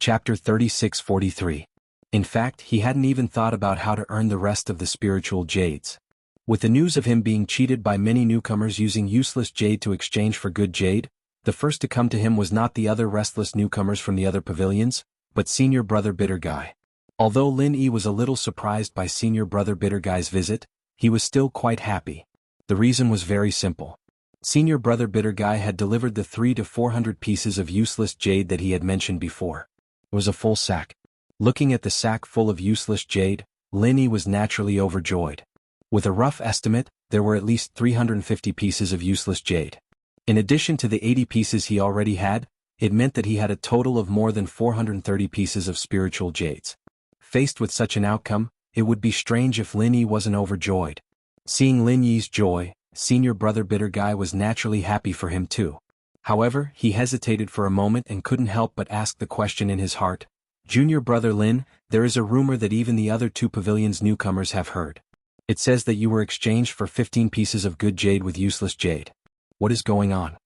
Chapter 36-43. In fact, he hadn't even thought about how to earn the rest of the spiritual jades. With the news of him being cheated by many newcomers using useless jade to exchange for good jade, the first to come to him was not the other restless newcomers from the other pavilions, but Senior Brother Bitter Guy. Although Lin Yi was a little surprised by Senior Brother Bitter Guy's visit, he was still quite happy. The reason was very simple. Senior Brother Bitter Guy had delivered the 300 to 400 pieces of useless jade that he had mentioned before. It was a full sack. Looking at the sack full of useless jade, Lin Yi was naturally overjoyed. With a rough estimate, there were at least 350 pieces of useless jade. In addition to the 80 pieces he already had, it meant that he had a total of more than 430 pieces of spiritual jades. Faced with such an outcome, it would be strange if Lin Yi wasn't overjoyed. Seeing Lin Yi's joy, Senior Brother Bitter Guy was naturally happy for him too. However, he hesitated for a moment and couldn't help but ask the question in his heart. Junior Brother Lin, there is a rumor that even the other two pavilions newcomers have heard. It says that you were exchanged for 15 pieces of good jade with useless jade. What is going on?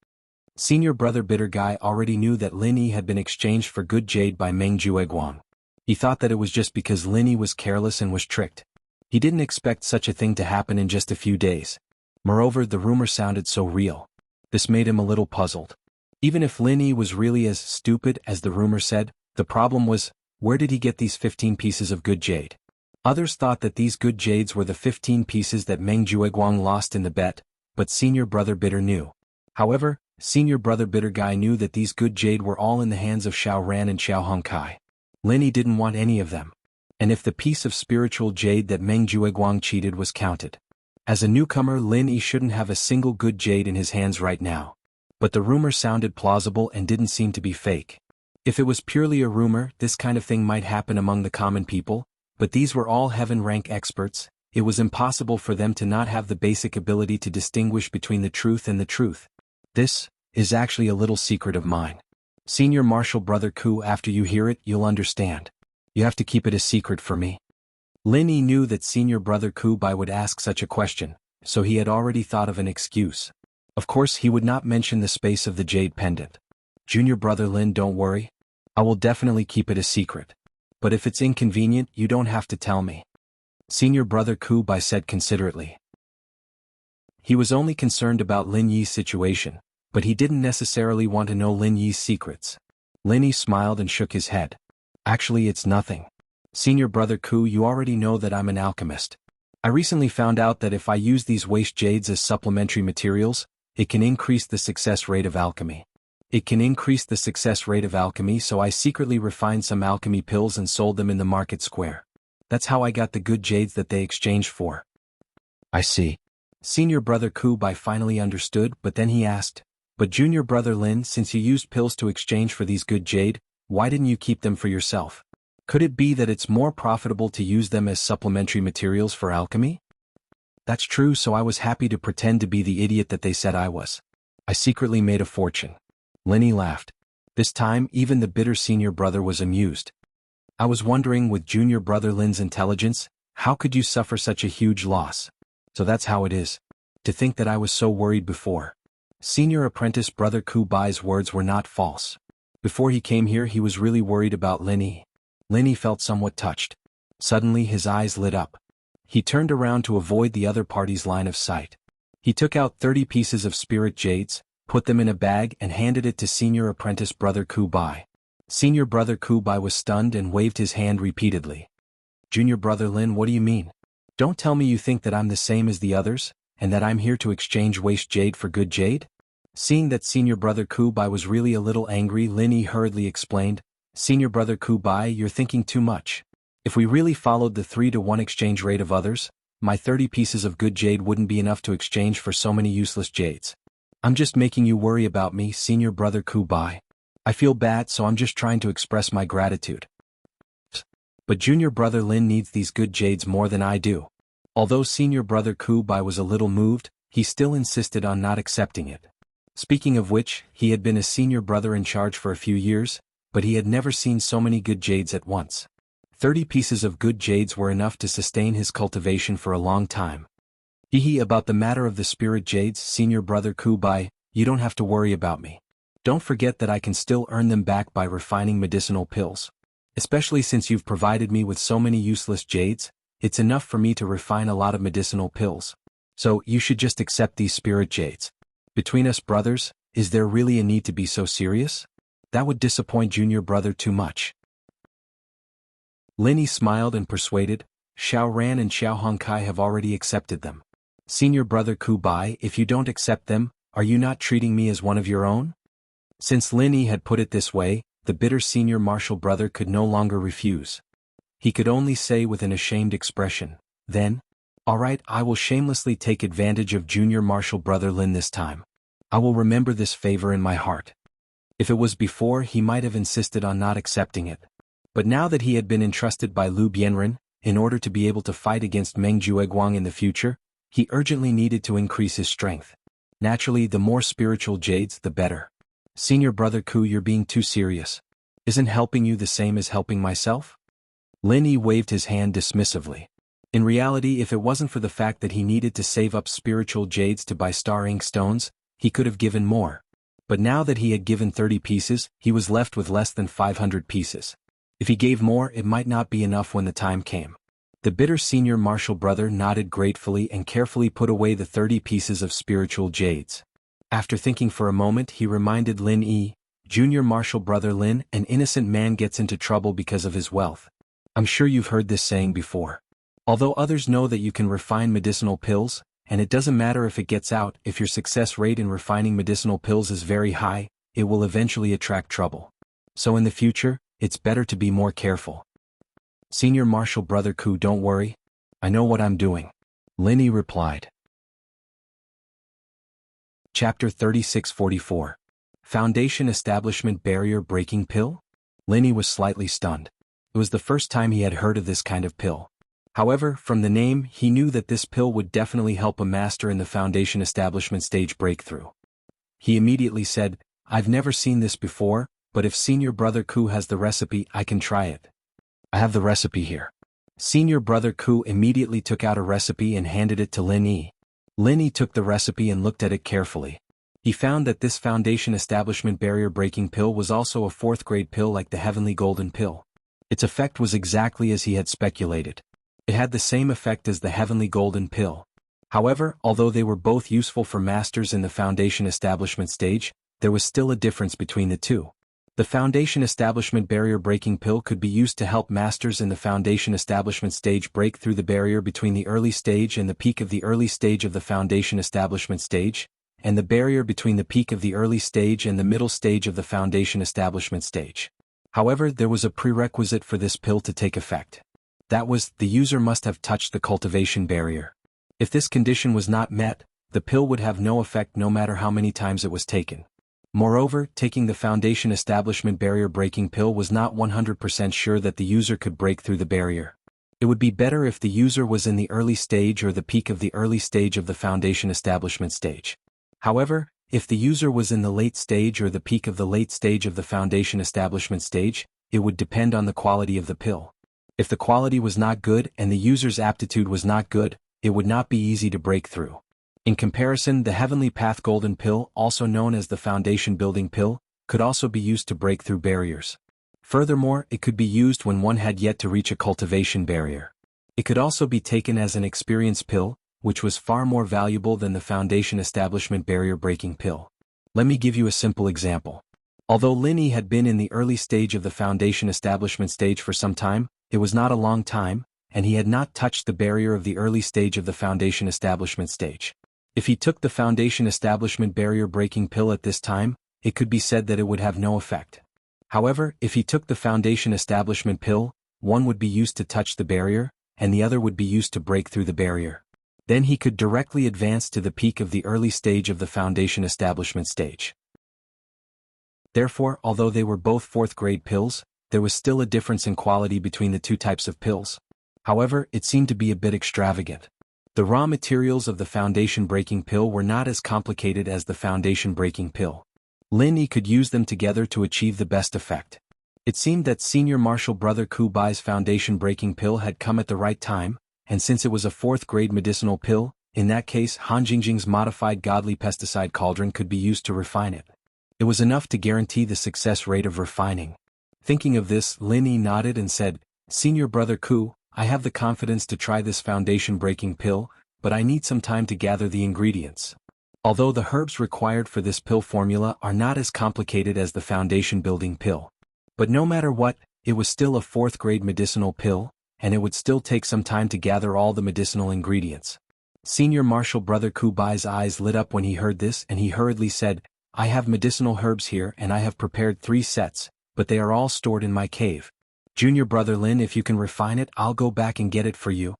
Senior Brother Bitter Guy already knew that Lin Yi had been exchanged for good jade by Meng Jueguang. He thought that it was just because Lin Yi was careless and was tricked. He didn't expect such a thing to happen in just a few days. Moreover, the rumor sounded so real. This made him a little puzzled. Even if Lin Yi was really as stupid as the rumor said, the problem was, where did he get these 15 pieces of good jade? Others thought that these good jades were the 15 pieces that Meng Jueguang lost in the bet, but Senior Brother Bitter knew. However, Senior Brother Bitter Guy knew that these good jade were all in the hands of Xiao Ran and Xiao Hongkai. Lin Yi didn't want any of them. And if the piece of spiritual jade that Meng Jueguang cheated was counted. As a newcomer, Lin Yi shouldn't have a single good jade in his hands right now. But the rumor sounded plausible and didn't seem to be fake. If it was purely a rumor, this kind of thing might happen among the common people, but these were all heaven-rank experts. It was impossible for them to not have the basic ability to distinguish between the truth and the truth. This is actually a little secret of mine. Senior Marshal Brother Ku, after you hear it, you'll understand. You have to keep it a secret for me. Lin Yi knew that Senior Brother Ku Bai would ask such a question, so he had already thought of an excuse. Of course, he would not mention the space of the jade pendant. Junior Brother Lin, don't worry. I will definitely keep it a secret. But if it's inconvenient, you don't have to tell me. Senior Brother Ku Bai said considerately. He was only concerned about Lin Yi's situation, but he didn't necessarily want to know Lin Yi's secrets. Lin Yi smiled and shook his head. Actually, it's nothing. Senior Brother Ku, you already know that I'm an alchemist. I recently found out that if I use these waste jades as supplementary materials, it can increase the success rate of alchemy. So I secretly refined some alchemy pills and sold them in the market square. That's how I got the good jades that they exchanged for. I see. Senior Brother Ku Bai finally understood, but then he asked, but Junior Brother Lin, since you used pills to exchange for these good jade, why didn't you keep them for yourself? Could it be that it's more profitable to use them as supplementary materials for alchemy? That's true, so I was happy to pretend to be the idiot that they said I was. I secretly made a fortune. Lin Yi laughed. This time, even the bitter senior brother was amused. I was wondering, with Junior Brother Lin's intelligence, how could you suffer such a huge loss? So that's how it is. To think that I was so worried before. Senior Apprentice Brother Ku Bai's words were not false. Before he came here, he was really worried about Lin Yi. Lin Yi felt somewhat touched. Suddenly his eyes lit up. He turned around to avoid the other party's line of sight. He took out 30 pieces of spirit jades, put them in a bag and handed it to Senior Apprentice Brother Ku Bai. Senior Brother Ku Bai was stunned and waved his hand repeatedly. Junior Brother Lin, what do you mean? Don't tell me you think that I'm the same as the others, and that I'm here to exchange waste jade for good jade? Seeing that Senior Brother Ku Bai was really a little angry, Lin Yi hurriedly explained, Senior Brother Ku Bai, you're thinking too much. If we really followed the 3-to-1 exchange rate of others, my 30 pieces of good jade wouldn't be enough to exchange for so many useless jades. I'm just making you worry about me, Senior Brother Ku Bai. I feel bad, so I'm just trying to express my gratitude. But Junior Brother Lin needs these good jades more than I do. Although Senior Brother Ku Bai was a little moved, he still insisted on not accepting it. Speaking of which, he had been a senior brother in charge for a few years, but he had never seen so many good jades at once. 30 pieces of good jades were enough to sustain his cultivation for a long time. About the matter of the spirit jades, Senior Brother Ku Bai, you don't have to worry about me. Don't forget that I can still earn them back by refining medicinal pills. Especially since you've provided me with so many useless jades, it's enough for me to refine a lot of medicinal pills. So, you should just accept these spirit jades. Between us brothers, is there really a need to be so serious? That would disappoint junior brother too much. Lin Yi smiled and persuaded, Xiao Ran and Xiao Hongkai have already accepted them. Senior brother Ku Bai, if you don't accept them, are you not treating me as one of your own? Since Lin Yi had put it this way, the bitter senior martial brother could no longer refuse. He could only say with an ashamed expression, then, alright, I will shamelessly take advantage of junior martial brother Lin this time. I will remember this favor in my heart. If it was before, he might have insisted on not accepting it. But now that he had been entrusted by Lu Bianren, in order to be able to fight against Meng Jueguang in the future, he urgently needed to increase his strength. Naturally, the more spiritual jades, the better. Senior brother Ku, you're being too serious. Isn't helping you the same as helping myself? Lin Yi waved his hand dismissively. In reality, if it wasn't for the fact that he needed to save up spiritual jades to buy star ink stones, he could have given more. But now that he had given 30 pieces, he was left with less than 500 pieces. If he gave more, it might not be enough when the time came. The bitter senior martial brother nodded gratefully and carefully put away the 30 pieces of spiritual jades. After thinking for a moment, he reminded Lin Yi, junior martial brother Lin, an innocent man gets into trouble because of his wealth. I'm sure you've heard this saying before. Although others know that you can refine medicinal pills, and it doesn't matter if it gets out, if your success rate in refining medicinal pills is very high, it will eventually attract trouble. So in the future, it's better to be more careful. Senior martial brother Ku, don't worry. I know what I'm doing. Lin Yi replied. Chapter 3644. Foundation Establishment Barrier Breaking Pill? Lin Yi was slightly stunned. It was the first time he had heard of this kind of pill. However, from the name, he knew that this pill would definitely help a master in the Foundation Establishment stage breakthrough. He immediately said, I've never seen this before, but if Senior Brother Ku has the recipe, I can try it. I have the recipe here. Senior Brother Ku immediately took out a recipe and handed it to Lin Yi. Lin Yi took the recipe and looked at it carefully. He found that this Foundation Establishment Barrier Breaking Pill was also a 4th grade pill like the Heavenly Golden Pill. Its effect was exactly as he had speculated. It had the same effect as the Heavenly Golden Pill. However, although they were both useful for masters in the Foundation Establishment stage, there was still a difference between the two. The Foundation Establishment Barrier Breaking Pill could be used to help masters in the Foundation Establishment stage break through the barrier between the early stage and the peak of the early stage of the Foundation Establishment stage, and the barrier between the peak of the early stage and the middle stage of the Foundation Establishment stage. However, there was a prerequisite for this pill to take effect. That was, the user must have touched the cultivation barrier. If this condition was not met, the pill would have no effect no matter how many times it was taken. Moreover, taking the Foundation Establishment Barrier Breaking Pill was not 100% sure that the user could break through the barrier. It would be better if the user was in the early stage or the peak of the early stage of the Foundation Establishment stage. However, if the user was in the late stage or the peak of the late stage of the Foundation Establishment stage, it would depend on the quality of the pill. If the quality was not good and the user's aptitude was not good, it would not be easy to break through. In comparison, the Heavenly Path Golden Pill, also known as the Foundation Building Pill, could also be used to break through barriers. Furthermore, it could be used when one had yet to reach a cultivation barrier. It could also be taken as an experience pill, which was far more valuable than the Foundation Establishment Barrier Breaking Pill. Let me give you a simple example. Although Lin Yi had been in the early stage of the Foundation Establishment stage for some time, it was not a long time, and he had not touched the barrier of the early stage of the Foundation Establishment stage. If he took the Foundation Establishment Barrier Breaking Pill at this time, it could be said that it would have no effect. However, if he took the Foundation Establishment Pill, one would be used to touch the barrier, and the other would be used to break through the barrier. Then he could directly advance to the peak of the early stage of the Foundation Establishment stage. Therefore, although they were both 4th grade pills, there was still a difference in quality between the two types of pills. However, it seemed to be a bit extravagant. The raw materials of the Foundation Breaking Pill were not as complicated as the Foundation Breaking Pill. Lin Yi could use them together to achieve the best effect. It seemed that Senior Martial Brother Ku Bai's Foundation Breaking Pill had come at the right time, and since it was a 4th grade medicinal pill, in that case Han Jingjing's modified godly pesticide cauldron could be used to refine it. It was enough to guarantee the success rate of refining. Thinking of this, Lin Yi nodded and said, "Senior Brother Ku, I have the confidence to try this foundation-breaking pill, but I need some time to gather the ingredients. Although the herbs required for this pill formula are not as complicated as the foundation-building pill. But no matter what, it was still a 4th-grade medicinal pill, and it would still take some time to gather all the medicinal ingredients." Senior Marshal Brother Ku Bai's eyes lit up when he heard this, and he hurriedly said, "I have medicinal herbs here and I have prepared 3 sets, but they are all stored in my cave. Junior Brother Lin, if you can refine it, I'll go back and get it for you."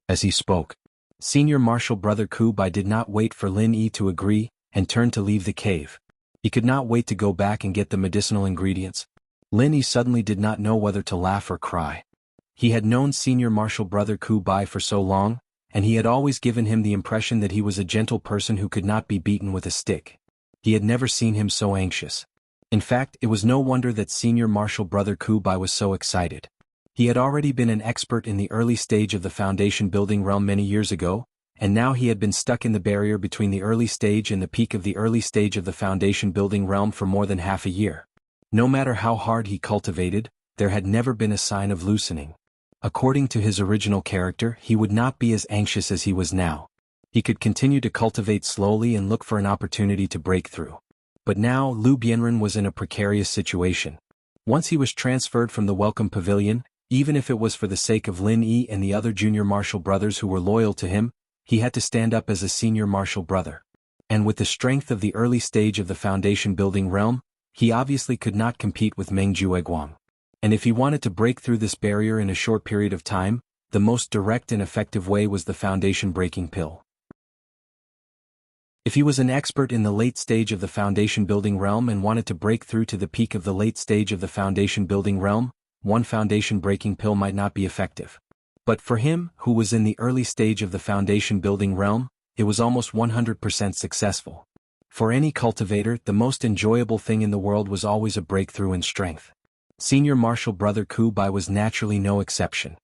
As he spoke, Senior Marshal Brother Ku Bai did not wait for Lin Yi to agree, and turned to leave the cave. He could not wait to go back and get the medicinal ingredients. Lin Yi suddenly did not know whether to laugh or cry. He had known Senior Marshal Brother Ku Bai for so long, and he had always given him the impression that he was a gentle person who could not be beaten with a stick. He had never seen him so anxious. In fact, it was no wonder that Senior Marshal Brother Ku Bai was so excited. He had already been an expert in the early stage of the foundation-building realm many years ago, and now he had been stuck in the barrier between the early stage and the peak of the early stage of the foundation-building realm for more than half a year. No matter how hard he cultivated, there had never been a sign of loosening. According to his original character, he would not be as anxious as he was now. He could continue to cultivate slowly and look for an opportunity to break through. But now Lu Bianren was in a precarious situation. Once he was transferred from the Welcome Pavilion, even if it was for the sake of Lin Yi and the other junior martial brothers who were loyal to him, he had to stand up as a senior martial brother. And with the strength of the early stage of the foundation-building realm, he obviously could not compete with Meng Jueguang. And if he wanted to break through this barrier in a short period of time, the most direct and effective way was the foundation-breaking pill. If he was an expert in the late stage of the foundation-building realm and wanted to break through to the peak of the late stage of the foundation-building realm, one foundation-breaking pill might not be effective. But for him, who was in the early stage of the foundation-building realm, it was almost 100% successful. For any cultivator, the most enjoyable thing in the world was always a breakthrough in strength. Senior Marshal Brother Ku Bai was naturally no exception.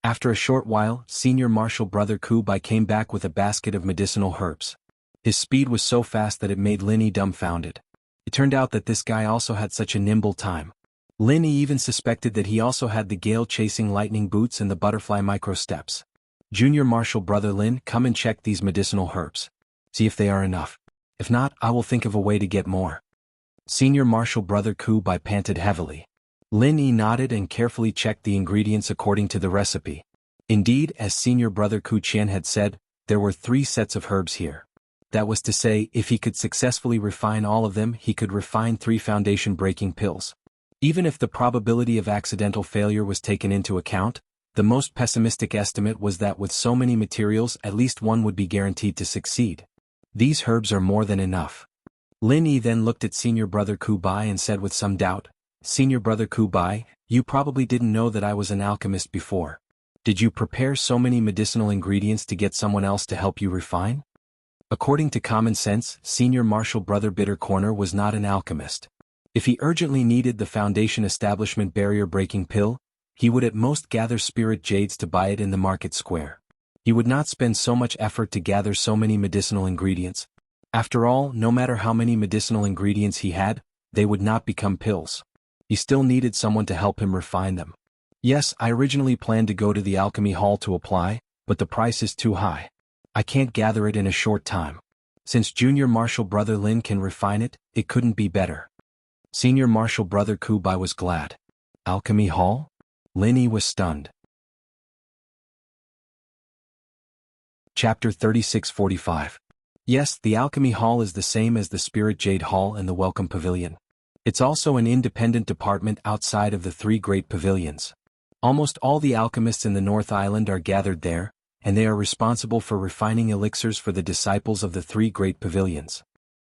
After a short while, Senior Marshal Brother Ku Bai came back with a basket of medicinal herbs. His speed was so fast that it made Lin Yi dumbfounded. It turned out that this guy also had such a nimble time. Lin Yi even suspected that he also had the gale-chasing lightning boots and the butterfly micro-steps. "Junior Marshal Brother Lin, come and check these medicinal herbs. See if they are enough. If not, I will think of a way to get more." Senior Marshal Brother Ku Bai panted heavily. Lin Yi nodded and carefully checked the ingredients according to the recipe. Indeed, as Senior Brother Ku Qian had said, there were 3 sets of herbs here. That was to say, if he could successfully refine all of them, he could refine 3 foundation-breaking pills. Even if the probability of accidental failure was taken into account, the most pessimistic estimate was that with so many materials at least one would be guaranteed to succeed. These herbs are more than enough. Lin Yi then looked at Senior Brother Ku Bai and said with some doubt, "Senior Brother Ku Bai, you probably didn't know that I was an alchemist before. Did you prepare so many medicinal ingredients to get someone else to help you refine?" According to common sense, Senior Marshal Brother Bitter Corner was not an alchemist. If he urgently needed the foundation establishment barrier-breaking pill, he would at most gather spirit jades to buy it in the market square. He would not spend so much effort to gather so many medicinal ingredients. After all, no matter how many medicinal ingredients he had, they would not become pills. He still needed someone to help him refine them. "Yes, I originally planned to go to the alchemy hall to apply, but the price is too high. I can't gather it in a short time. Since Junior Marshal Brother Lin can refine it, it couldn't be better." Senior Marshal Brother Ku Bai was glad. Alchemy hall? Lin Yi was stunned. Chapter 3645. Yes, the Alchemy Hall is the same as the Spirit Jade Hall and the Welcome Pavilion. It's also an independent department outside of the 3 great pavilions. Almost all the alchemists in the North Island are gathered there, and they are responsible for refining elixirs for the disciples of the 3 great pavilions.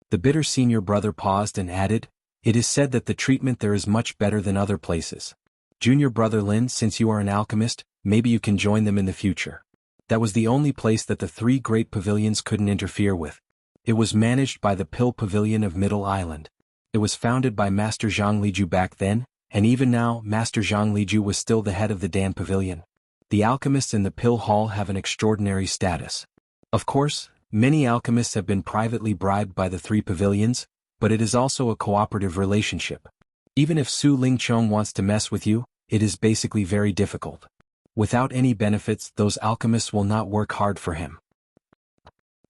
The bitter senior brother paused and added, "It is said that the treatment there is much better than other places. Junior Brother Lin, since you are an alchemist, maybe you can join them in the future." That was the only place that the 3 great pavilions couldn't interfere with. It was managed by the Pill Pavilion of Middle Island. It was founded by Master Zhang Liju back then, and even now, Master Zhang Liju was still the head of the Dan Pavilion. The alchemists in the Pill Hall have an extraordinary status. Of course, many alchemists have been privately bribed by the 3 pavilions, but it is also a cooperative relationship. Even if Su Lingchong wants to mess with you, it is basically very difficult. Without any benefits, those alchemists will not work hard for him.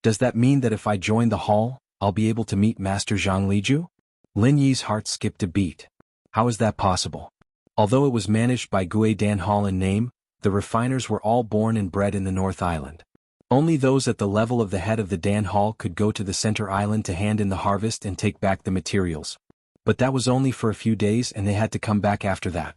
Does that mean that if I join the hall, I'll be able to meet Master Zhang Liju? Lin Yi's heart skipped a beat. How is that possible? Although it was managed by Gui Dan Hall in name, the refiners were all born and bred in the North Island. Only those at the level of the head of the Dan Hall could go to the center island to hand in the harvest and take back the materials. But that was only for a few days and they had to come back after that.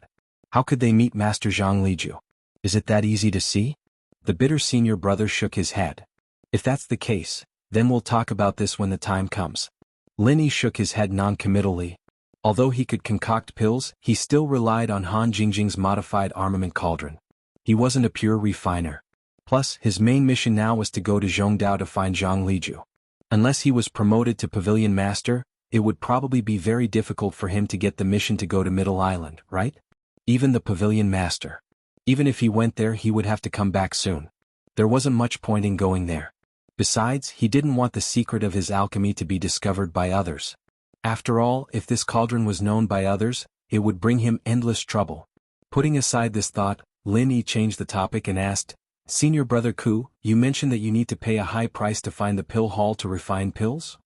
How could they meet Master Zhang Liju? Is it that easy to see? The bitter senior brother shook his head. If that's the case, then we'll talk about this when the time comes. Lin Yi shook his head non-committally. Although he could concoct pills, he still relied on Han Jingjing's modified armament cauldron. He wasn't a pure refiner. Plus, his main mission now was to go to Zhongdao to find Zhang Liju. Unless he was promoted to Pavilion Master, it would probably be very difficult for him to get the mission to go to Middle Island, right? Even the Pavilion Master. Even if he went there, he would have to come back soon. There wasn't much point in going there. Besides, he didn't want the secret of his alchemy to be discovered by others. After all, if this cauldron was known by others, it would bring him endless trouble. Putting aside this thought, Lin Yi changed the topic and asked, Senior Brother Ku, you mentioned that you need to pay a high price to find the pill hall to refine pills?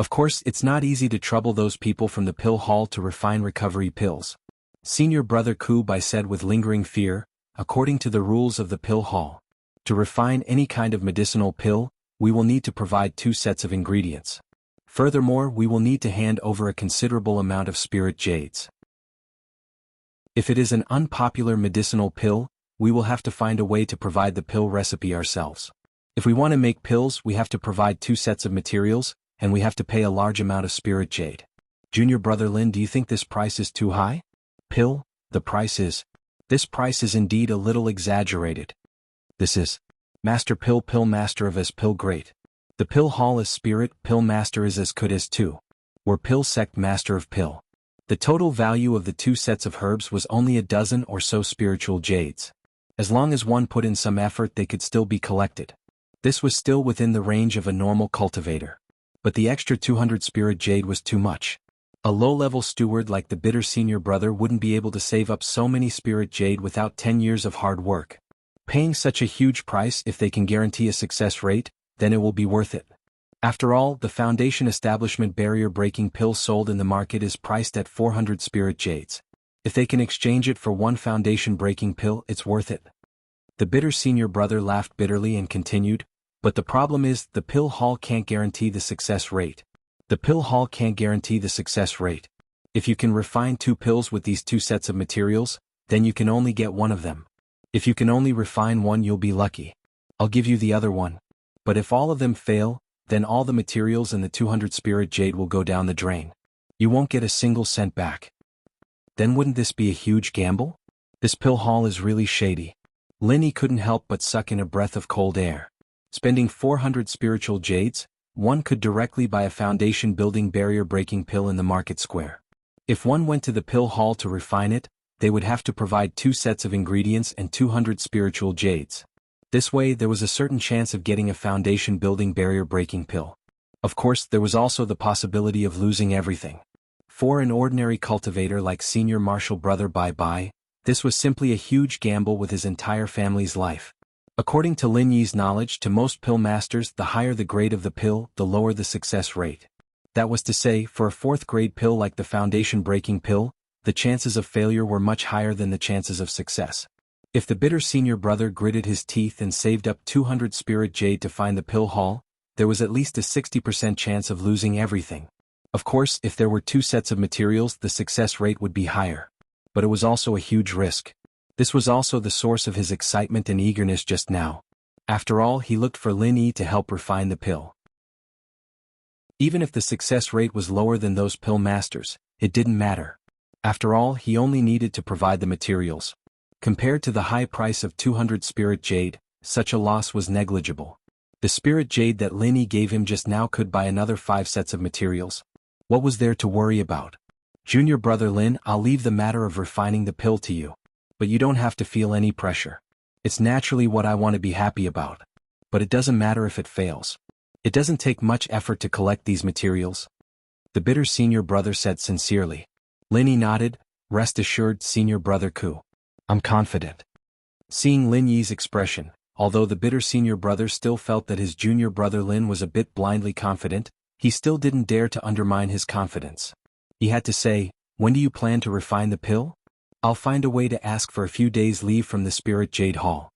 Of course, it's not easy to trouble those people from the pill hall to refine recovery pills. Senior Brother Ku said with lingering fear, according to the rules of the pill hall. To refine any kind of medicinal pill, we will need to provide 2 sets of ingredients. Furthermore, we will need to hand over a considerable amount of spirit jades. If it is an unpopular medicinal pill, we will have to find a way to provide the pill recipe ourselves. If we want to make pills, we have to provide 2 sets of materials, and we have to pay a large amount of spirit jade. Junior Brother Lin, do you think this price is too high? Pill, the price is. This price is indeed a little exaggerated. This is. Master Pill Master of as Pill Great. The Pill Hall is Spirit Pill Master is as good as 2. We're Pill Sect Master of Pill. The total value of the 2 sets of herbs was only a dozen or so spiritual jades. As long as one put in some effort, they could still be collected. This was still within the range of a normal cultivator. But the extra 200 spirit jade was too much. A low-level steward like the bitter senior brother wouldn't be able to save up so many spirit jade without 10 years of hard work. Paying such a huge price, if they can guarantee a success rate, then it will be worth it. After all, the Foundation Establishment barrier-breaking pill sold in the market is priced at 400 spirit jades. If they can exchange it for 1 foundation-breaking pill, it's worth it. The bitter senior brother laughed bitterly and continued, but the problem is, the pill hall can't guarantee the success rate. The pill hall can't guarantee the success rate. If you can refine 2 pills with these 2 sets of materials, then you can only get 1 of them. If you can only refine 1, you'll be lucky. I'll give you the other 1. But if all of them fail, then all the materials and the 200 spirit jade will go down the drain. You won't get a single cent back. Then wouldn't this be a huge gamble? This pill hall is really shady. Lin Yi couldn't help but suck in a breath of cold air. Spending 400 spiritual jades, one could directly buy a foundation-building barrier-breaking pill in the market square. If one went to the pill hall to refine it, they would have to provide 2 sets of ingredients and 200 spiritual jades. This way, there was a certain chance of getting a foundation-building barrier-breaking pill. Of course, there was also the possibility of losing everything. For an ordinary cultivator like Senior Marshal Brother Bai, this was simply a huge gamble with his entire family's life. According to Lin Yi's knowledge, to most pill masters, the higher the grade of the pill, the lower the success rate. That was to say, for a 4th-grade pill like the foundation-breaking pill, the chances of failure were much higher than the chances of success. If the bitter senior brother gritted his teeth and saved up 200 spirit jade to find the pill hall, there was at least a 60% chance of losing everything. Of course, if there were 2 sets of materials, the success rate would be higher. But it was also a huge risk. This was also the source of his excitement and eagerness just now. After all, he looked for Lin Yi to help refine the pill. Even if the success rate was lower than those pill masters, it didn't matter. After all, he only needed to provide the materials. Compared to the high price of 200 spirit jade, such a loss was negligible. The spirit jade that Lin Yi gave him just now could buy another 5 sets of materials. What was there to worry about? Junior Brother Lin, I'll leave the matter of refining the pill to you. But you don't have to feel any pressure. It's naturally what I want to be happy about. But it doesn't matter if it fails. It doesn't take much effort to collect these materials. the bitter senior brother said sincerely. Lin Yi nodded. Rest assured, senior brother Ku. I'm confident. Seeing Lin Yi's expression, although the bitter senior brother still felt that his junior brother Lin was a bit blindly confident, he still didn't dare to undermine his confidence. He had to say, when do you plan to refine the pill? I'll find a way to ask for a few days' leave from the Spirit Jade Hall.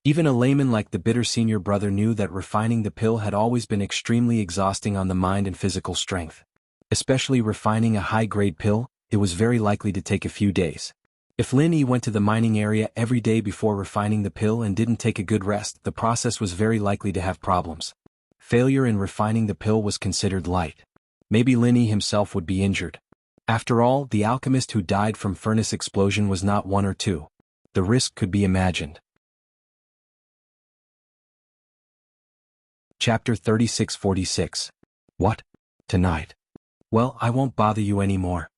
Even a layman like the bitter senior brother knew that refining the pill had always been extremely exhausting on the mind and physical strength. Especially refining a high-grade pill, it was very likely to take a few days. If Lin Yi went to the mining area every day before refining the pill and didn't take a good rest, the process was very likely to have problems. Failure in refining the pill was considered light. Maybe Lin Yi himself would be injured. After all, the alchemist who died from furnace explosion was not one or two. The risk could be imagined. Chapter 3646. What? Tonight? Well, I won't bother you anymore.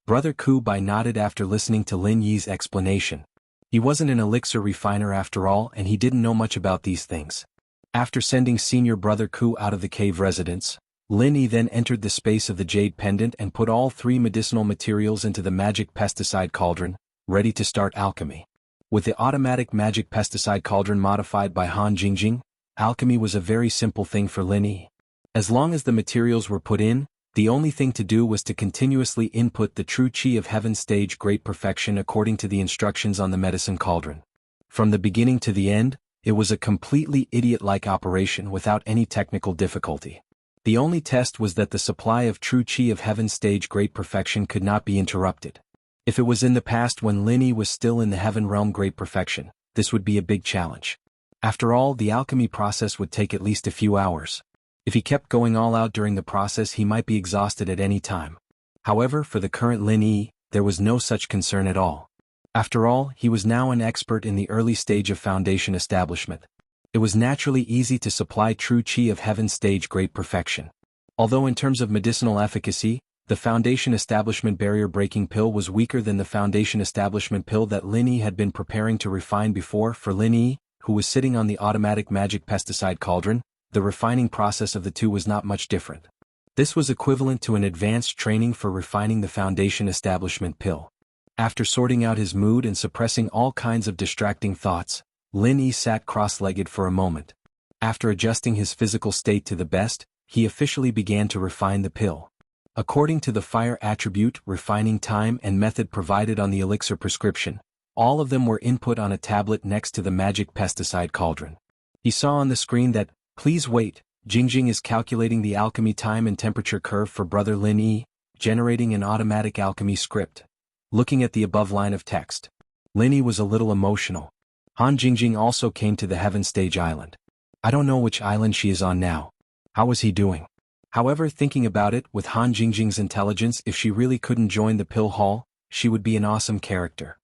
Brother Ku Bai nodded after listening to Lin Yi's explanation. He wasn't an elixir refiner after all, and he didn't know much about these things. After sending senior brother Ku out of the cave residence, Lin Yi then entered the space of the jade pendant and put all 3 medicinal materials into the magic pesticide cauldron, ready to start alchemy. With the automatic magic pesticide cauldron modified by Han Jingjing, alchemy was a very simple thing for Lin Yi. As long as the materials were put in, the only thing to do was to continuously input the true Qi of Heaven stage great perfection according to the instructions on the medicine cauldron. From the beginning to the end, it was a completely idiot-like operation without any technical difficulty. The only test was that the supply of true Qi of Heaven stage great perfection could not be interrupted. If it was in the past when Lin Yi was still in the Heaven Realm great perfection, this would be a big challenge. After all, the alchemy process would take at least a few hours. If he kept going all out during the process, he might be exhausted at any time. However, for the current Lin Yi, there was no such concern at all. After all, he was now an expert in the early stage of foundation establishment. It was naturally easy to supply true Qi of Heaven stage great perfection. Although in terms of medicinal efficacy, the foundation establishment barrier-breaking pill was weaker than the foundation establishment pill that Lin Yi had been preparing to refine before. For Lin Yi, who was sitting on the automatic magic pesticide cauldron, the refining process of the two was not much different. This was equivalent to an advanced training for refining the foundation establishment pill. After sorting out his mood and suppressing all kinds of distracting thoughts, Lin Yi sat cross-legged for a moment. After adjusting his physical state to the best, he officially began to refine the pill. According to the fire attribute, refining time and method provided on the elixir prescription, all of them were input on a tablet next to the magic pesticide cauldron. He saw on the screen that, "Please wait, Jingjing is calculating the alchemy time and temperature curve for Brother Lin Yi, generating an automatic alchemy script." Looking at the above line of text, Lin Yi was a little emotional. Han Jingjing also came to the Heaven Stage Island. I don't know which island she is on now. How was he doing? However, thinking about it, with Han Jingjing's intelligence, if she really couldn't join the pill hall, she would be an awesome character.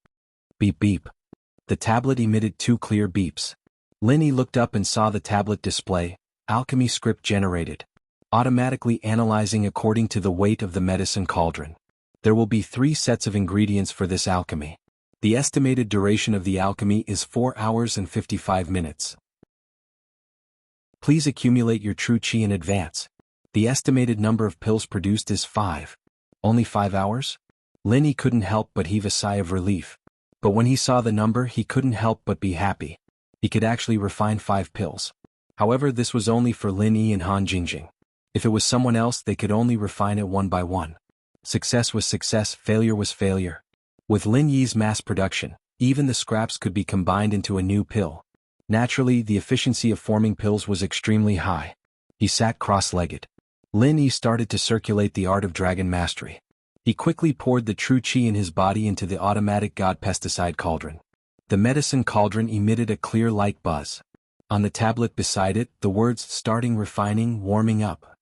Beep beep. The tablet emitted 2 clear beeps. Lin Yi looked up and saw the tablet display, alchemy script generated. Automatically analyzing according to the weight of the medicine cauldron. There will be 3 sets of ingredients for this alchemy. The estimated duration of the alchemy is 4 hours and 55 minutes. Please accumulate your true Qi in advance. The estimated number of pills produced is 5. Only 5 hours? Lin Yi couldn't help but heave a sigh of relief. But when he saw the number, he couldn't help but be happy. He could actually refine 5 pills. However, this was only for Lin Yi and Han Jingjing. If it was someone else, they could only refine it one by one. Success was success, failure was failure. With Lin Yi's mass production, even the scraps could be combined into a new pill. Naturally, the efficiency of forming pills was extremely high. He sat cross-legged. Lin Yi started to circulate the art of dragon mastery. He quickly poured the true Qi in his body into the automatic god pesticide cauldron. The medicine cauldron emitted a clear light buzz. On the tablet beside it, the words "starting refining, warming up"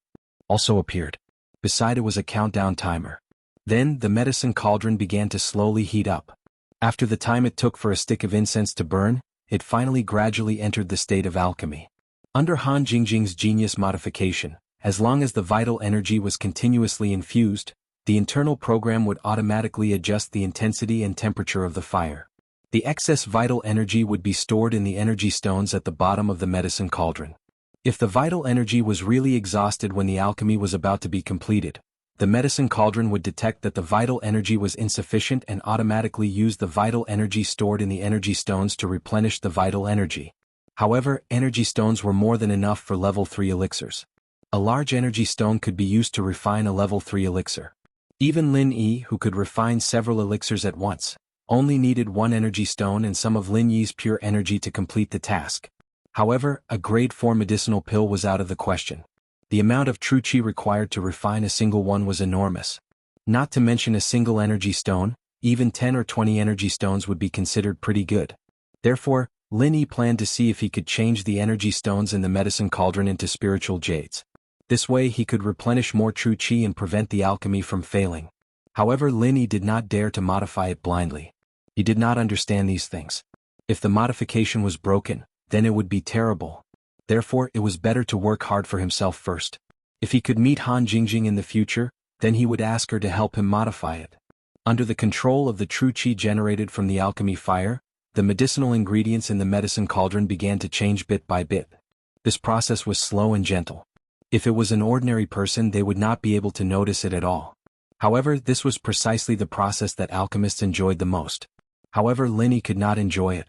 also appeared. Beside it was a countdown timer. Then, the medicine cauldron began to slowly heat up. After the time it took for a stick of incense to burn, it finally gradually entered the state of alchemy. Under Han Jingjing's genius modification, as long as the vital energy was continuously infused, the internal program would automatically adjust the intensity and temperature of the fire. The excess vital energy would be stored in the energy stones at the bottom of the medicine cauldron. If the vital energy was really exhausted when the alchemy was about to be completed, the medicine cauldron would detect that the vital energy was insufficient and automatically use the vital energy stored in the energy stones to replenish the vital energy. However, energy stones were more than enough for level 3 elixirs. A large energy stone could be used to refine a level 3 elixir. Even Lin Yi, who could refine several elixirs at once, only needed one energy stone and some of Lin Yi's pure energy to complete the task. However, a grade 4 medicinal pill was out of the question. The amount of true qi required to refine a single one was enormous. Not to mention a single energy stone, even 10 or 20 energy stones would be considered pretty good. Therefore, Lin Yi planned to see if he could change the energy stones in the medicine cauldron into spiritual jades. This way he could replenish more true qi and prevent the alchemy from failing. However, Lin Yi did not dare to modify it blindly. He did not understand these things. If the modification was broken, then it would be terrible. Therefore, it was better to work hard for himself first. If he could meet Han Jingjing in the future, then he would ask her to help him modify it. Under the control of the true qi generated from the alchemy fire, the medicinal ingredients in the medicine cauldron began to change bit by bit. This process was slow and gentle. If it was an ordinary person, they would not be able to notice it at all. However, this was precisely the process that alchemists enjoyed the most. However, Lin Yi could not enjoy it.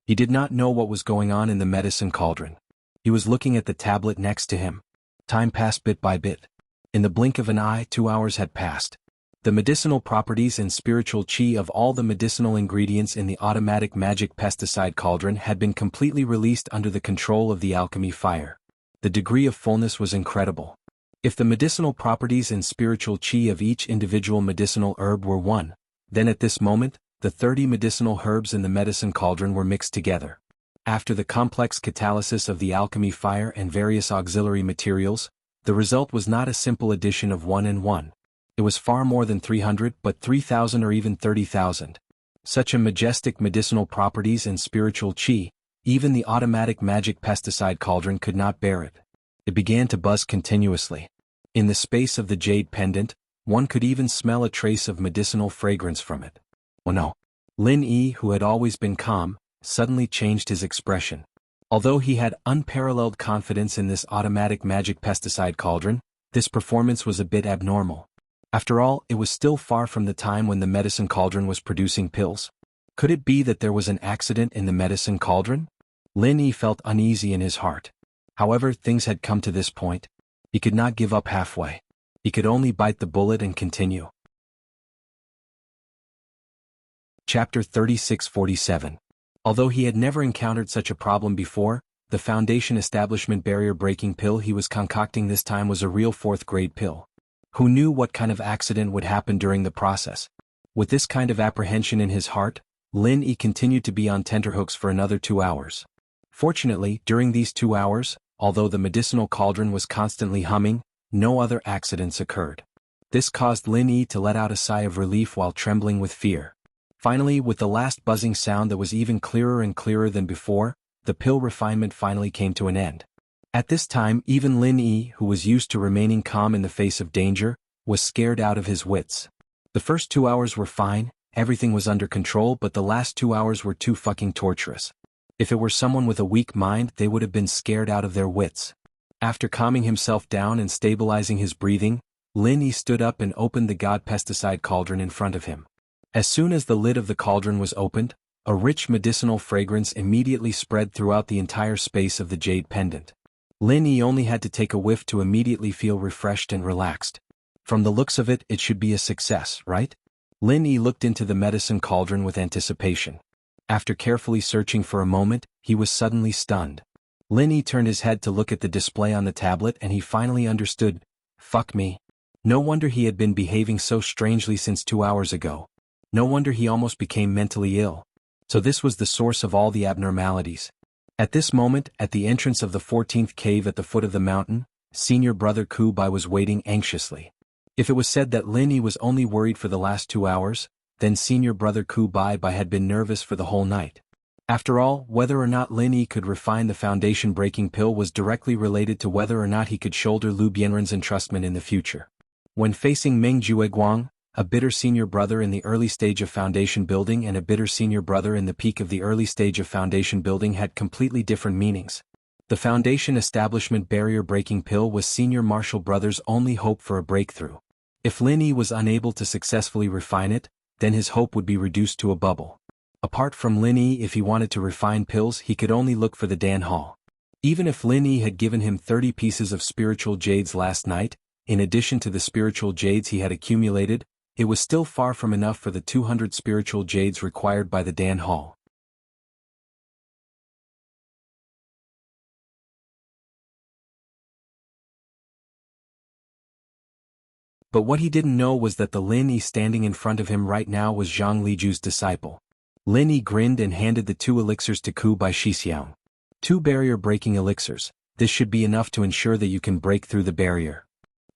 He did not know what was going on in the medicine cauldron. He was looking at the tablet next to him. Time passed bit by bit. In the blink of an eye, 2 hours had passed. The medicinal properties and spiritual qi of all the medicinal ingredients in the automatic magic pesticide cauldron had been completely released under the control of the alchemy fire. The degree of fullness was incredible. If the medicinal properties and spiritual qi of each individual medicinal herb were one, then at this moment, the 30 medicinal herbs in the medicine cauldron were mixed together. After the complex catalysis of the alchemy fire and various auxiliary materials, the result was not a simple addition of 1 and 1. It was far more than 300, but 3,000 or even 30,000. Such a majestic medicinal properties and spiritual qi, even the automatic magic pesticide cauldron could not bear it. It began to buzz continuously. In the space of the jade pendant, one could even smell a trace of medicinal fragrance from it. Oh no. Lin Yi, who had always been calm, suddenly changed his expression. Although he had unparalleled confidence in this automatic magic pesticide cauldron, this performance was a bit abnormal. After all, it was still far from the time when the medicine cauldron was producing pills. Could it be that there was an accident in the medicine cauldron? Lin Yi felt uneasy in his heart. However, things had come to this point. He could not give up halfway. He could only bite the bullet and continue. Chapter 3647. Although he had never encountered such a problem before, the Foundation Establishment barrier-breaking pill he was concocting this time was a real 4th-grade pill. Who knew what kind of accident would happen during the process? With this kind of apprehension in his heart, Lin Yi continued to be on tenterhooks for another 2 hours. Fortunately, during these 2 hours, although the medicinal cauldron was constantly humming, no other accidents occurred. This caused Lin Yi to let out a sigh of relief while trembling with fear. Finally, with the last buzzing sound that was even clearer and clearer than before, the pill refinement finally came to an end. At this time, even Lin Yi, who was used to remaining calm in the face of danger, was scared out of his wits. The first 2 hours were fine, everything was under control, but the last 2 hours were too fucking torturous. If it were someone with a weak mind, they would have been scared out of their wits. After calming himself down and stabilizing his breathing, Lin Yi stood up and opened the god pesticide cauldron in front of him. As soon as the lid of the cauldron was opened, a rich medicinal fragrance immediately spread throughout the entire space of the jade pendant. Lin Yi only had to take a whiff to immediately feel refreshed and relaxed. From the looks of it, it should be a success, right? Lin Yi looked into the medicine cauldron with anticipation. After carefully searching for a moment, he was suddenly stunned. Lin Yi turned his head to look at the display on the tablet and he finally understood. Fuck me. No wonder he had been behaving so strangely since 2 hours ago. No wonder he almost became mentally ill. So this was the source of all the abnormalities. At this moment, at the entrance of the 14th cave at the foot of the mountain, senior brother Ku Bai was waiting anxiously. If it was said that Lin Yi was only worried for the last 2 hours, then senior brother Ku Bai had been nervous for the whole night. After all, whether or not Lin Yi could refine the foundation-breaking pill was directly related to whether or not he could shoulder Lu Bianren's entrustment in the future. When facing Meng Jueguang, a bitter senior brother in the early stage of foundation building and a bitter senior brother in the peak of the early stage of foundation building had completely different meanings. The Foundation Establishment barrier-breaking pill was Senior Marshall Brothers' only hope for a breakthrough. If Lin Yi was unable to successfully refine it, then his hope would be reduced to a bubble. Apart from Lin Yi, if he wanted to refine pills, he could only look for the Dan Hall. Even if Lin Yi had given him 30 pieces of spiritual jades last night, in addition to the spiritual jades he had accumulated, it was still far from enough for the 200 spiritual jades required by the Dan Hall. But what he didn't know was that the Lin Yi standing in front of him right now was Zhang Liju's disciple. Lin Yi grinned and handed the 2 elixirs to Ku Bai Shixiang. 2 barrier-breaking elixirs. This should be enough to ensure that you can break through the barrier.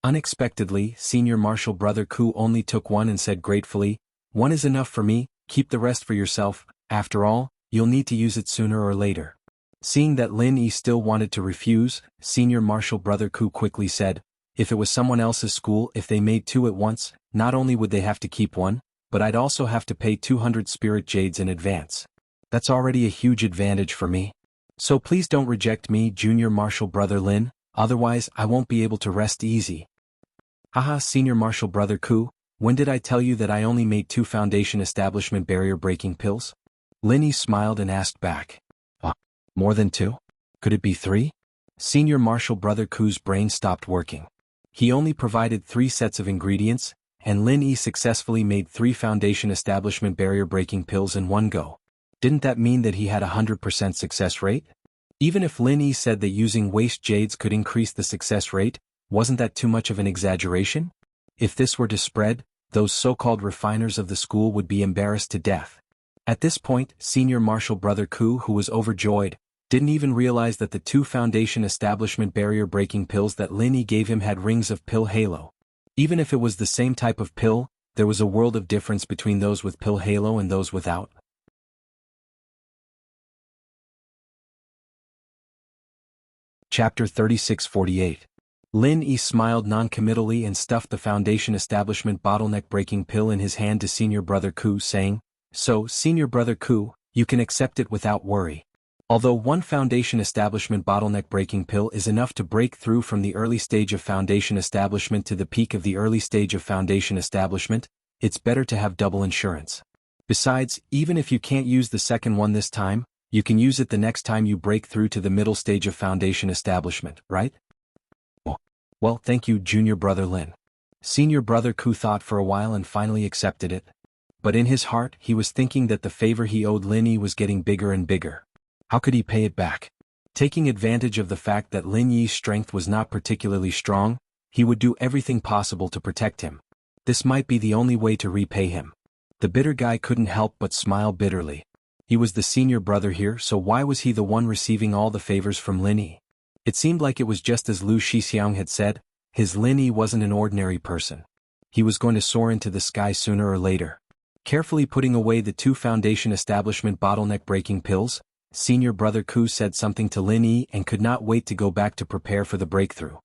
Unexpectedly, Senior Marshal Brother Ku only took 1 and said gratefully, "1 is enough for me, keep the rest for yourself, after all, you'll need to use it sooner or later." Seeing that Lin Yi still wanted to refuse, Senior Marshal Brother Ku quickly said, "If it was someone else's school, if they made 2 at once, not only would they have to keep 1, but I'd also have to pay 200 spirit jades in advance. That's already a huge advantage for me. So please don't reject me, Junior Marshal Brother Lin, otherwise I won't be able to rest easy." Haha, Senior Marshal Brother Ku, when did I tell you that I only made 2 Foundation Establishment barrier-breaking pills? Lin Yi smiled and asked back. More than 2? Could it be 3? Senior Marshal Brother Ku's brain stopped working. He only provided 3 sets of ingredients, and Lin Yi successfully made 3 Foundation Establishment barrier-breaking pills in one go. Didn't that mean that he had a 100% success rate? Even if Lin Yi said that using waste jades could increase the success rate, wasn't that too much of an exaggeration? If this were to spread, those so-called refiners of the school would be embarrassed to death. At this point, Senior Marshal Brother Ku, who was overjoyed, didn't even realize that the 2 Foundation Establishment barrier-breaking pills that Lin Yi gave him had rings of pill halo. Even if it was the same type of pill, there was a world of difference between those with pill halo and those without. Chapter 3648. Lin Yi smiled non-committally and stuffed the Foundation Establishment bottleneck-breaking pill in his hand to Senior Brother Ku, saying, "So, Senior Brother Ku, you can accept it without worry. Although 1 Foundation Establishment bottleneck-breaking pill is enough to break through from the early stage of Foundation Establishment to the peak of the early stage of Foundation Establishment, it's better to have double insurance. Besides, even if you can't use the second one this time, you can use it the next time you break through to the middle stage of Foundation Establishment, right?" Well, thank you, Junior Brother Lin. Senior Brother Ku thought for a while and finally accepted it. But in his heart, he was thinking that the favor he owed Lin Yi was getting bigger and bigger. How could he pay it back? Taking advantage of the fact that Lin Yi's strength was not particularly strong, he would do everything possible to protect him. This might be the only way to repay him. The bitter guy couldn't help but smile bitterly. He was the senior brother here, so why was he the one receiving all the favors from Lin Yi? It seemed like it was just as Lu Shixiang had said, his Lin Yi wasn't an ordinary person. He was going to soar into the sky sooner or later. Carefully putting away the 2 Foundation Establishment bottleneck-breaking pills, Senior Brother Ku said something to Lin Yi and could not wait to go back to prepare for the breakthrough.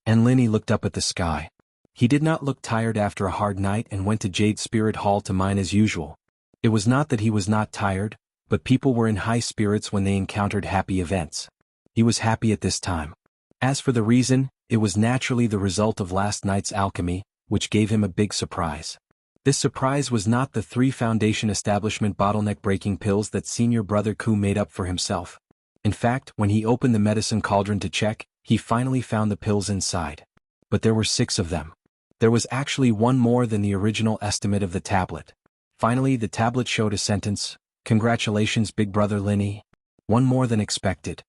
And Lin Yi looked up at the sky. He did not look tired after a hard night and went to Jade Spirit Hall to mine as usual. It was not that he was not tired, but people were in high spirits when they encountered happy events. He was happy at this time. As for the reason, it was naturally the result of last night's alchemy, which gave him a big surprise. This surprise was not the 3 Foundation Establishment bottleneck-breaking pills that Senior Brother Ku made up for himself. In fact, when he opened the medicine cauldron to check, he finally found the pills inside. But there were 6 of them. There was actually 1 more than the original estimate of the tablet. Finally, the tablet showed a sentence, "Congratulations, Big Brother Lin Yi. 1 more than expected."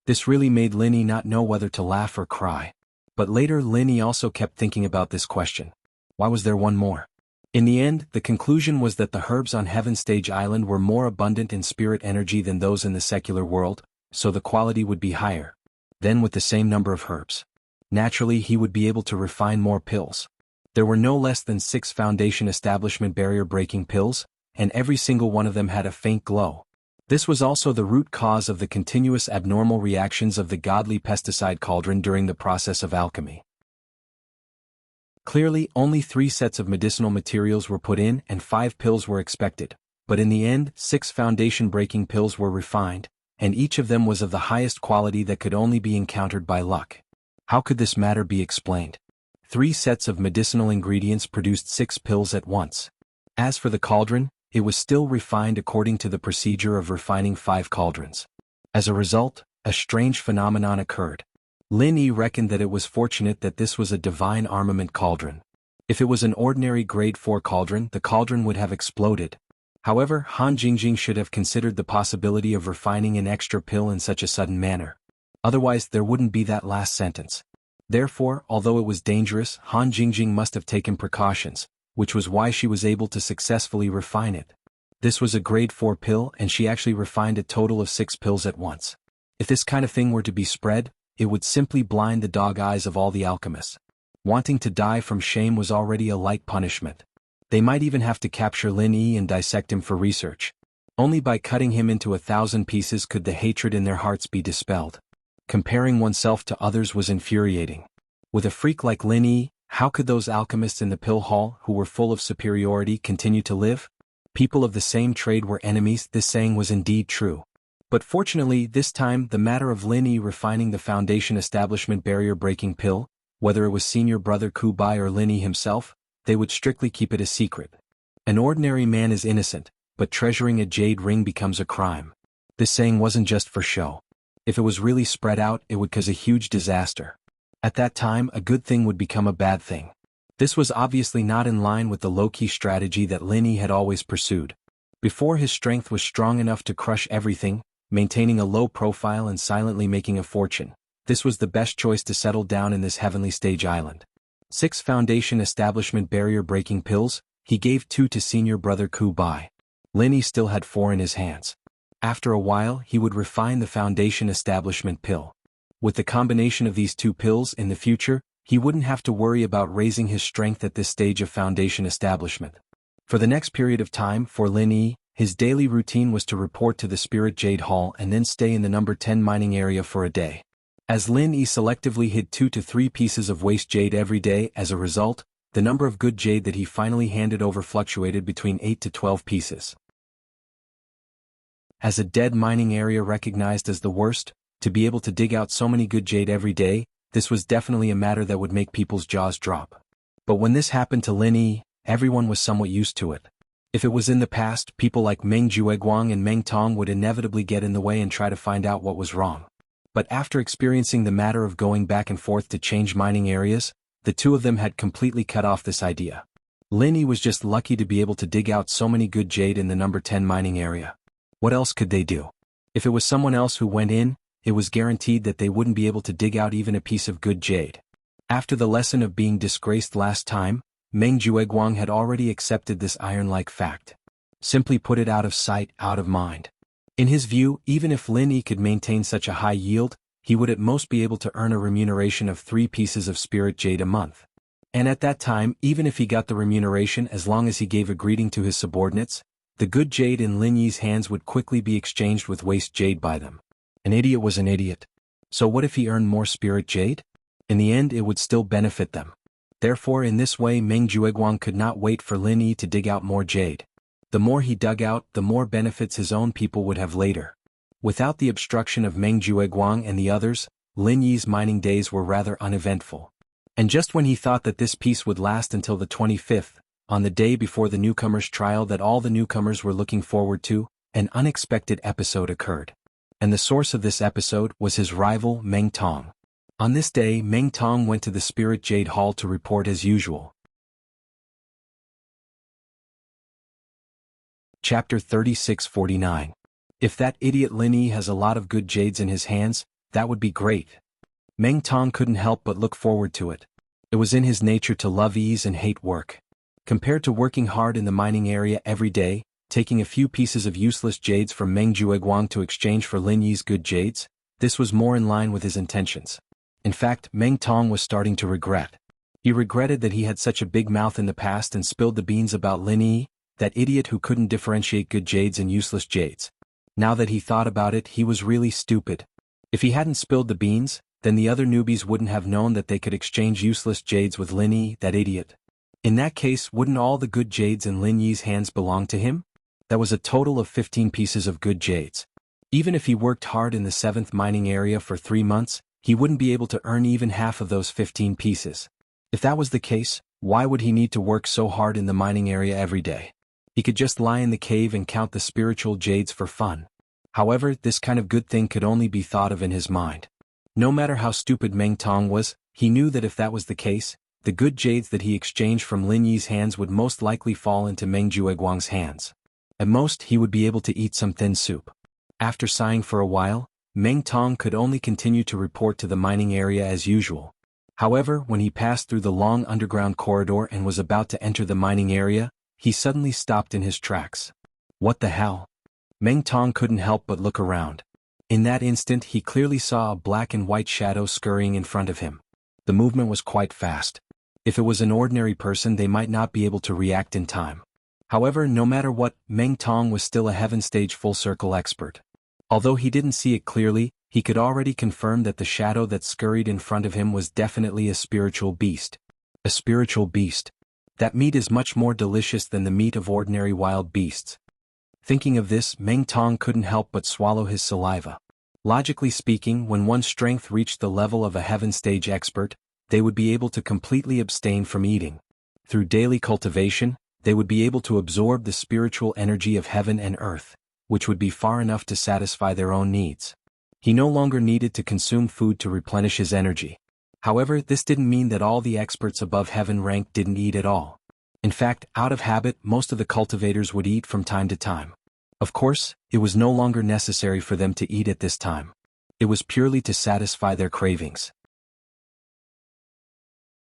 This really made Lin Yi not know whether to laugh or cry. But later Lin Yi also kept thinking about this question. Why was there 1 more? In the end, the conclusion was that the herbs on Heaven Stage Island were more abundant in spirit energy than those in the secular world, so the quality would be higher. Then with the same number of herbs, naturally he would be able to refine more pills. There were no less than 6 Foundation Establishment barrier-breaking pills, and every single one of them had a faint glow. This was also the root cause of the continuous abnormal reactions of the godly pesticide cauldron during the process of alchemy. Clearly, only 3 sets of medicinal materials were put in and 5 pills were expected, but in the end, 6 foundation-breaking pills were refined, and each of them was of the highest quality that could only be encountered by luck. How could this matter be explained? 3 sets of medicinal ingredients produced 6 pills at once. As for the cauldron, it was still refined according to the procedure of refining 5 cauldrons. As a result, a strange phenomenon occurred. Lin Yi reckoned that it was fortunate that this was a divine armament cauldron. If it was an ordinary grade 4 cauldron, the cauldron would have exploded. However, Han Jingjing should have considered the possibility of refining an extra pill in such a sudden manner. Otherwise, there wouldn't be that last sentence. Therefore, although it was dangerous, Han Jingjing must have taken precautions, which was why she was able to successfully refine it. This was a grade 4 pill, and she actually refined a total of 6 pills at once. If this kind of thing were to be spread, it would simply blind the dog eyes of all the alchemists. Wanting to die from shame was already a light punishment. They might even have to capture Lin Yi and dissect him for research. Only by cutting him into 1,000 pieces could the hatred in their hearts be dispelled. Comparing oneself to others was infuriating. With a freak like Lin Yi, how could those alchemists in the pill hall, who were full of superiority, continue to live? People of the same trade were enemies. This saying was indeed true. But fortunately, this time, the matter of Lin Yi refining the Foundation Establishment barrier-breaking pill, whether it was senior brother Ku Bai or Lin Yi himself, they would strictly keep it a secret. An ordinary man is innocent, but treasuring a jade ring becomes a crime. This saying wasn't just for show. If it was really spread out, it would cause a huge disaster. At that time, a good thing would become a bad thing. This was obviously not in line with the low-key strategy that Lin Yi had always pursued. Before, his strength was strong enough to crush everything, maintaining a low profile and silently making a fortune. This was the best choice to settle down in this heavenly stage island. 6 Foundation Establishment barrier-breaking pills, he gave 2 to senior brother Ku Bai. Lin Yi still had 4 in his hands. After a while, he would refine the Foundation Establishment pill. With the combination of these 2 pills in the future, he wouldn't have to worry about raising his strength at this stage of Foundation Establishment. For the next period of time, for Lin Yi, his daily routine was to report to the Spirit Jade Hall and then stay in the number 10 mining area for a day. As Lin Yi selectively hid 2 to 3 pieces of waste jade every day, as a result, the number of good jade that he finally handed over fluctuated between 8 to 12 pieces. As a dead mining area recognized as the worst, to be able to dig out so many good jade every day, this was definitely a matter that would make people's jaws drop. But when this happened to Lin Yi, everyone was somewhat used to it. If it was in the past, people like Meng Jueguang and Meng Tong would inevitably get in the way and try to find out what was wrong. But after experiencing the matter of going back and forth to change mining areas, the 2 of them had completely cut off this idea. Lin Yi was just lucky to be able to dig out so many good jade in the number 10 mining area. What else could they do? If it was someone else who went in, it was guaranteed that they wouldn't be able to dig out even a piece of good jade. After the lesson of being disgraced last time, Meng Jueguang had already accepted this iron-like fact. Simply put it out of sight, out of mind. In his view, even if Lin Yi could maintain such a high yield, he would at most be able to earn a remuneration of 3 pieces of spirit jade a month. And at that time, even if he got the remuneration as long as he gave a greeting to his subordinates, the good jade in Lin Yi's hands would quickly be exchanged with waste jade by them. An idiot was an idiot. So what if he earned more spirit jade? In the end, it would still benefit them. Therefore, in this way, Meng Jueguang could not wait for Lin Yi to dig out more jade. The more he dug out, the more benefits his own people would have later. Without the obstruction of Meng Jueguang and the others, Lin Yi's mining days were rather uneventful. And just when he thought that this peace would last until the 25th, on the day before the newcomers' trial that all the newcomers were looking forward to, an unexpected episode occurred. And the source of this episode was his rival, Meng Tong. On this day, Meng Tong went to the Spirit Jade Hall to report as usual. Chapter 3649. If that idiot Lin Yi has a lot of good jades in his hands, that would be great. Meng Tong couldn't help but look forward to it. It was in his nature to love ease and hate work. Compared to working hard in the mining area every day, taking a few pieces of useless jades from Meng Jueguang to exchange for Lin Yi's good jades, this was more in line with his intentions. In fact, Meng Tong was starting to regret. He regretted that he had such a big mouth in the past and spilled the beans about Lin Yi, that idiot who couldn't differentiate good jades and useless jades. Now that he thought about it, he was really stupid. If he hadn't spilled the beans, then the other newbies wouldn't have known that they could exchange useless jades with Lin Yi, that idiot. In that case, wouldn't all the good jades in Lin Yi's hands belong to him? That was a total of 15 pieces of good jades. Even if he worked hard in the 7th mining area for 3 months, he wouldn't be able to earn even half of those 15 pieces. If that was the case, why would he need to work so hard in the mining area every day? He could just lie in the cave and count the spiritual jades for fun. However, this kind of good thing could only be thought of in his mind. No matter how stupid Meng Tong was, he knew that if that was the case, the good jades that he exchanged from Lin Yi's hands would most likely fall into Meng Jueguang's hands. At most, he would be able to eat some thin soup. After sighing for a while, Meng Tong could only continue to report to the mining area as usual. However, when he passed through the long underground corridor and was about to enter the mining area, he suddenly stopped in his tracks. What the hell? Meng Tong couldn't help but look around. In that instant he clearly saw a black and white shadow scurrying in front of him. The movement was quite fast. If it was an ordinary person they might not be able to react in time. However, no matter what, Meng Tong was still a heaven stage full circle expert. Although he didn't see it clearly, he could already confirm that the shadow that scurried in front of him was definitely a spiritual beast. A spiritual beast. That meat is much more delicious than the meat of ordinary wild beasts. Thinking of this, Meng Tong couldn't help but swallow his saliva. Logically speaking, when one's strength reached the level of a heaven stage expert, they would be able to completely abstain from eating. Through daily cultivation, they would be able to absorb the spiritual energy of heaven and earth, which would be far enough to satisfy their own needs. He no longer needed to consume food to replenish his energy. However, this didn't mean that all the experts above heaven rank didn't eat at all. In fact, out of habit, most of the cultivators would eat from time to time. Of course, it was no longer necessary for them to eat at this time. It was purely to satisfy their cravings.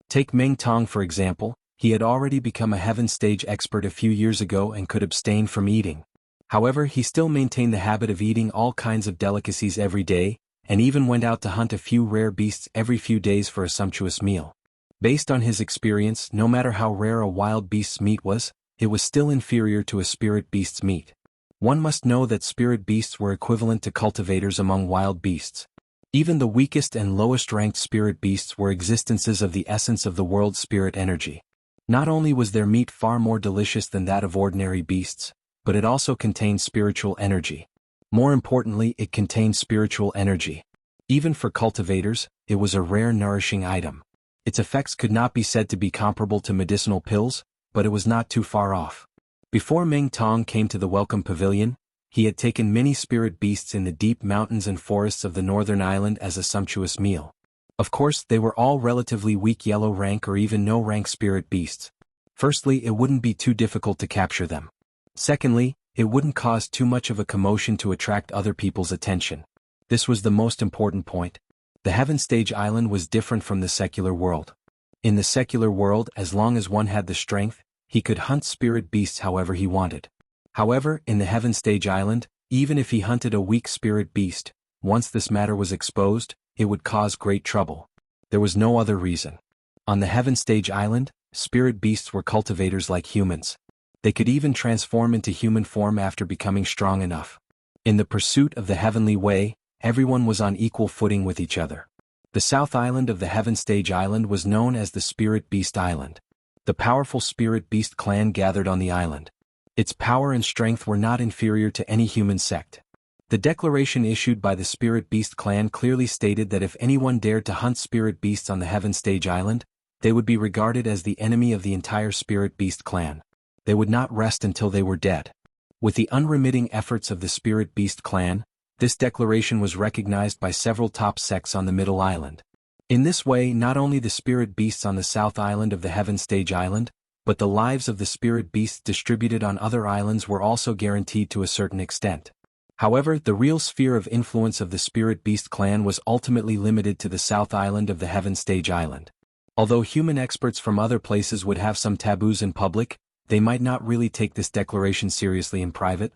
Take Meng Tong for example, he had already become a heaven stage expert a few years ago and could abstain from eating. However, he still maintained the habit of eating all kinds of delicacies every day, and even went out to hunt a few rare beasts every few days for a sumptuous meal. Based on his experience, no matter how rare a wild beast's meat was, it was still inferior to a spirit beast's meat. One must know that spirit beasts were equivalent to cultivators among wild beasts. Even the weakest and lowest ranked spirit beasts were existences of the essence of the world's spirit energy. Not only was their meat far more delicious than that of ordinary beasts, but it also contained spiritual energy. More importantly, it contained spiritual energy. Even for cultivators, it was a rare nourishing item. Its effects could not be said to be comparable to medicinal pills, but it was not too far off. Before Meng Tong came to the welcome pavilion, he had taken many spirit beasts in the deep mountains and forests of the northern island as a sumptuous meal. Of course, they were all relatively weak yellow rank or even no rank spirit beasts. Firstly, it wouldn't be too difficult to capture them. Secondly, it wouldn't cause too much of a commotion to attract other people's attention. This was the most important point. The heaven stage island was different from the secular world. In the secular world, as long as one had the strength, he could hunt spirit beasts however he wanted. However, in the heaven stage island, even if he hunted a weak spirit beast, once this matter was exposed, it would cause great trouble. There was no other reason. On the heaven stage island, spirit beasts were cultivators like humans. They could even transform into human form after becoming strong enough. In the pursuit of the heavenly way, everyone was on equal footing with each other. The south island of the heaven stage island was known as the Spirit Beast Island. The powerful Spirit Beast clan gathered on the island. Its power and strength were not inferior to any human sect. The declaration issued by the Spirit Beast clan clearly stated that if anyone dared to hunt spirit beasts on the heaven stage island, they would be regarded as the enemy of the entire Spirit Beast clan. They would not rest until they were dead. With the unremitting efforts of the Spirit Beast clan, this declaration was recognized by several top sects on the Middle Island. In this way, not only the spirit beasts on the South Island of the Heaven Stage Island, but the lives of the spirit beasts distributed on other islands were also guaranteed to a certain extent. However, the real sphere of influence of the Spirit Beast clan was ultimately limited to the South Island of the Heaven Stage Island. Although human experts from other places would have some taboos in public, they might not really take this declaration seriously in private.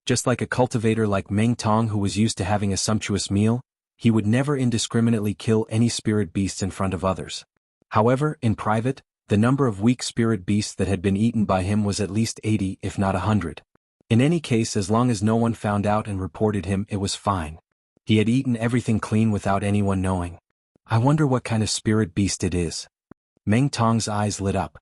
Just like a cultivator like Meng Tong who was used to having a sumptuous meal, he would never indiscriminately kill any spirit beasts in front of others. However, in private, the number of weak spirit beasts that had been eaten by him was at least 80 if not 100. In any case, as long as no one found out and reported him, it was fine. He had eaten everything clean without anyone knowing. I wonder what kind of spirit beast it is. Meng Tong's eyes lit up.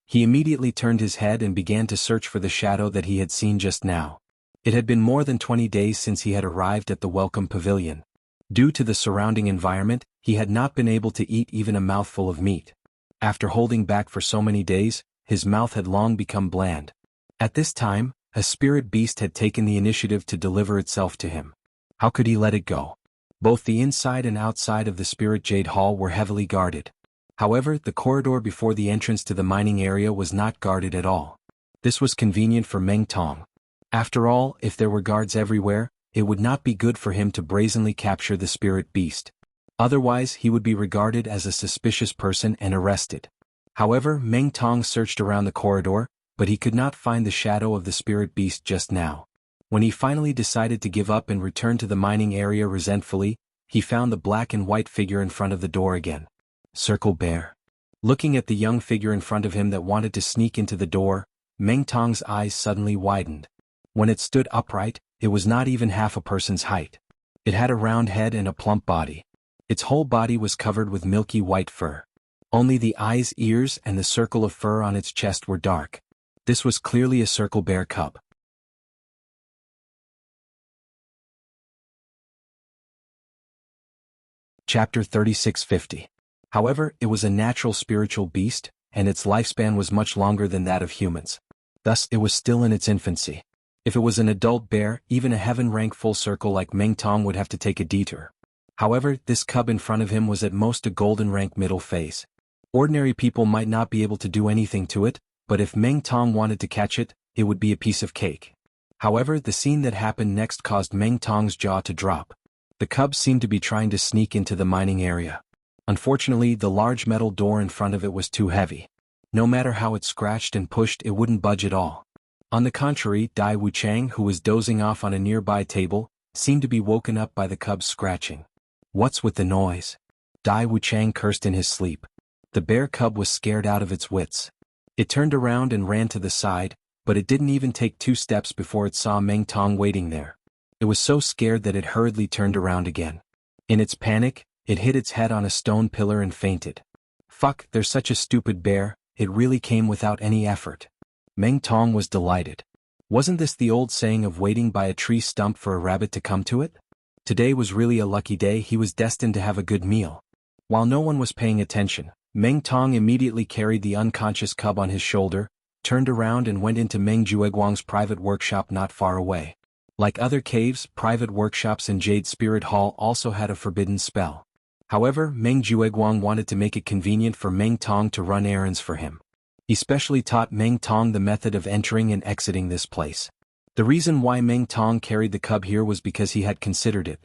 He immediately turned his head and began to search for the shadow that he had seen just now. It had been more than 20 days since he had arrived at the welcome pavilion. Due to the surrounding environment, he had not been able to eat even a mouthful of meat. After holding back for so many days, his mouth had long become bland. At this time, a spirit beast had taken the initiative to deliver itself to him. How could he let it go? Both the inside and outside of the Spirit Jade Hall were heavily guarded. However, the corridor before the entrance to the mining area was not guarded at all. This was convenient for Meng Tong. After all, if there were guards everywhere, it would not be good for him to brazenly capture the spirit beast. Otherwise, he would be regarded as a suspicious person and arrested. However, Meng Tong searched around the corridor, but he could not find the shadow of the spirit beast just now. When he finally decided to give up and return to the mining area resentfully, he found the black and white figure in front of the door again. Circle Bear. Looking at the young figure in front of him that wanted to sneak into the door, Meng Tong's eyes suddenly widened. When it stood upright, it was not even half a person's height. It had a round head and a plump body. Its whole body was covered with milky white fur. Only the eyes, ears, and the circle of fur on its chest were dark. This was clearly a Circle Bear cub. Chapter 3650. However, it was a natural spiritual beast, and its lifespan was much longer than that of humans. Thus, it was still in its infancy. If it was an adult bear, even a heaven-rank full circle like Meng Tong would have to take a detour. However, this cub in front of him was at most a golden rank middle phase. Ordinary people might not be able to do anything to it, but if Meng Tong wanted to catch it, it would be a piece of cake. However, the scene that happened next caused Meng Tong's jaw to drop. The cub seemed to be trying to sneak into the mining area. Unfortunately, the large metal door in front of it was too heavy. No matter how it scratched and pushed, it wouldn't budge at all. On the contrary, Dai Wuchang, who was dozing off on a nearby table, seemed to be woken up by the cub's scratching. What's with the noise? Dai Wuchang cursed in his sleep. The bear cub was scared out of its wits. It turned around and ran to the side, but it didn't even take 2 steps before it saw Meng Tong waiting there. It was so scared that it hurriedly turned around again. In its panic, it hit its head on a stone pillar and fainted. Fuck, there's such a stupid bear, it really came without any effort. Meng Tong was delighted. Wasn't this the old saying of waiting by a tree stump for a rabbit to come to it? Today was really a lucky day. He was destined to have a good meal. While no one was paying attention, Meng Tong immediately carried the unconscious cub on his shoulder, turned around and went into Meng Jueguang's private workshop not far away. Like other caves, private workshops in Jade Spirit Hall also had a forbidden spell. However, Meng Jueguang wanted to make it convenient for Meng Tong to run errands for him. He specially taught Meng Tong the method of entering and exiting this place. The reason why Meng Tong carried the cub here was because he had considered it.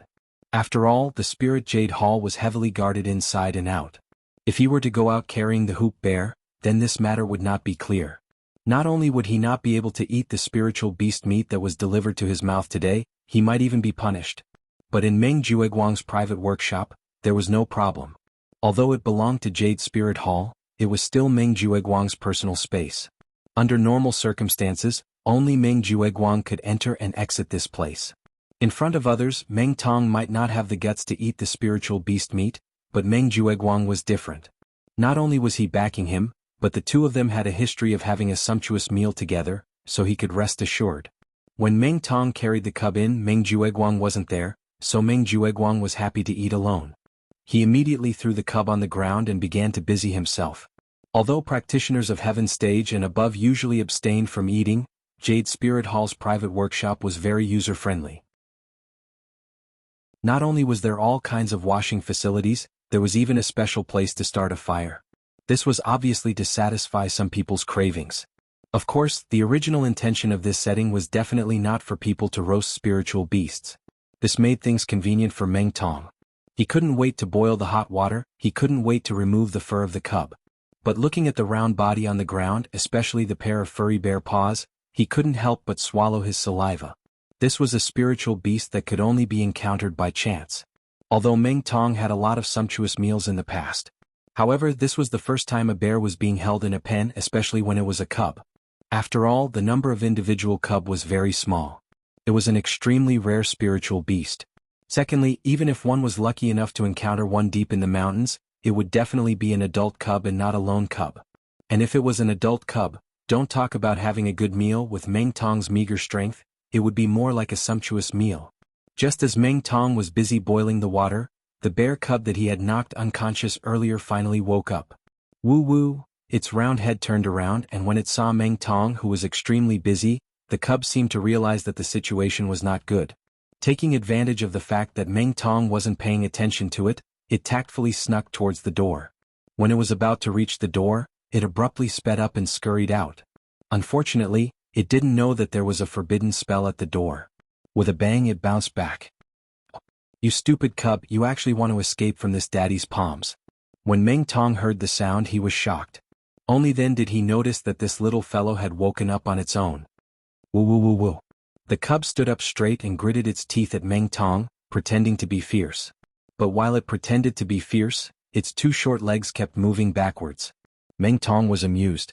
After all, the Spirit Jade Hall was heavily guarded inside and out. If he were to go out carrying the hoop bear, then this matter would not be clear. Not only would he not be able to eat the spiritual beast meat that was delivered to his mouth today, he might even be punished. But in Meng Jueguang's private workshop, there was no problem. Although it belonged to Jade Spirit Hall, it was still Meng Jueguang's personal space. Under normal circumstances, only Meng Jueguang could enter and exit this place. In front of others, Meng Tong might not have the guts to eat the spiritual beast meat, but Meng Jueguang was different. Not only was he backing him, but the two of them had a history of having a sumptuous meal together, so he could rest assured. When Meng Tong carried the cub in, Meng Jueguang wasn't there, so Meng Jueguang was happy to eat alone. He immediately threw the cub on the ground and began to busy himself. Although practitioners of Heaven Stage and above usually abstained from eating, Jade Spirit Hall's private workshop was very user-friendly. Not only was there all kinds of washing facilities, there was even a special place to start a fire. This was obviously to satisfy some people's cravings. Of course, the original intention of this setting was definitely not for people to roast spiritual beasts. This made things convenient for Meng Tong. He couldn't wait to boil the hot water, he couldn't wait to remove the fur of the cub. But looking at the round body on the ground, especially the pair of furry bear paws, he couldn't help but swallow his saliva. This was a spiritual beast that could only be encountered by chance. Although Meng Tong had a lot of sumptuous meals in the past. However, this was the first time a bear was being held in a pen, especially when it was a cub. After all, the number of individual cub was very small. It was an extremely rare spiritual beast. Secondly, even if one was lucky enough to encounter one deep in the mountains, it would definitely be an adult cub and not a lone cub. And if it was an adult cub, don't talk about having a good meal. With Meng Tong's meager strength, it would be more like a sumptuous meal. Just as Meng Tong was busy boiling the water, the bear cub that he had knocked unconscious earlier finally woke up. Woo woo, its round head turned around, and when it saw Meng Tong, who was extremely busy, the cub seemed to realize that the situation was not good. Taking advantage of the fact that Meng Tong wasn't paying attention to it, it tactfully snuck towards the door. When it was about to reach the door, it abruptly sped up and scurried out. Unfortunately, it didn't know that there was a forbidden spell at the door. With a bang, it bounced back. You stupid cub, you actually want to escape from this daddy's palms. When Meng Tong heard the sound, he was shocked. Only then did he notice that this little fellow had woken up on its own. Woo woo woo woo. The cub stood up straight and gritted its teeth at Meng Tong, pretending to be fierce. But while it pretended to be fierce, its two short legs kept moving backwards. Meng Tong was amused.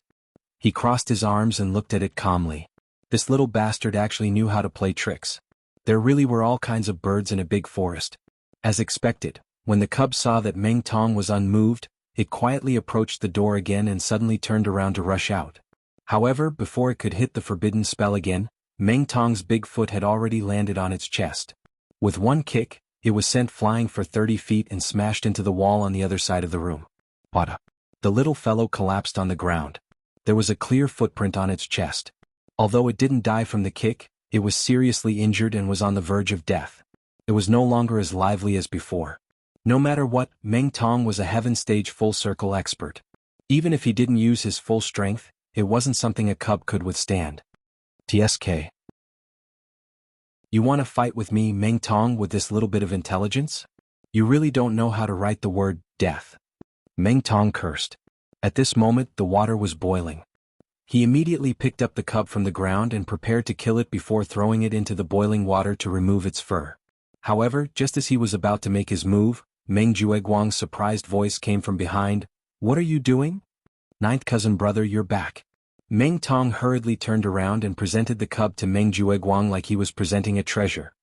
He crossed his arms and looked at it calmly. This little bastard actually knew how to play tricks. There really were all kinds of birds in a big forest. As expected, when the cub saw that Meng Tong was unmoved, it quietly approached the door again and suddenly turned around to rush out. However, before it could hit the forbidden spell again, Meng Tong's big foot had already landed on its chest. With one kick, it was sent flying for 30 feet and smashed into the wall on the other side of the room. What? The little fellow collapsed on the ground. There was a clear footprint on its chest. Although it didn't die from the kick, it was seriously injured and was on the verge of death. It was no longer as lively as before. No matter what, Meng Tong was a heaven stage full circle expert. Even if he didn't use his full strength, it wasn't something a cub could withstand. TSK. You want to fight with me, Meng Tong, with this little bit of intelligence? You really don't know how to write the word death. Meng Tong cursed. At this moment, the water was boiling. He immediately picked up the cub from the ground and prepared to kill it before throwing it into the boiling water to remove its fur. However, just as he was about to make his move, Meng Jueguang's surprised voice came from behind. What are you doing? Ninth cousin brother, you're back. Meng Tong hurriedly turned around and presented the cub to Meng Jueguang like he was presenting a treasure.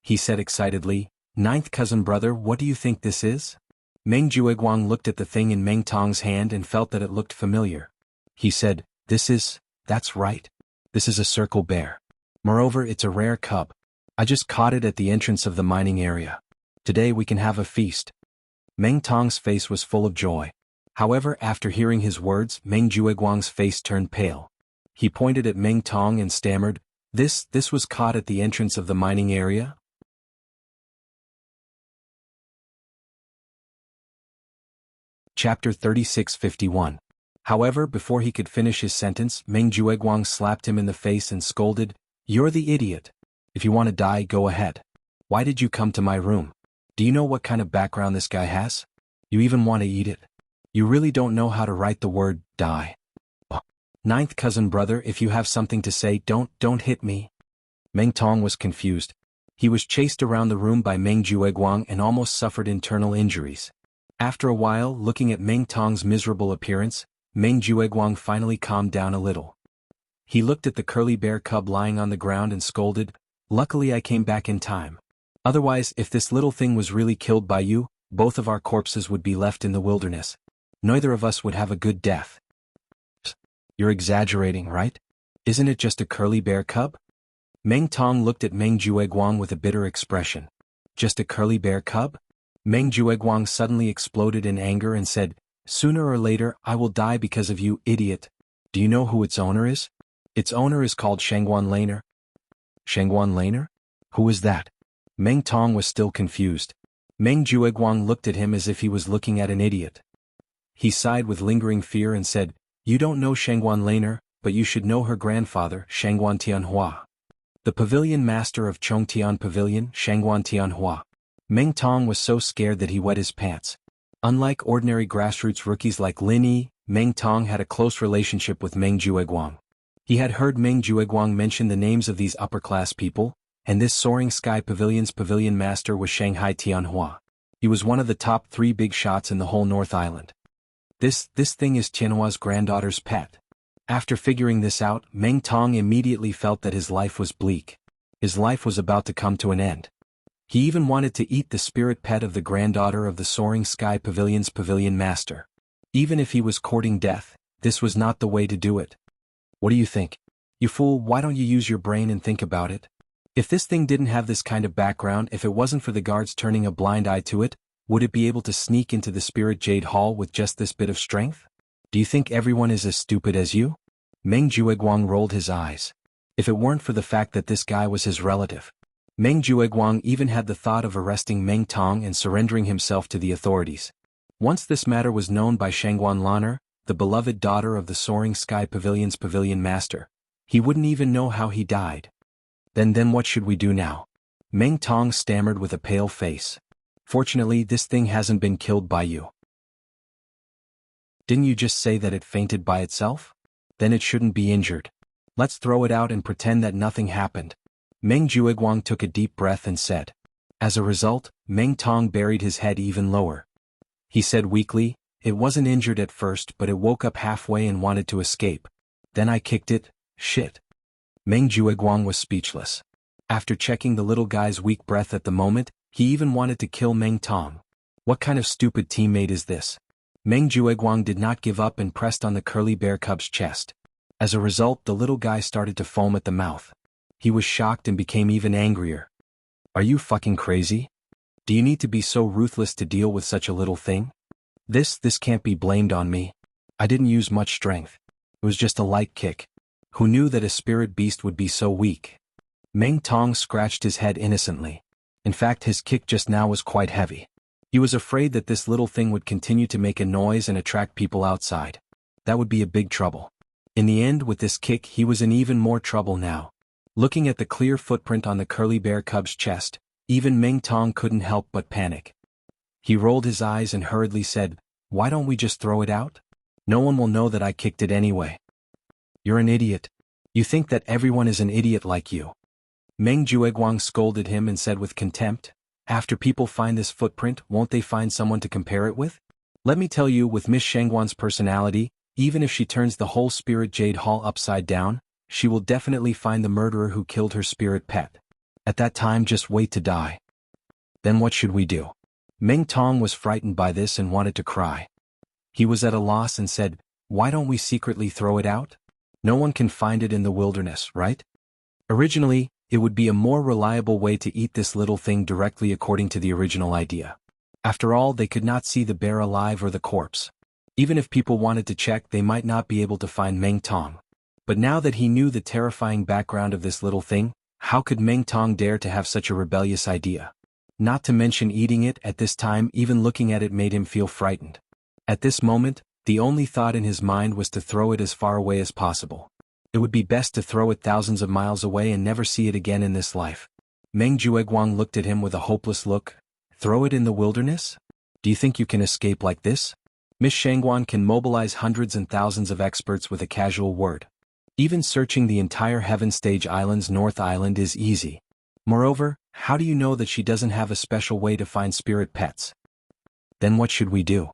He said excitedly, Ninth cousin brother, what do you think this is? Meng Jueguang looked at the thing in Meng Tong's hand and felt that it looked familiar. He said, that's right. This is a circle bear. Moreover, it's a rare cub. I just caught it at the entrance of the mining area. Today we can have a feast. Meng Tong's face was full of joy. However, after hearing his words, Meng Jueguang's face turned pale. He pointed at Meng Tong and stammered, This was caught at the entrance of the mining area? Chapter 36:51. However, before he could finish his sentence, Meng Jueguang slapped him in the face and scolded, You're the idiot. If you want to die, go ahead. Why did you come to my room? Do you know what kind of background this guy has? You even want to eat it? You really don't know how to write the word die. Ninth cousin brother, if you have something to say, don't hit me. Meng Tong was confused. He was chased around the room by Meng Jueguang and almost suffered internal injuries. After a while, looking at Meng Tong's miserable appearance, Meng Jueguang finally calmed down a little. He looked at the curly bear cub lying on the ground and scolded, Luckily I came back in time. Otherwise, if this little thing was really killed by you, both of our corpses would be left in the wilderness. Neither of us would have a good death. You're exaggerating, right? Isn't it just a curly bear cub? Meng Tong looked at Meng Jueguang with a bitter expression. Just a curly bear cub? Meng Jueguang suddenly exploded in anger and said, Sooner or later, I will die because of you, idiot. Do you know who its owner is? Its owner is called Shangguan Laner. Shangguan Laner? Who is that? Meng Tong was still confused. Meng Jueguang looked at him as if he was looking at an idiot. He sighed with lingering fear and said, You don't know Shangguan Laner, but you should know her grandfather, Shangguan Tianhua. The pavilion master of Chongtian Pavilion, Shangguan Tianhua. Meng Tong was so scared that he wet his pants. Unlike ordinary grassroots rookies like Lin Yi, Meng Tong had a close relationship with Meng Jueguang. He had heard Meng Jueguang mention the names of these upper-class people, and this Soaring Sky Pavilion's pavilion master was Shanghai Tianhua. He was one of the top 3 big shots in the whole North Island. This thing is Tianhua's granddaughter's pet. After figuring this out, Meng Tong immediately felt that his life was bleak. His life was about to come to an end. He even wanted to eat the spirit pet of the granddaughter of the Soaring Sky Pavilion's pavilion master. Even if he was courting death, this was not the way to do it. What do you think? You fool, why don't you use your brain and think about it? If this thing didn't have this kind of background, if it wasn't for the guards turning a blind eye to it, would it be able to sneak into the Spirit Jade Hall with just this bit of strength? Do you think everyone is as stupid as you? Meng Jueguang rolled his eyes. If it weren't for the fact that this guy was his relative. Meng Jueguang even had the thought of arresting Meng Tong and surrendering himself to the authorities. Once this matter was known by Shangguan Lan'er, the beloved daughter of the Soaring Sky Pavilion's pavilion master, he wouldn't even know how he died. Then what should we do now? Meng Tong stammered with a pale face. Fortunately, this thing hasn't been killed by you. Didn't you just say that it fainted by itself? Then it shouldn't be injured. Let's throw it out and pretend that nothing happened. Meng Jueguang took a deep breath and said. As a result, Meng Tong buried his head even lower. He said weakly, it wasn't injured at first, but it woke up halfway and wanted to escape. Then I kicked it. Shit. Meng Jueguang was speechless. After checking the little guy's weak breath at the moment, he even wanted to kill Meng Tong. What kind of stupid teammate is this? Meng Jueguang did not give up and pressed on the curly bear cub's chest. As a result, the little guy started to foam at the mouth. He was shocked and became even angrier. Are you fucking crazy? Do you need to be so ruthless to deal with such a little thing? This can't be blamed on me. I didn't use much strength. It was just a light kick. Who knew that a spirit beast would be so weak? Meng Tong scratched his head innocently. In fact, his kick just now was quite heavy. He was afraid that this little thing would continue to make a noise and attract people outside. That would be a big trouble. In the end, with this kick, he was in even more trouble now. Looking at the clear footprint on the curly bear cub's chest, even Meng Tong couldn't help but panic. He rolled his eyes and hurriedly said, why don't we just throw it out? No one will know that I kicked it anyway. You're an idiot. You think that everyone is an idiot like you. Meng Jueguang scolded him and said with contempt, after people find this footprint, won't they find someone to compare it with? Let me tell you, with Miss Shangguan's personality, even if she turns the whole Spirit Jade Hall upside down, she will definitely find the murderer who killed her spirit pet. At that time, just wait to die. Then what should we do? Meng Tong was frightened by this and wanted to cry. He was at a loss and said, why don't we secretly throw it out? No one can find it in the wilderness, right? Originally, it would be a more reliable way to eat this little thing directly according to the original idea. After all, they could not see the bear alive or the corpse. Even if people wanted to check, they might not be able to find Meng Tong. But now that he knew the terrifying background of this little thing, how could Meng Tong dare to have such a rebellious idea? Not to mention eating it at this time, even looking at it made him feel frightened. At this moment, the only thought in his mind was to throw it as far away as possible. It would be best to throw it thousands of miles away and never see it again in this life. Meng Jueguang looked at him with a hopeless look. Throw it in the wilderness? Do you think you can escape like this? Miss Shangguan can mobilize hundreds and thousands of experts with a casual word. Even searching the entire Heaven Stage Island's North Island is easy. Moreover, how do you know that she doesn't have a special way to find spirit pets? Then what should we do?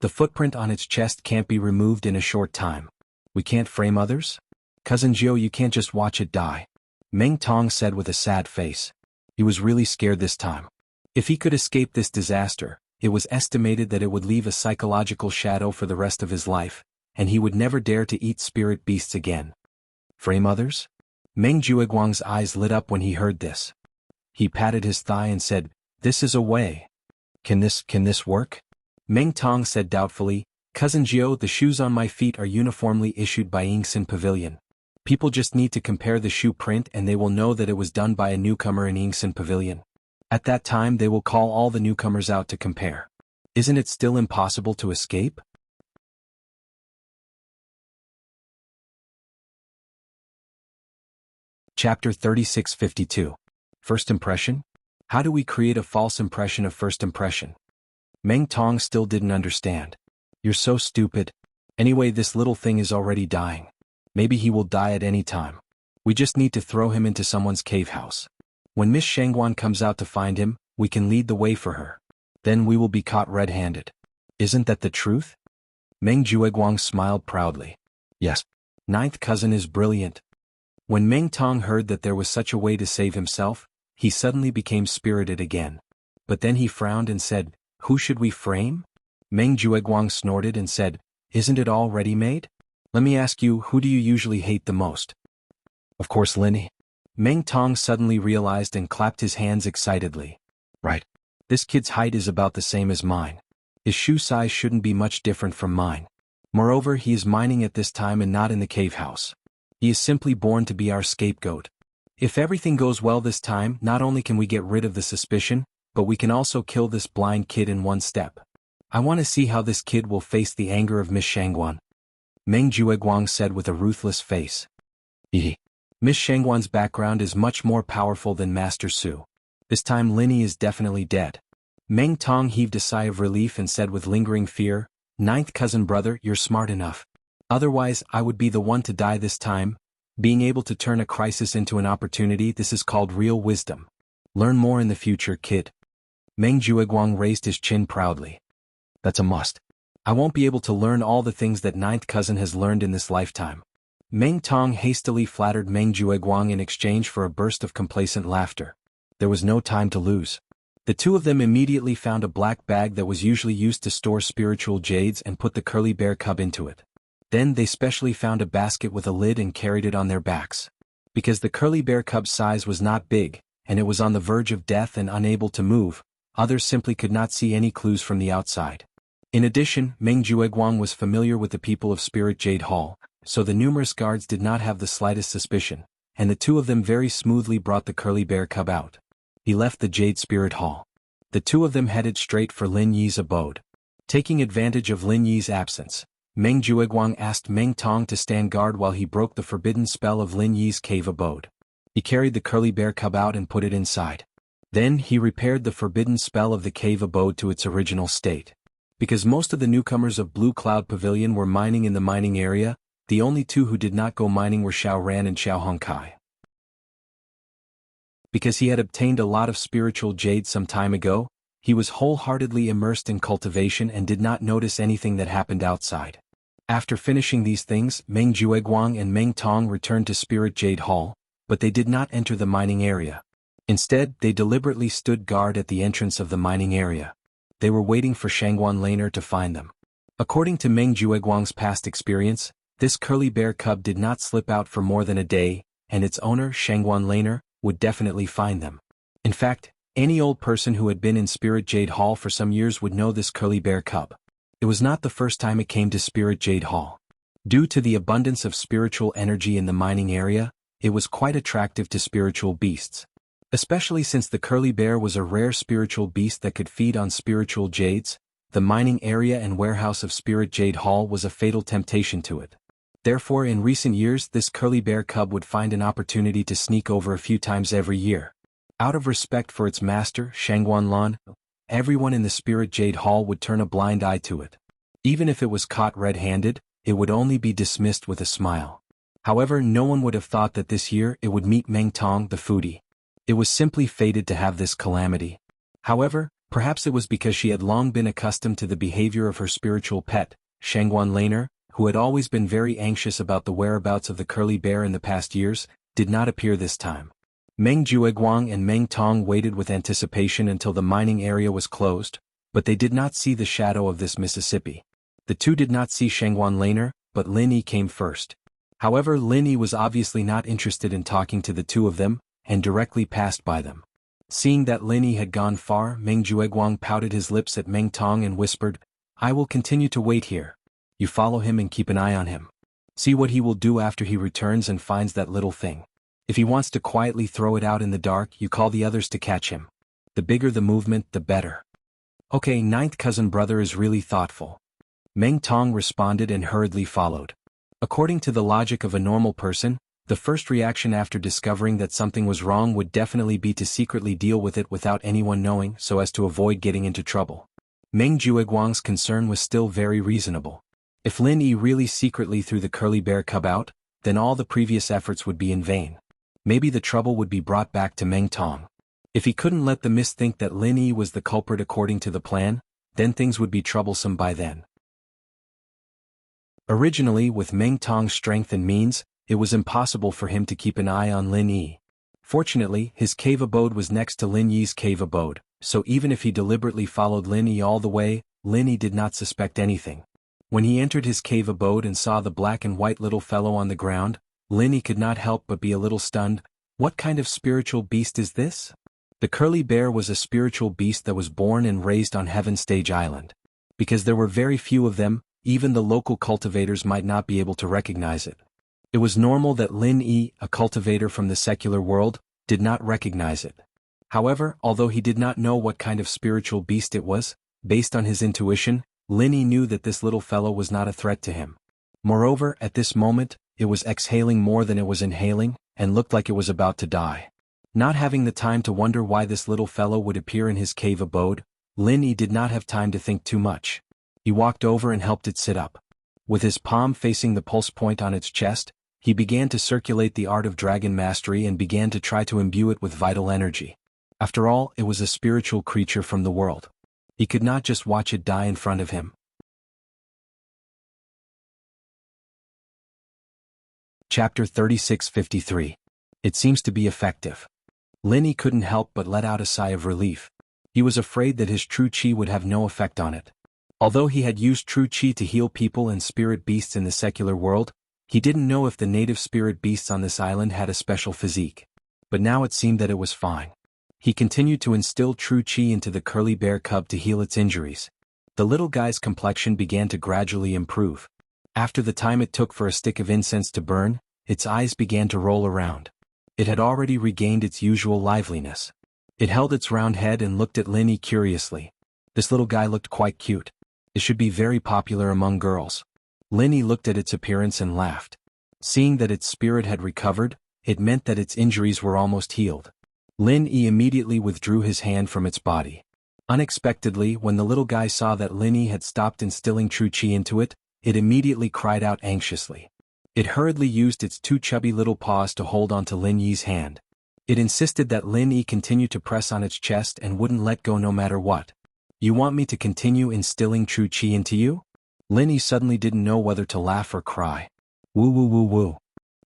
The footprint on its chest can't be removed in a short time. We can't frame others? Cousin Jiao, you can't just watch it die. Meng Tong said with a sad face. He was really scared this time. If he could escape this disaster, it was estimated that it would leave a psychological shadow for the rest of his life, and he would never dare to eat spirit beasts again. Frame others? Meng Jueguang's eyes lit up when he heard this. He patted his thigh and said, this is a way. Can this work? Meng Tong said doubtfully, Cousin Jiao, the shoes on my feet are uniformly issued by Yingxin Pavilion. People just need to compare the shoe print and they will know that it was done by a newcomer in Yingxin Pavilion. At that time they will call all the newcomers out to compare. Isn't it still impossible to escape? Chapter 3652. First Impression? How do we create a false impression of first impression? Meng Tong still didn't understand. You're so stupid. Anyway, this little thing is already dying. Maybe he will die at any time. We just need to throw him into someone's cave house. When Miss Shangguan comes out to find him, we can lead the way for her. Then we will be caught red-handed. Isn't that the truth? Meng Jueguang smiled proudly. Yes. Ninth cousin is brilliant. When Meng Tong heard that there was such a way to save himself, he suddenly became spirited again. But then he frowned and said, who should we frame? Meng Jueguang snorted and said, isn't it all ready-made? Let me ask you, who do you usually hate the most? Of course Lin Yi. Meng Tong suddenly realized and clapped his hands excitedly. Right. This kid's height is about the same as mine. His shoe size shouldn't be much different from mine. Moreover, he is mining at this time and not in the cave house. He is simply born to be our scapegoat. If everything goes well this time, not only can we get rid of the suspicion, but we can also kill this blind kid in one step. I want to see how this kid will face the anger of Miss Shangguan. Meng Jueguang said with a ruthless face. Miss Shangguan's background is much more powerful than Master Su. This time Lin Yi is definitely dead. Meng Tong heaved a sigh of relief and said with lingering fear, "Ninth cousin brother, you're smart enough. Otherwise I would be the one to die this time. Being able to turn a crisis into an opportunity, this is called real wisdom. Learn more in the future, kid." Meng Jueguang raised his chin proudly. That's a must. I won't be able to learn all the things that ninth cousin has learned in this lifetime. Meng Tong hastily flattered Meng Jueguang in exchange for a burst of complacent laughter. There was no time to lose. The two of them immediately found a black bag that was usually used to store spiritual jades and put the curly bear cub into it. Then they specially found a basket with a lid and carried it on their backs. Because the curly bear cub's size was not big, and it was on the verge of death and unable to move, others simply could not see any clues from the outside. In addition, Meng Jueguang was familiar with the people of Spirit Jade Hall, so the numerous guards did not have the slightest suspicion, and the two of them very smoothly brought the curly bear cub out. He left the Jade Spirit Hall. The two of them headed straight for Lin Yi's abode. Taking advantage of Lin Yi's absence, Meng Jueguang asked Meng Tong to stand guard while he broke the forbidden spell of Lin Yi's cave abode. He carried the curly bear cub out and put it inside. Then he repaired the forbidden spell of the cave abode to its original state. Because most of the newcomers of Blue Cloud Pavilion were mining in the mining area, the only two who did not go mining were Xiao Ran and Xiao Hongkai. Because he had obtained a lot of spiritual jade some time ago, he was wholeheartedly immersed in cultivation and did not notice anything that happened outside. After finishing these things, Meng Jueguang and Meng Tong returned to Spirit Jade Hall, but they did not enter the mining area. Instead, they deliberately stood guard at the entrance of the mining area. They were waiting for Shangguan Laner to find them. According to Meng Jueguang's past experience, this curly bear cub did not slip out for more than a day, and its owner, Shangguan Laner, would definitely find them. In fact, any old person who had been in Spirit Jade Hall for some years would know this curly bear cub. It was not the first time it came to Spirit Jade Hall. Due to the abundance of spiritual energy in the mining area, it was quite attractive to spiritual beasts. Especially since the curly bear was a rare spiritual beast that could feed on spiritual jades, the mining area and warehouse of Spirit Jade Hall was a fatal temptation to it. Therefore, in recent years, this curly bear cub would find an opportunity to sneak over a few times every year. Out of respect for its master, Shangguan Lan, everyone in the Spirit Jade Hall would turn a blind eye to it. Even if it was caught red-handed, it would only be dismissed with a smile. However, no one would have thought that this year it would meet Meng Tong the foodie. It was simply fated to have this calamity. However, perhaps it was because she had long been accustomed to the behavior of her spiritual pet, Shangguan Laner, who had always been very anxious about the whereabouts of the curly bear in the past years, did not appear this time. Meng Jueguang and Meng Tong waited with anticipation until the mining area was closed, but they did not see the shadow of this Mississippi. The two did not see Shangguan Laner, but Lin Yi came first. However, Lin Yi was obviously not interested in talking to the two of them, and directly passed by them. Seeing that Lin Yi had gone far, Meng Jueguang pouted his lips at Meng Tong and whispered, "I will continue to wait here. You follow him and keep an eye on him. See what he will do after he returns and finds that little thing. If he wants to quietly throw it out in the dark, you call the others to catch him. The bigger the movement, the better." "Okay, ninth cousin brother is really thoughtful." Meng Tong responded and hurriedly followed. According to the logic of a normal person, the first reaction after discovering that something was wrong would definitely be to secretly deal with it without anyone knowing so as to avoid getting into trouble. Meng Jueguang's concern was still very reasonable. If Lin Yi really secretly threw the curly bear cub out, then all the previous efforts would be in vain. Maybe the trouble would be brought back to Meng Tong. If he couldn't let the miss think that Lin Yi was the culprit according to the plan, then things would be troublesome by then. Originally, with Meng Tong's strength and means, it was impossible for him to keep an eye on Lin Yi. Fortunately, his cave abode was next to Lin Yi's cave abode, so even if he deliberately followed Lin Yi all the way, Lin Yi did not suspect anything. When he entered his cave abode and saw the black and white little fellow on the ground, Linny could not help but be a little stunned. What kind of spiritual beast is this? The curly bear was a spiritual beast that was born and raised on Heaven Stage Island. Because there were very few of them, even the local cultivators might not be able to recognize it. It was normal that Lin Yi, a cultivator from the secular world, did not recognize it. However, although he did not know what kind of spiritual beast it was, based on his intuition, Lin Yi knew that this little fellow was not a threat to him. Moreover, at this moment, it was exhaling more than it was inhaling, and looked like it was about to die. Not having the time to wonder why this little fellow would appear in his cave abode, Lin Yi did not have time to think too much. He walked over and helped it sit up. With his palm facing the pulse point on its chest, he began to circulate the art of dragon mastery and began to try to imbue it with vital energy. After all, it was a spiritual creature from the world. He could not just watch it die in front of him. Chapter 3653. It seems to be effective. Linny couldn't help but let out a sigh of relief. He was afraid that his true chi would have no effect on it. Although he had used true chi to heal people and spirit beasts in the secular world, he didn't know if the native spirit beasts on this island had a special physique. But now it seemed that it was fine. He continued to instill true chi into the curly bear cub to heal its injuries. The little guy's complexion began to gradually improve. After the time it took for a stick of incense to burn, its eyes began to roll around. It had already regained its usual liveliness. It held its round head and looked at Linny curiously. This little guy looked quite cute. It should be very popular among girls. Linny looked at its appearance and laughed. Seeing that its spirit had recovered, it meant that its injuries were almost healed. Lin Yi immediately withdrew his hand from its body. Unexpectedly, when the little guy saw that Lin Yi had stopped instilling true chi into it, it immediately cried out anxiously. It hurriedly used its two chubby little paws to hold onto Lin Yi's hand. It insisted that Lin Yi continue to press on its chest and wouldn't let go no matter what. You want me to continue instilling true chi into you? Lin Yi suddenly didn't know whether to laugh or cry. Woo woo woo woo.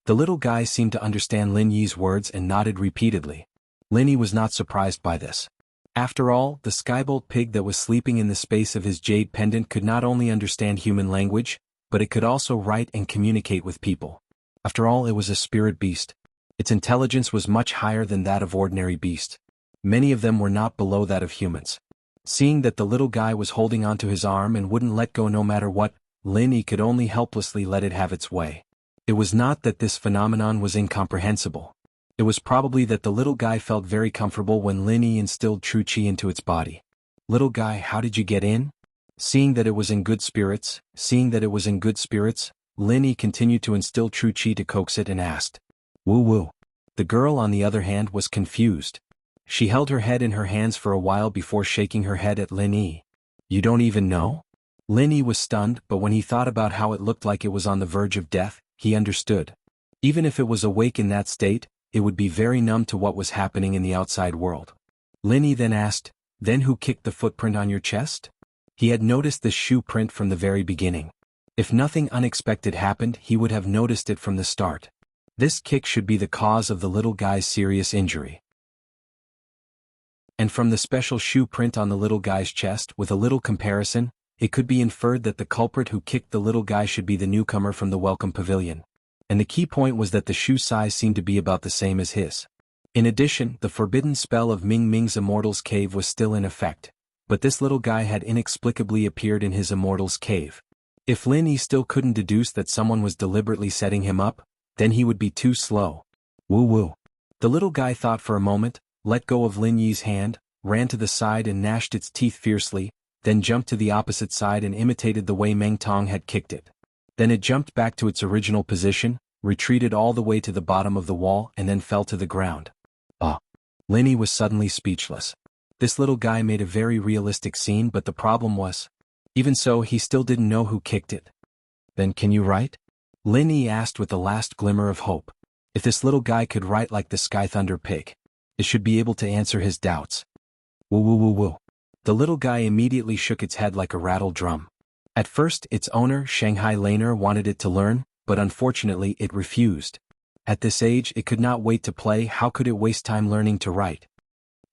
The little guy seemed to understand Lin Yi's words and nodded repeatedly. Lin Yi was not surprised by this. After all, the skybolt pig that was sleeping in the space of his jade pendant could not only understand human language, but it could also write and communicate with people. After all, it was a spirit beast. Its intelligence was much higher than that of ordinary beasts. Many of them were not below that of humans. Seeing that the little guy was holding onto his arm and wouldn't let go no matter what, Lin Yi could only helplessly let it have its way. It was not that this phenomenon was incomprehensible. It was probably that the little guy felt very comfortable when Lin Yi instilled true chi into its body. Little guy, how did you get in? Seeing that it was in good spirits, Lin Yi continued to instill true chi to coax it and asked. Woo woo. The girl, on the other hand, was confused. She held her head in her hands for a while before shaking her head at Lin Yi. You don't even know? Lin Yi was stunned, but when he thought about how it looked like it was on the verge of death, he understood. Even if it was awake in that state, it would be very numb to what was happening in the outside world. Lin Yi then asked, Then who kicked the footprint on your chest? He had noticed the shoe print from the very beginning. If nothing unexpected happened, he would have noticed it from the start. This kick should be the cause of the little guy's serious injury. And from the special shoe print on the little guy's chest, with a little comparison, it could be inferred that the culprit who kicked the little guy should be the newcomer from the welcome pavilion. And the key point was that the shoe size seemed to be about the same as his. In addition, the forbidden spell of Ming Ming's Immortal's Cave was still in effect, but this little guy had inexplicably appeared in his Immortal's Cave. If Lin Yi still couldn't deduce that someone was deliberately setting him up, then he would be too slow. Woo woo. The little guy thought for a moment, let go of Lin Yi's hand, ran to the side and gnashed its teeth fiercely, then jumped to the opposite side and imitated the way Meng Tong had kicked it. Then it jumped back to its original position, retreated all the way to the bottom of the wall and then fell to the ground. Lin Yi was suddenly speechless. This little guy made a very realistic scene, but the problem was, even so, he still didn't know who kicked it. Then can you write? Lin Yi asked with the last glimmer of hope. If this little guy could write like the Sky Thunder pig, it should be able to answer his doubts. Woo woo woo woo. The little guy immediately shook its head like a rattle drum. At first, its owner, Shanghai Laner, wanted it to learn, but unfortunately it refused. At this age, it could not wait to play. How could it waste time learning to write?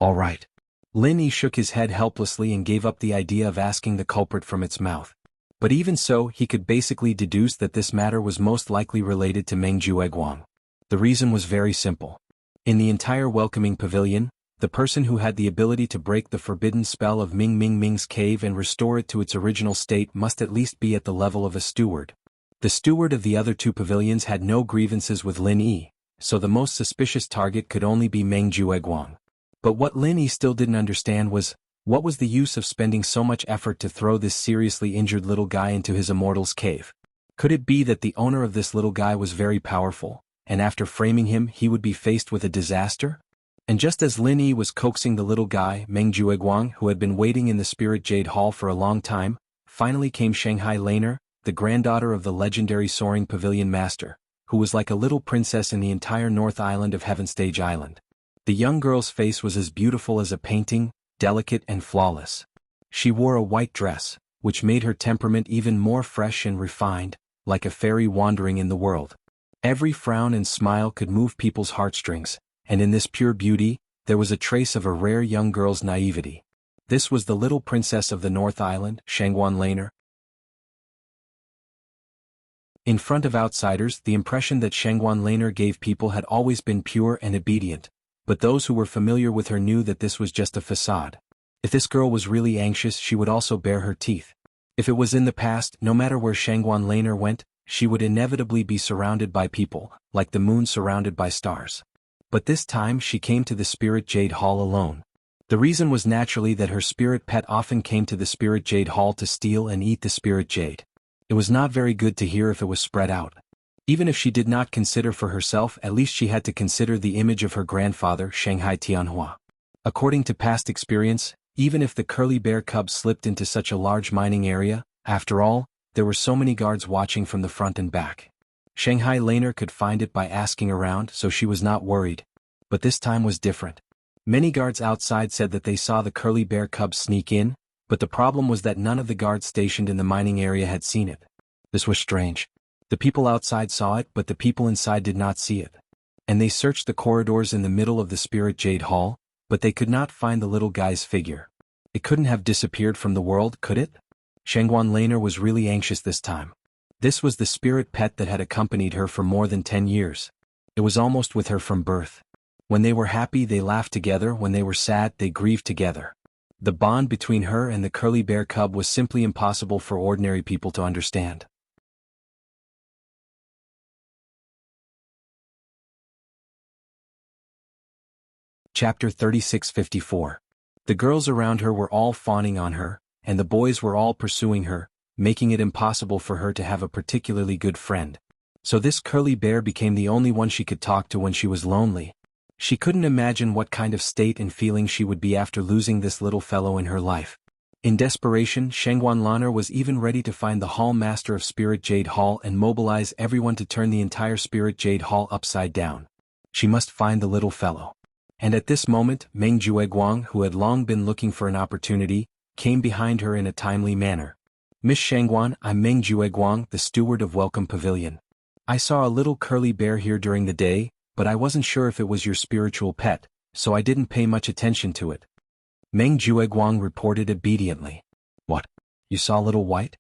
All right. Lin Yi shook his head helplessly and gave up the idea of asking the culprit from its mouth. But even so, he could basically deduce that this matter was most likely related to Meng Jueguang. The reason was very simple. In the entire welcoming pavilion, the person who had the ability to break the forbidden spell of Ming Ming Ming's cave and restore it to its original state must at least be at the level of a steward. The steward of the other two pavilions had no grievances with Lin Yi, so the most suspicious target could only be Meng Jueguang. But what Lin Yi still didn't understand was, what was the use of spending so much effort to throw this seriously injured little guy into his immortal's cave? Could it be that the owner of this little guy was very powerful, and after framing him he would be faced with a disaster? And just as Lin Yi was coaxing the little guy, Meng Jueguang, who had been waiting in the Spirit Jade Hall for a long time, finally came Shanghai Laner, the granddaughter of the legendary Soaring Pavilion Master, who was like a little princess in the entire North Island of Heaven Stage Island. The young girl's face was as beautiful as a painting, delicate and flawless. She wore a white dress, which made her temperament even more fresh and refined, like a fairy wandering in the world. Every frown and smile could move people's heartstrings, and in this pure beauty, there was a trace of a rare young girl's naivety. This was the little princess of the North Island, Shangguan Laner. In front of outsiders, the impression that Shangguan Laner gave people had always been pure and obedient, but those who were familiar with her knew that this was just a facade. If this girl was really anxious, she would also bare her teeth. If it was in the past, no matter where Shangguan Laner went, she would inevitably be surrounded by people, like the moon surrounded by stars. But this time she came to the Spirit Jade Hall alone. The reason was naturally that her spirit pet often came to the Spirit Jade Hall to steal and eat the Spirit Jade. It was not very good to hear if it was spread out. Even if she did not consider for herself, at least she had to consider the image of her grandfather, Shanghai Tianhua. According to past experience, even if the curly bear cub slipped into such a large mining area, after all, there were so many guards watching from the front and back. Shanghai Laner could find it by asking around, so she was not worried. But this time was different. Many guards outside said that they saw the curly bear cub sneak in, but the problem was that none of the guards stationed in the mining area had seen it. This was strange. The people outside saw it, but the people inside did not see it. And they searched the corridors in the middle of the Spirit Jade Hall, but they could not find the little guy's figure. It couldn't have disappeared from the world, could it? Shangguan Laner was really anxious this time. This was the spirit pet that had accompanied her for more than 10 years. It was almost with her from birth. When they were happy, they laughed together. When they were sad, they grieved together. The bond between her and the curly bear cub was simply impossible for ordinary people to understand. Chapter 3654. The girls around her were all fawning on her, and the boys were all pursuing her, making it impossible for her to have a particularly good friend. So this curly bear became the only one she could talk to when she was lonely. She couldn't imagine what kind of state and feeling she would be after losing this little fellow in her life. In desperation, Shangguan Laner was even ready to find the Hall Master of Spirit Jade Hall and mobilize everyone to turn the entire Spirit Jade Hall upside down. She must find the little fellow. And at this moment, Meng Jueguang, who had long been looking for an opportunity, came behind her in a timely manner. "Miss Shangguan, I'm Meng Jueguang, the steward of Welcome Pavilion. I saw a little curly bear here during the day, but I wasn't sure if it was your spiritual pet, so I didn't pay much attention to it." Meng Jueguang reported obediently. "What? You saw Little White?"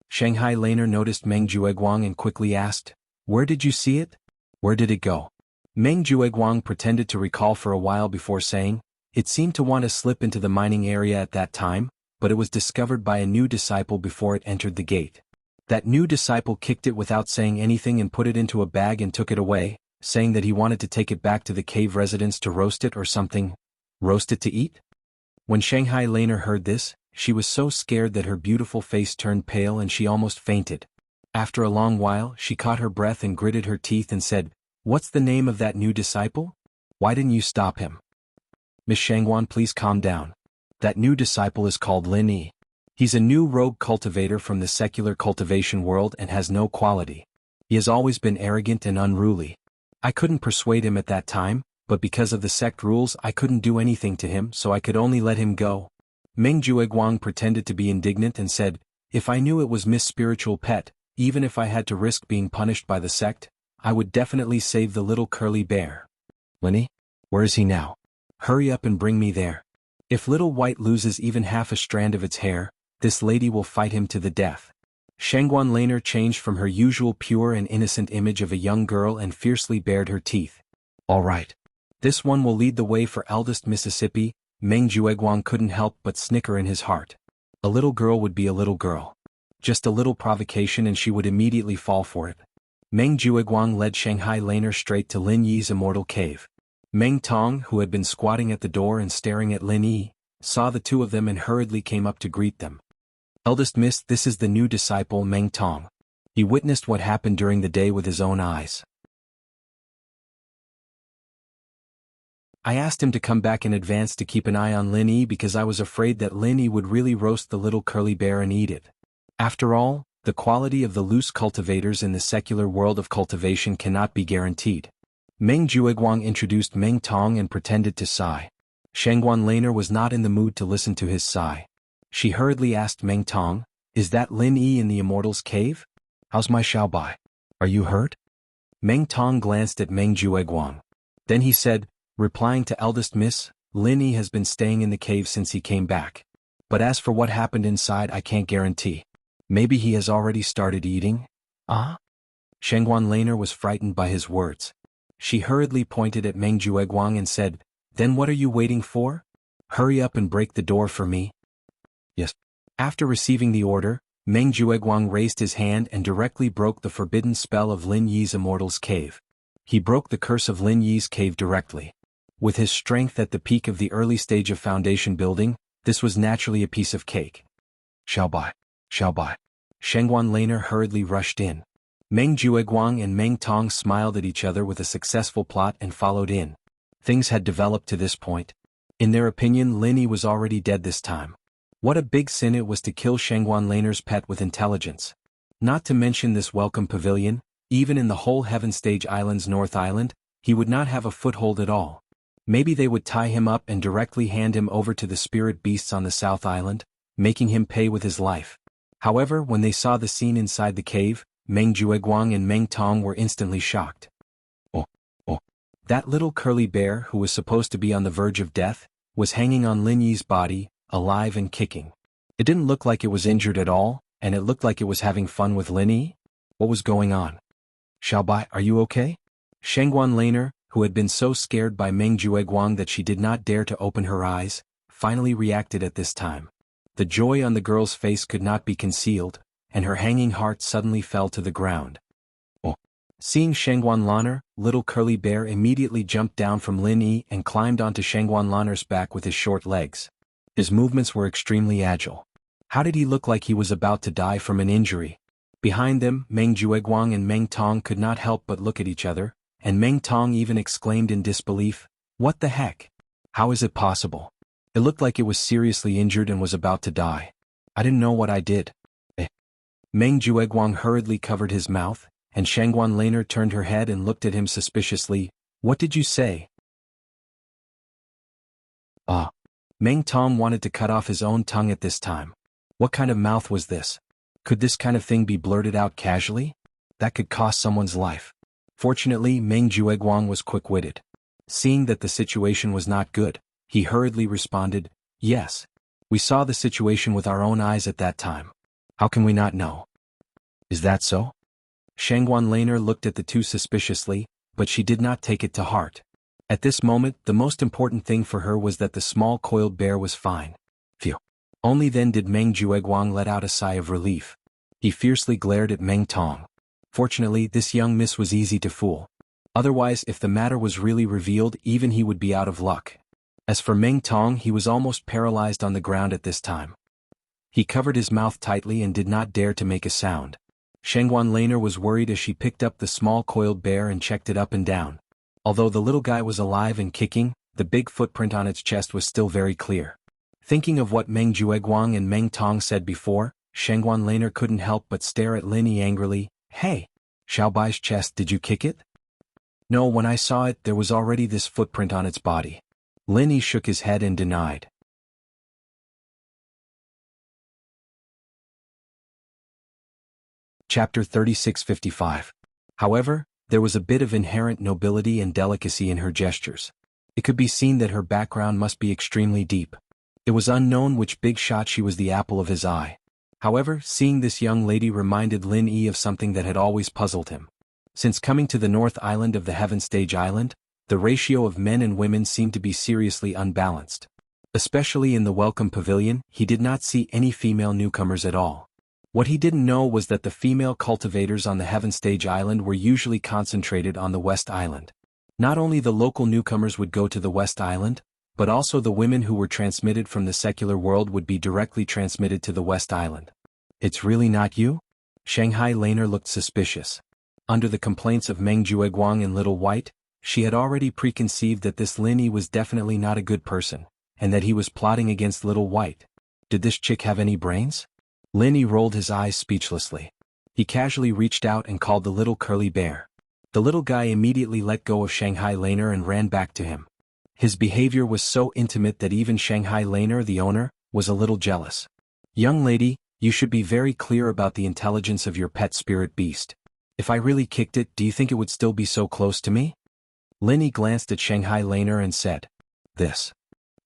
Shanghai Laner noticed Meng Jueguang and quickly asked, "Where did you see it? Where did it go?" Meng Jueguang pretended to recall for a while before saying, "It seemed to want to slip into the mining area at that time, but it was discovered by a new disciple before it entered the gate. That new disciple kicked it without saying anything and put it into a bag and took it away, saying that he wanted to take it back to the cave residence to roast it or something. Roast it to eat?" When Shanghai Laner heard this, she was so scared that her beautiful face turned pale and she almost fainted. After a long while, she caught her breath and gritted her teeth and said, "What's the name of that new disciple? Why didn't you stop him?" "Miss Shangguan, please calm down. That new disciple is called Lin Yi. He's a new rogue cultivator from the secular cultivation world and has no quality. He has always been arrogant and unruly. I couldn't persuade him at that time, but because of the sect rules I couldn't do anything to him, so I could only let him go." Meng Jueguang pretended to be indignant and said, "If I knew it was Miss Spiritual Pet, even if I had to risk being punished by the sect, I would definitely save the little curly bear." "Lin Yi? Where is he now? Hurry up and bring me there. If Little White loses even half a strand of its hair, this lady will fight him to the death." Shangguan Laner changed from her usual pure and innocent image of a young girl and fiercely bared her teeth. All right. This one will lead the way for eldest Mississippi. Meng Jueguang couldn't help but snicker in his heart. A little girl would be a little girl. Just a little provocation and she would immediately fall for it. Meng Jueguang led Shanghai Laner straight to Lin Yi's immortal cave. Meng Tong, who had been squatting at the door and staring at Lin Yi, saw the two of them and hurriedly came up to greet them. Eldest Miss, this is the new disciple Meng Tong. He witnessed what happened during the day with his own eyes. I asked him to come back in advance to keep an eye on Lin Yi because I was afraid that Lin Yi would really roast the little curly bear and eat it. After all, the quality of the loose cultivators in the secular world of cultivation cannot be guaranteed. Meng Jueguang introduced Meng Tong and pretended to sigh. Shangguan Laner was not in the mood to listen to his sigh. She hurriedly asked Meng Tong, "Is that Lin Yi in the Immortal's cave? How's my Xiaobai? Are you hurt?" Meng Tong glanced at Meng Jueguang. Then he said, replying to eldest Miss, "Lin Yi has been staying in the cave since he came back. But as for what happened inside I can't guarantee. Maybe he has already started eating?" Ah? Shangguan Laner was frightened by his words. She hurriedly pointed at Meng Jueguang and said, "Then what are you waiting for? Hurry up and break the door for me." Yes. After receiving the order, Meng Jueguang raised his hand and directly broke the forbidden spell of Lin Yi's Immortal's cave. He broke the curse of Lin Yi's cave directly. With his strength at the peak of the early stage of foundation building, this was naturally a piece of cake. Xiaobai. Xiaobai. Shangguan Laner hurriedly rushed in. Meng Jueguang and Meng Tong smiled at each other with a successful plot and followed in. Things had developed to this point. In their opinion, Lin Yi was already dead this time. What a big sin it was to kill Shangguan Laner's pet with intelligence. Not to mention this welcome pavilion, even in the whole Heaven Stage Island's North Island, he would not have a foothold at all. Maybe they would tie him up and directly hand him over to the spirit beasts on the South Island, making him pay with his life. However, when they saw the scene inside the cave, Meng Jueguang and Meng Tong were instantly shocked. Oh. That little curly bear who was supposed to be on the verge of death, was hanging on Lin Yi's body, alive and kicking. It didn't look like it was injured at all, and it looked like it was having fun with Lin Yi. What was going on? Xiaobai, are you okay? Shangguan Laner, who had been so scared by Meng Jueguang that she did not dare to open her eyes, finally reacted at this time. The joy on the girl's face could not be concealed, and her hanging heart suddenly fell to the ground. Oh. Seeing Shangguan Laner, little curly bear immediately jumped down from Lin Yi and climbed onto Shangguan Laner's back with his short legs. His movements were extremely agile. How did he look like he was about to die from an injury? Behind them, Meng Jueguang and Meng Tong could not help but look at each other, and Meng Tong even exclaimed in disbelief, "What the heck? How is it possible? It looked like it was seriously injured and was about to die. I didn't know what I did." Meng Jueguang hurriedly covered his mouth, and Shangguan Laner turned her head and looked at him suspiciously. "What did you say?" Meng Tong wanted to cut off his own tongue at this time. What kind of mouth was this? Could this kind of thing be blurted out casually? That could cost someone's life. Fortunately, Meng Jueguang was quick-witted. Seeing that the situation was not good, he hurriedly responded, "Yes. We saw the situation with our own eyes at that time. How can we not know?" "Is that so?" Shangguan Laner looked at the two suspiciously, but she did not take it to heart. At this moment, the most important thing for her was that the small coiled bear was fine. Phew. Only then did Meng Jueguang let out a sigh of relief. He fiercely glared at Meng Tong. Fortunately, this young miss was easy to fool. Otherwise, if the matter was really revealed, even he would be out of luck. As for Meng Tong, he was almost paralyzed on the ground at this time. He covered his mouth tightly and did not dare to make a sound. Shangguan Laner was worried as she picked up the small coiled bear and checked it up and down. Although the little guy was alive and kicking, the big footprint on its chest was still very clear. Thinking of what Meng Jueguang and Meng Tong said before, Shangguan Laner couldn't help but stare at Lin Yi angrily. "Hey! Xiaobai's chest, did you kick it?" "No, when I saw it, there was already this footprint on its body." Lin Yi shook his head and denied. Chapter 3655. However, there was a bit of inherent nobility and delicacy in her gestures. It could be seen that her background must be extremely deep. It was unknown which big shot she was the apple of his eye. However, seeing this young lady reminded Lin Yi of something that had always puzzled him. Since coming to the North Island of the Heaven Stage Island, the ratio of men and women seemed to be seriously unbalanced. Especially in the Welcome Pavilion, he did not see any female newcomers at all. What he didn't know was that the female cultivators on the Heaven Stage Island were usually concentrated on the West Island. Not only the local newcomers would go to the West Island, but also the women who were transmitted from the secular world would be directly transmitted to the West Island. It's really not you? Shanghai Laner looked suspicious. Under the complaints of Meng Jueguang and Little White, she had already preconceived that this Lin Yi was definitely not a good person, and that he was plotting against Little White. Did this chick have any brains? Lin Yi rolled his eyes speechlessly. He casually reached out and called the little curly bear. The little guy immediately let go of Shanghai Laner and ran back to him. His behavior was so intimate that even Shanghai Laner, the owner, was a little jealous. Young lady, you should be very clear about the intelligence of your pet spirit beast. If I really kicked it, do you think it would still be so close to me? Lin Yi glanced at Shanghai Laner and said, "This."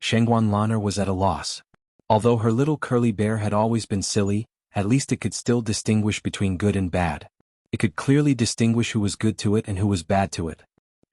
Shangguan Laner was at a loss. Although her little curly bear had always been silly, at least it could still distinguish between good and bad. It could clearly distinguish who was good to it and who was bad to it.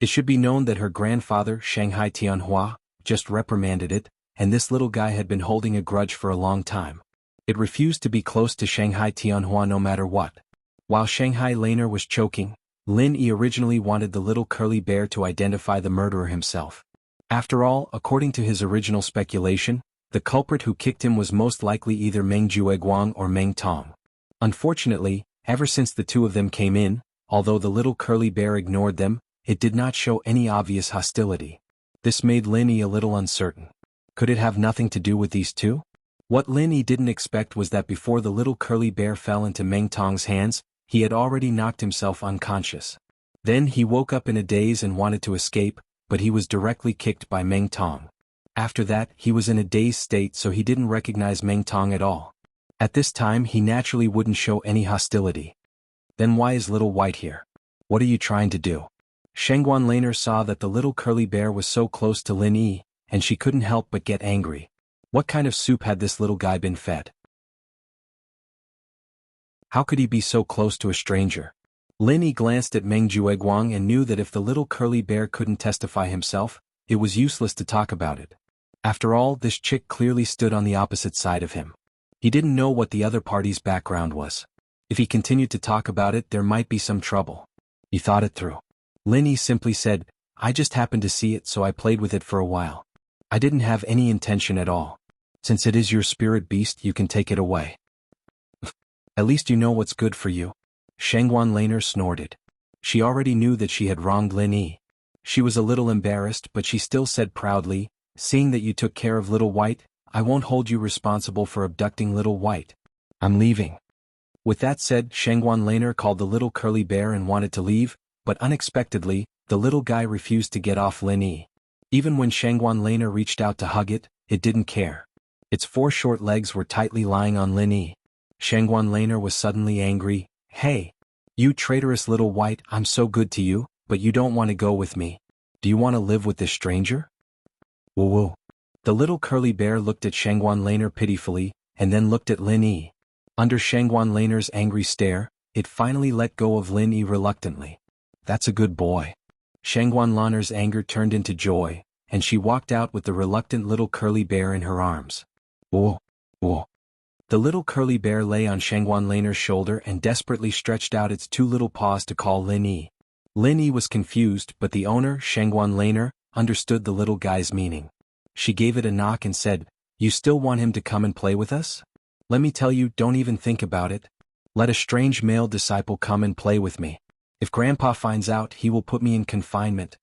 It should be known that her grandfather, Shanghai Tianhua, just reprimanded it, and this little guy had been holding a grudge for a long time. It refused to be close to Shanghai Tianhua no matter what. While Shanghai Laner was choking, Lin Yi originally wanted the little curly bear to identify the murderer himself. After all, according to his original speculation, the culprit who kicked him was most likely either Meng Jueguang or Meng Tong. Unfortunately, ever since the two of them came in, although the little curly bear ignored them, it did not show any obvious hostility. This made Lin Yi a little uncertain. Could it have nothing to do with these two? What Lin Yi didn't expect was that before the little curly bear fell into Meng Tong's hands, he had already knocked himself unconscious. Then he woke up in a daze and wanted to escape, but he was directly kicked by Meng Tong. After that, he was in a dazed state, so he didn't recognize Meng Tong at all. At this time, he naturally wouldn't show any hostility. Then why is Little White here? What are you trying to do? Shangguan Laner saw that the little curly bear was so close to Lin Yi, and she couldn't help but get angry. What kind of soup had this little guy been fed? How could he be so close to a stranger? Lin Yi glanced at Meng Jueguang and knew that if the little curly bear couldn't testify himself, it was useless to talk about it. After all, this chick clearly stood on the opposite side of him. He didn't know what the other party's background was. If he continued to talk about it, there might be some trouble. He thought it through. Lin Yi simply said, "I just happened to see it, so I played with it for a while. I didn't have any intention at all. Since it is your spirit beast, you can take it away." "At least you know what's good for you." Shangguan Laner snorted. She already knew that she had wronged Lin Yi. She was a little embarrassed, but she still said proudly, "Seeing that you took care of Little White, I won't hold you responsible for abducting Little White. I'm leaving." With that said, Shangguan Laner called the little curly bear and wanted to leave, but unexpectedly, the little guy refused to get off Lin Yi. Even when Shangguan Laner reached out to hug it, it didn't care. Its 4 short legs were tightly lying on Lin Yi. Shangguan Laner was suddenly angry. "Hey! You traitorous Little White, I'm so good to you, but you don't want to go with me. Do you want to live with this stranger?" "Woo woo." The little curly bear looked at Shangguan Laner pitifully, and then looked at Lin Yi. Under Shangguan Laner's angry stare, it finally let go of Lin Yi reluctantly. "That's a good boy." Shangguan Laner's anger turned into joy, and she walked out with the reluctant little curly bear in her arms. "Woo, woo." The little curly bear lay on Shangguan Laner's shoulder and desperately stretched out its 2 little paws to call Lin Yi. Lin Yi was confused, but the owner, Shangguan Laner, understood the little guy's meaning. She gave it a knock and said, "You still want him to come and play with us? Let me tell you, don't even think about it. Let a strange male disciple come and play with me. If Grandpa finds out, he will put me in confinement."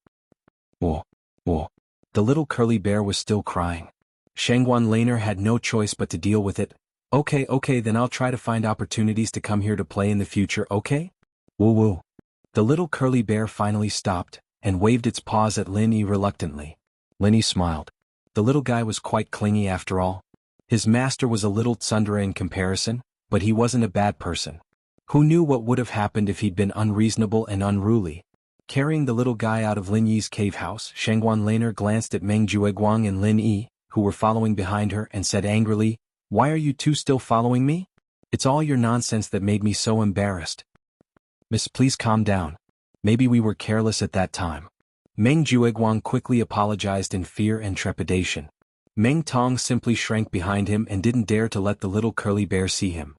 "Whoa, whoa." The little curly bear was still crying. Shangguan Laner had no choice but to deal with it. Okay, then I'll try to find opportunities to come here to play in the future, okay?" "Woo woo." The little curly bear finally stopped, and waved its paws at Lin Yi reluctantly. Lin Yi smiled. The little guy was quite clingy after all. His master was a little tsundere in comparison, but he wasn't a bad person. Who knew what would have happened if he'd been unreasonable and unruly? Carrying the little guy out of Lin Yi's cave house, Shangguan Laner glanced at Meng Jueguang and Lin Yi, who were following behind her, and said angrily, "Why are you two still following me? It's all your nonsense that made me so embarrassed. Miss, please calm down. Maybe we were careless at that time. Meng Jueguang quickly apologized in fear and trepidation. Meng Tong simply shrank behind him and didn't dare to let the little curly bear see him.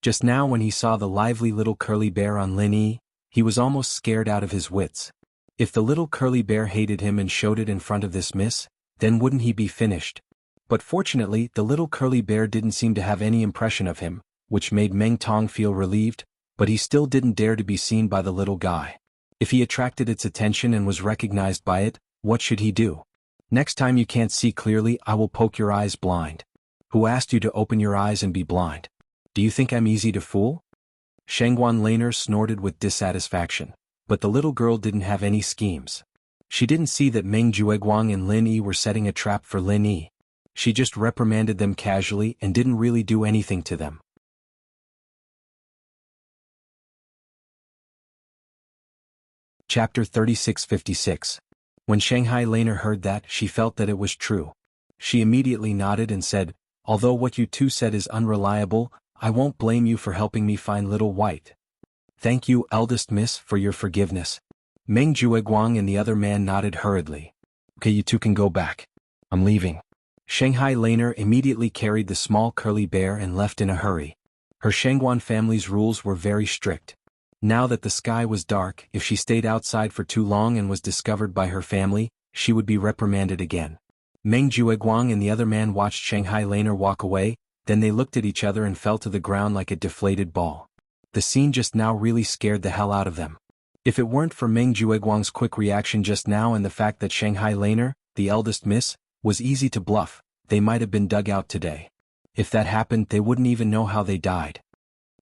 Just now when he saw the lively little curly bear on Lin Yi, he was almost scared out of his wits. If the little curly bear hated him and showed it in front of this miss, then wouldn't he be finished? But fortunately the little curly bear didn't seem to have any impression of him, which made Meng Tong feel relieved, but he still didn't dare to be seen by the little guy. If he attracted its attention and was recognized by it, what should he do? Next time you can't see clearly, I will poke your eyes blind. Who asked you to open your eyes and be blind? Do you think I'm easy to fool? Shangguan Laner snorted with dissatisfaction, but the little girl didn't have any schemes. She didn't see that Meng Jueguang and Lin Yi were setting a trap for Lin Yi. She just reprimanded them casually and didn't really do anything to them. Chapter 3656. When Shanghai Laner heard that, she felt that it was true. She immediately nodded and said, "Although what you two said is unreliable, I won't blame you for helping me find Little White. Thank you, eldest miss, for your forgiveness." Meng Jueguang and the other man nodded hurriedly. "Okay, you two can go back. I'm leaving." Shanghai Laner immediately carried the small curly bear and left in a hurry. Her Shangguan family's rules were very strict. Now that the sky was dark, if she stayed outside for too long and was discovered by her family, she would be reprimanded again. Meng Jueguang and the other man watched Shanghai Laner walk away, then they looked at each other and fell to the ground like a deflated ball. The scene just now really scared the hell out of them. If it weren't for Meng Jueguang's quick reaction just now and the fact that Shanghai Laner, the eldest miss, was easy to bluff, they might have been dug out today. If that happened, they wouldn't even know how they died.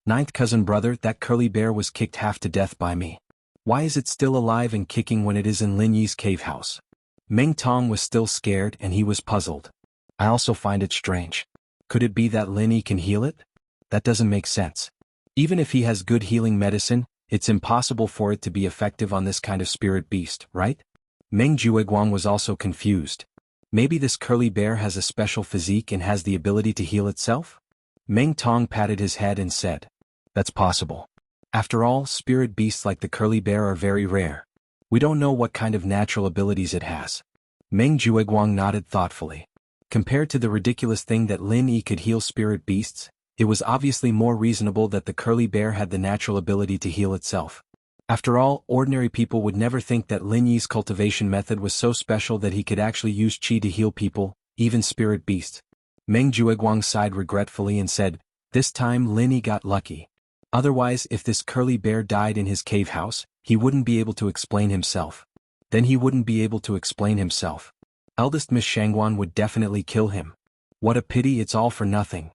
"Ninth cousin brother, that curly bear was kicked half to death by me. Why is it still alive and kicking when it is in Lin Yi's cave house?" Meng Tong was still scared and he was puzzled. "I also find it strange. Could it be that Lin Yi can heal it? That doesn't make sense. Even if he has good healing medicine, it's impossible for it to be effective on this kind of spirit beast, right?" Meng Jueguang was also confused. Maybe this curly bear has a special physique and has the ability to heal itself? Meng Tong patted his head and said, "That's possible. After all, spirit beasts like the curly bear are very rare. We don't know what kind of natural abilities it has." Meng Jueguang nodded thoughtfully. Compared to the ridiculous thing that Lin Yi could heal spirit beasts, it was obviously more reasonable that the curly bear had the natural ability to heal itself. After all, ordinary people would never think that Lin Yi's cultivation method was so special that he could actually use qi to heal people, even spirit beasts. Meng Jueguang sighed regretfully and said, "This time Lin Yi got lucky. Otherwise, if this curly bear died in his cave house, he wouldn't be able to explain himself. Then he wouldn't be able to explain himself. Eldest Miss Shangguan would definitely kill him. What a pity it's all for nothing.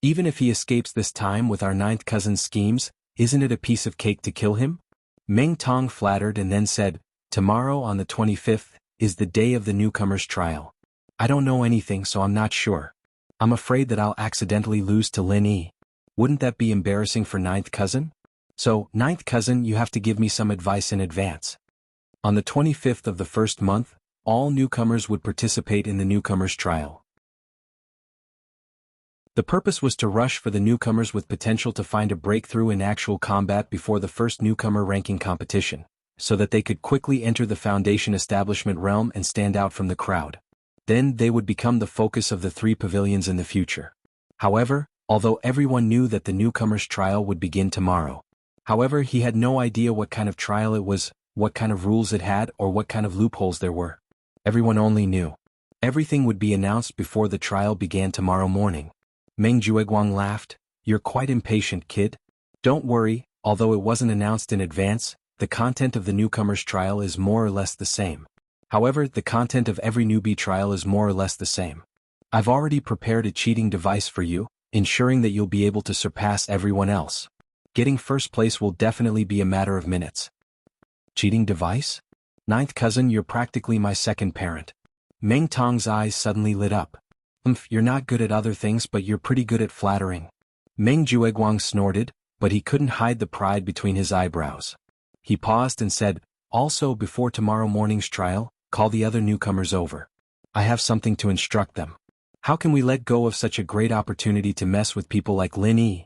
Even if he escapes this time with our ninth cousin's schemes, isn't it a piece of cake to kill him?" Meng Tong flattered and then said, "Tomorrow on the 25th, is the day of the newcomer's trial. I don't know anything so I'm not sure. I'm afraid that I'll accidentally lose to Lin Yi. Wouldn't that be embarrassing for ninth cousin? So, ninth cousin, you have to give me some advice in advance." On the 25th of the first month, all newcomers would participate in the newcomer's trial. The purpose was to rush for the newcomers with potential to find a breakthrough in actual combat before the first newcomer ranking competition, so that they could quickly enter the Foundation establishment realm and stand out from the crowd. Then they would become the focus of the 3 pavilions in the future. However, although everyone knew that the newcomer's trial would begin tomorrow. However, he had no idea what kind of trial it was, what kind of rules it had, or what kind of loopholes there were. Everyone only knew. Everything would be announced before the trial began tomorrow morning. Meng Jueguang laughed, "You're quite impatient, kid. Don't worry, although it wasn't announced in advance, the content of the newcomer's trial is more or less the same. However, the content of every newbie trial is more or less the same. I've already prepared a cheating device for you, ensuring that you'll be able to surpass everyone else. Getting first place will definitely be a matter of minutes." "Cheating device? Ninth cousin, you're practically my second parent." Meng Tong's eyes suddenly lit up. You're not good at other things but you're pretty good at flattering." Meng Jueguang snorted, but he couldn't hide the pride between his eyebrows. He paused and said, "Also before tomorrow morning's trial, call the other newcomers over. I have something to instruct them." How can we let go of such a great opportunity to mess with people like Lin Yi?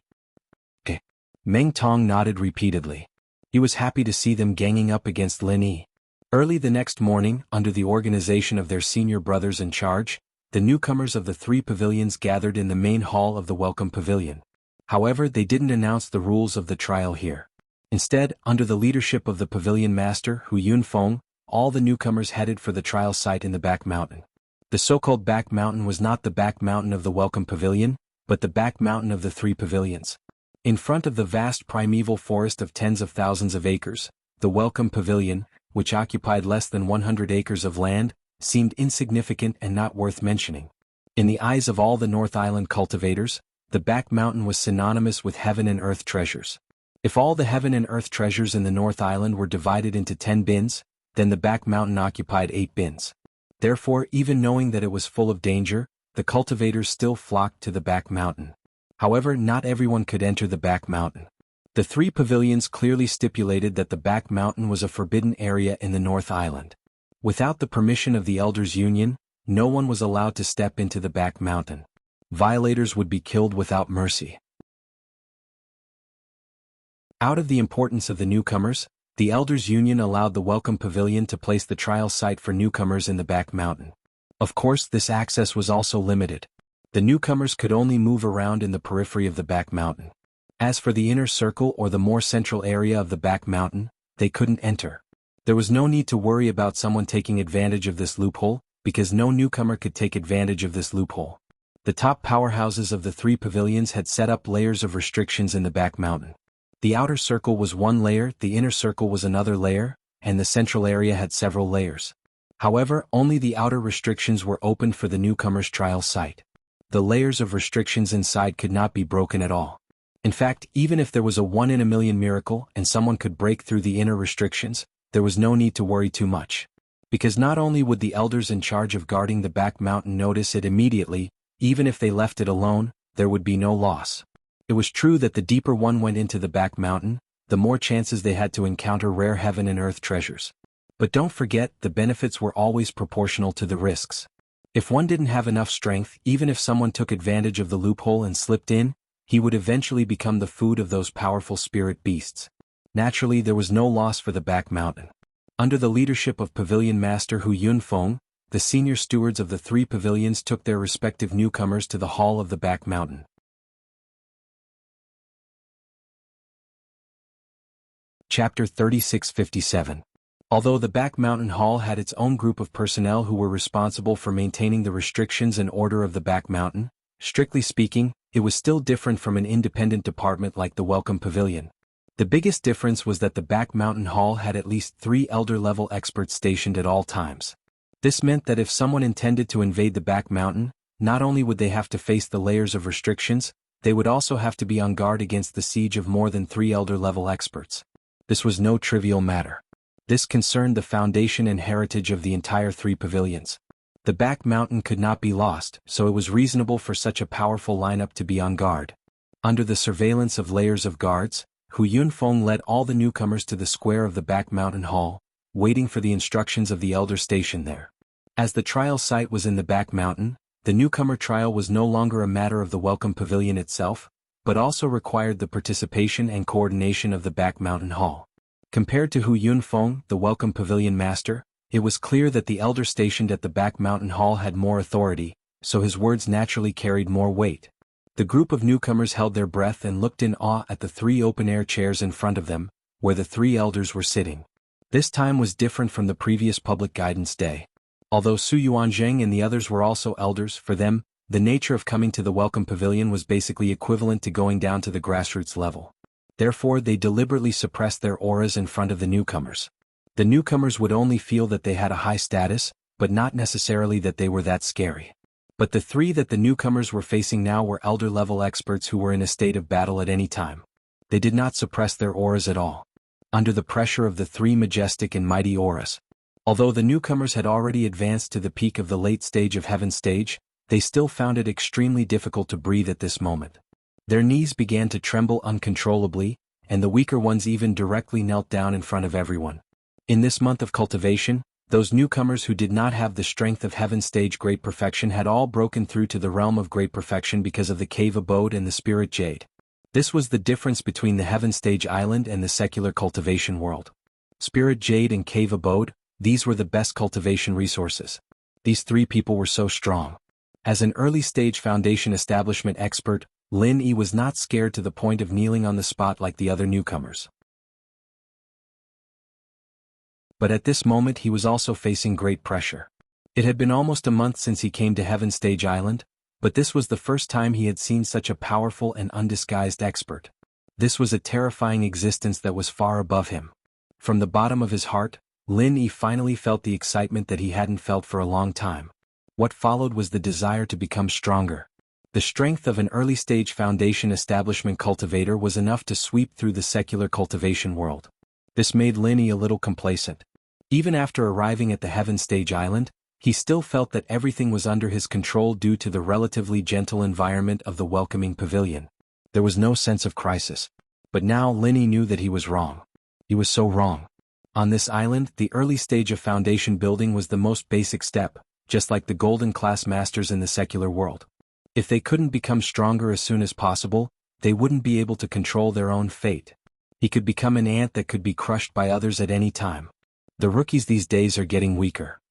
Meng Tong nodded repeatedly. He was happy to see them ganging up against Lin Yi. Early the next morning, under the organization of their senior brothers in charge, the newcomers of the three pavilions gathered in the main hall of the Welcome Pavilion. However, they didn't announce the rules of the trial here. Instead, under the leadership of the pavilion master Hu Yunfeng, all the newcomers headed for the trial site in the back mountain. The so-called back mountain was not the back mountain of the Welcome Pavilion, but the back mountain of the three pavilions. In front of the vast primeval forest of tens of thousands of acres, the Welcome Pavilion, which occupied less than 100 acres of land, seemed insignificant and not worth mentioning. In the eyes of all the North Island cultivators, the back mountain was synonymous with heaven and earth treasures. If all the heaven and earth treasures in the North Island were divided into 10 bins, then the back mountain occupied 8 bins. Therefore, even knowing that it was full of danger, the cultivators still flocked to the back mountain. However, not everyone could enter the back mountain. The three pavilions clearly stipulated that the back mountain was a forbidden area in the North Island. Without the permission of the Elders' Union, no one was allowed to step into the back mountain. Violators would be killed without mercy. Out of the importance of the newcomers, the Elders' Union allowed the Welcome Pavilion to place the trial site for newcomers in the back mountain. Of course, this access was also limited. The newcomers could only move around in the periphery of the back mountain. As for the inner circle or the more central area of the back mountain, they couldn't enter. There was no need to worry about someone taking advantage of this loophole, because no newcomer could take advantage of this loophole. The top powerhouses of the three pavilions had set up layers of restrictions in the back mountain. The outer circle was one layer, the inner circle was another layer, and the central area had several layers. However, only the outer restrictions were opened for the newcomers' trial site. The layers of restrictions inside could not be broken at all. In fact, even if there was a 1 in a million miracle and someone could break through the inner restrictions, there was no need to worry too much. Because not only would the elders in charge of guarding the back mountain notice it immediately, even if they left it alone, there would be no loss. It was true that the deeper one went into the back mountain, the more chances they had to encounter rare heaven and earth treasures. But don't forget, the benefits were always proportional to the risks. If one didn't have enough strength, even if someone took advantage of the loophole and slipped in, he would eventually become the food of those powerful spirit beasts. Naturally, there was no loss for the back mountain. Under the leadership of Pavilion Master Hu Yunfeng, the senior stewards of the three pavilions took their respective newcomers to the hall of the back mountain. Chapter 3657. Although the back mountain hall had its own group of personnel who were responsible for maintaining the restrictions and order of the back mountain, strictly speaking, it was still different from an independent department like the Welcome Pavilion. The biggest difference was that the back mountain hall had at least 3 elder-level experts stationed at all times. This meant that if someone intended to invade the back mountain, not only would they have to face the layers of restrictions, they would also have to be on guard against the siege of more than 3 elder-level experts. This was no trivial matter. This concerned the foundation and heritage of the entire three pavilions. The back mountain could not be lost, so it was reasonable for such a powerful lineup to be on guard. Under the surveillance of layers of guards, Hu Yunfeng led all the newcomers to the square of the back mountain hall, waiting for the instructions of the elder station there. As the trial site was in the back mountain, the newcomer trial was no longer a matter of the Welcome Pavilion itself, but also required the participation and coordination of the back mountain hall. Compared to Hu Yunfeng, the Welcome Pavilion master, it was clear that the elder stationed at the back mountain hall had more authority, so his words naturally carried more weight. The group of newcomers held their breath and looked in awe at the 3 open-air chairs in front of them, where the 3 elders were sitting. This time was different from the previous public guidance day. Although Su Yuanzheng and the others were also elders, for them, the nature of coming to the Welcome Pavilion was basically equivalent to going down to the grassroots level. Therefore, they deliberately suppressed their auras in front of the newcomers. The newcomers would only feel that they had a high status, but not necessarily that they were that scary. But the 3 that the newcomers were facing now were elder-level experts who were in a state of battle at any time. They did not suppress their auras at all. Under the pressure of the 3 majestic and mighty auras, although the newcomers had already advanced to the peak of the late stage of Heaven stage, they still found it extremely difficult to breathe at this moment. Their knees began to tremble uncontrollably, and the weaker ones even directly knelt down in front of everyone. In this month of cultivation, Those newcomers who did not have the strength of Heaven Stage Great Perfection had all broken through to the realm of Great Perfection because of the Cave Abode and the Spirit Jade. This was the difference between the Heaven Stage Island and the secular cultivation world. Spirit Jade and Cave Abode, these were the best cultivation resources. These three people were so strong. As an early-stage foundation establishment expert, Lin Yi was not scared to the point of kneeling on the spot like the other newcomers. But at this moment he was also facing great pressure. It had been almost a month since he came to Heaven Stage Island, but this was the first time he had seen such a powerful and undisguised expert. This was a terrifying existence that was far above him. From the bottom of his heart, Lin Yi finally felt the excitement that he hadn't felt for a long time. What followed was the desire to become stronger. The strength of an early-stage foundation establishment cultivator was enough to sweep through the secular cultivation world. This made Lin Yi a little complacent. Even after arriving at the Heaven Stage Island, he still felt that everything was under his control due to the relatively gentle environment of the welcoming pavilion. There was no sense of crisis. But now Lin Yi knew that he was wrong. He was so wrong. On this island, the early stage of foundation building was the most basic step, just like the golden class masters in the secular world. If they couldn't become stronger as soon as possible, they wouldn't be able to control their own fate. He could become an ant that could be crushed by others at any time. The rookies these days are getting weaker.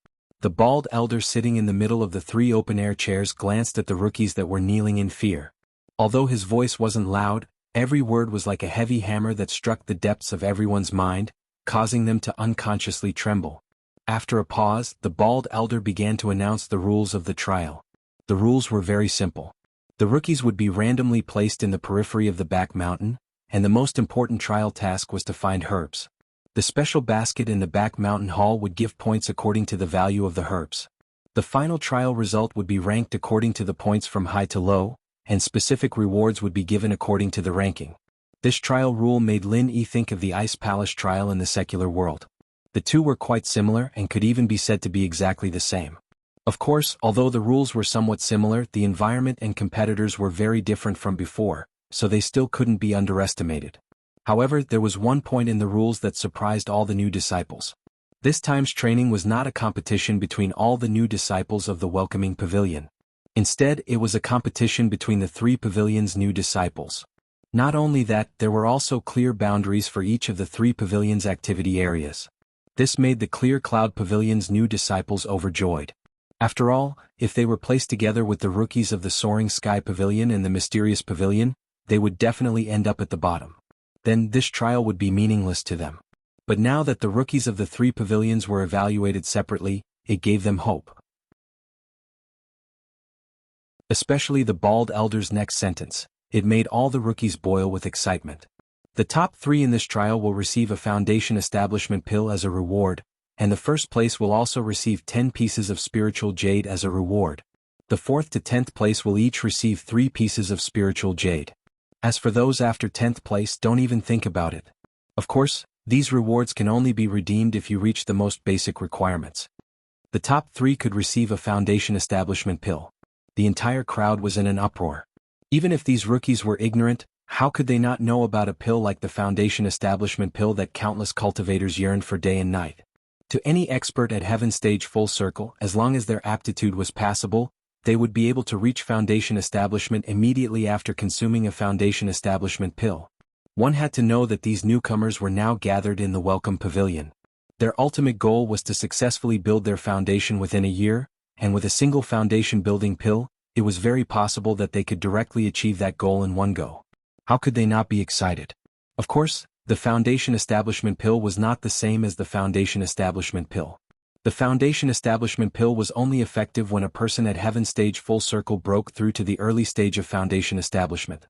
The bald elder sitting in the middle of the three open-air chairs glanced at the rookies that were kneeling in fear. Although his voice wasn't loud, every word was like a heavy hammer that struck the depths of everyone's mind, causing them to unconsciously tremble. After a pause, the bald elder began to announce the rules of the trial. The rules were very simple. The rookies would be randomly placed in the periphery of the back mountain, and the most important trial task was to find herbs. The special basket in the back mountain hall would give points according to the value of the herbs. The final trial result would be ranked according to the points from high to low, and specific rewards would be given according to the ranking. This trial rule made Lin Yi think of the Ice Palace trial in the secular world. The two were quite similar and could even be said to be exactly the same. Of course, although the rules were somewhat similar, the environment and competitors were very different from before, so they still couldn't be underestimated. However, there was one point in the rules that surprised all the new disciples. This time's training was not a competition between all the new disciples of the welcoming pavilion. Instead, it was a competition between the three pavilions' new disciples. Not only that, there were also clear boundaries for each of the three pavilions' activity areas. This made the Clear Cloud Pavilion's new disciples overjoyed. After all, if they were placed together with the rookies of the Soaring Sky Pavilion and the Mysterious Pavilion, they would definitely end up at the bottom. Then this trial would be meaningless to them. But now that the rookies of the three pavilions were evaluated separately, it gave them hope. Especially the bald elder's next sentence. It made all the rookies boil with excitement. The top three in this trial will receive a foundation establishment pill as a reward, and the first place will also receive 10 pieces of spiritual jade as a reward. The 4th to 10th place will each receive 3 pieces of spiritual jade. As for those after 10th place, don't even think about it. Of course, these rewards can only be redeemed if you reach the most basic requirements. The top 3 could receive a foundation establishment pill. The entire crowd was in an uproar. Even if these rookies were ignorant, how could they not know about a pill like the foundation establishment pill that countless cultivators yearned for day and night? To any expert at Heaven Stage Full Circle, as long as their aptitude was passable, they would be able to reach foundation establishment immediately after consuming a foundation establishment pill. One had to know that these newcomers were now gathered in the Welcome Pavilion. Their ultimate goal was to successfully build their foundation within a year, and with a single foundation building pill, it was very possible that they could directly achieve that goal in one go. How could they not be excited? Of course, the foundation establishment pill was not the same as the foundation establishment pill. The foundation establishment pill was only effective when a person at Heaven Stage Full Circle broke through to the early stage of foundation establishment.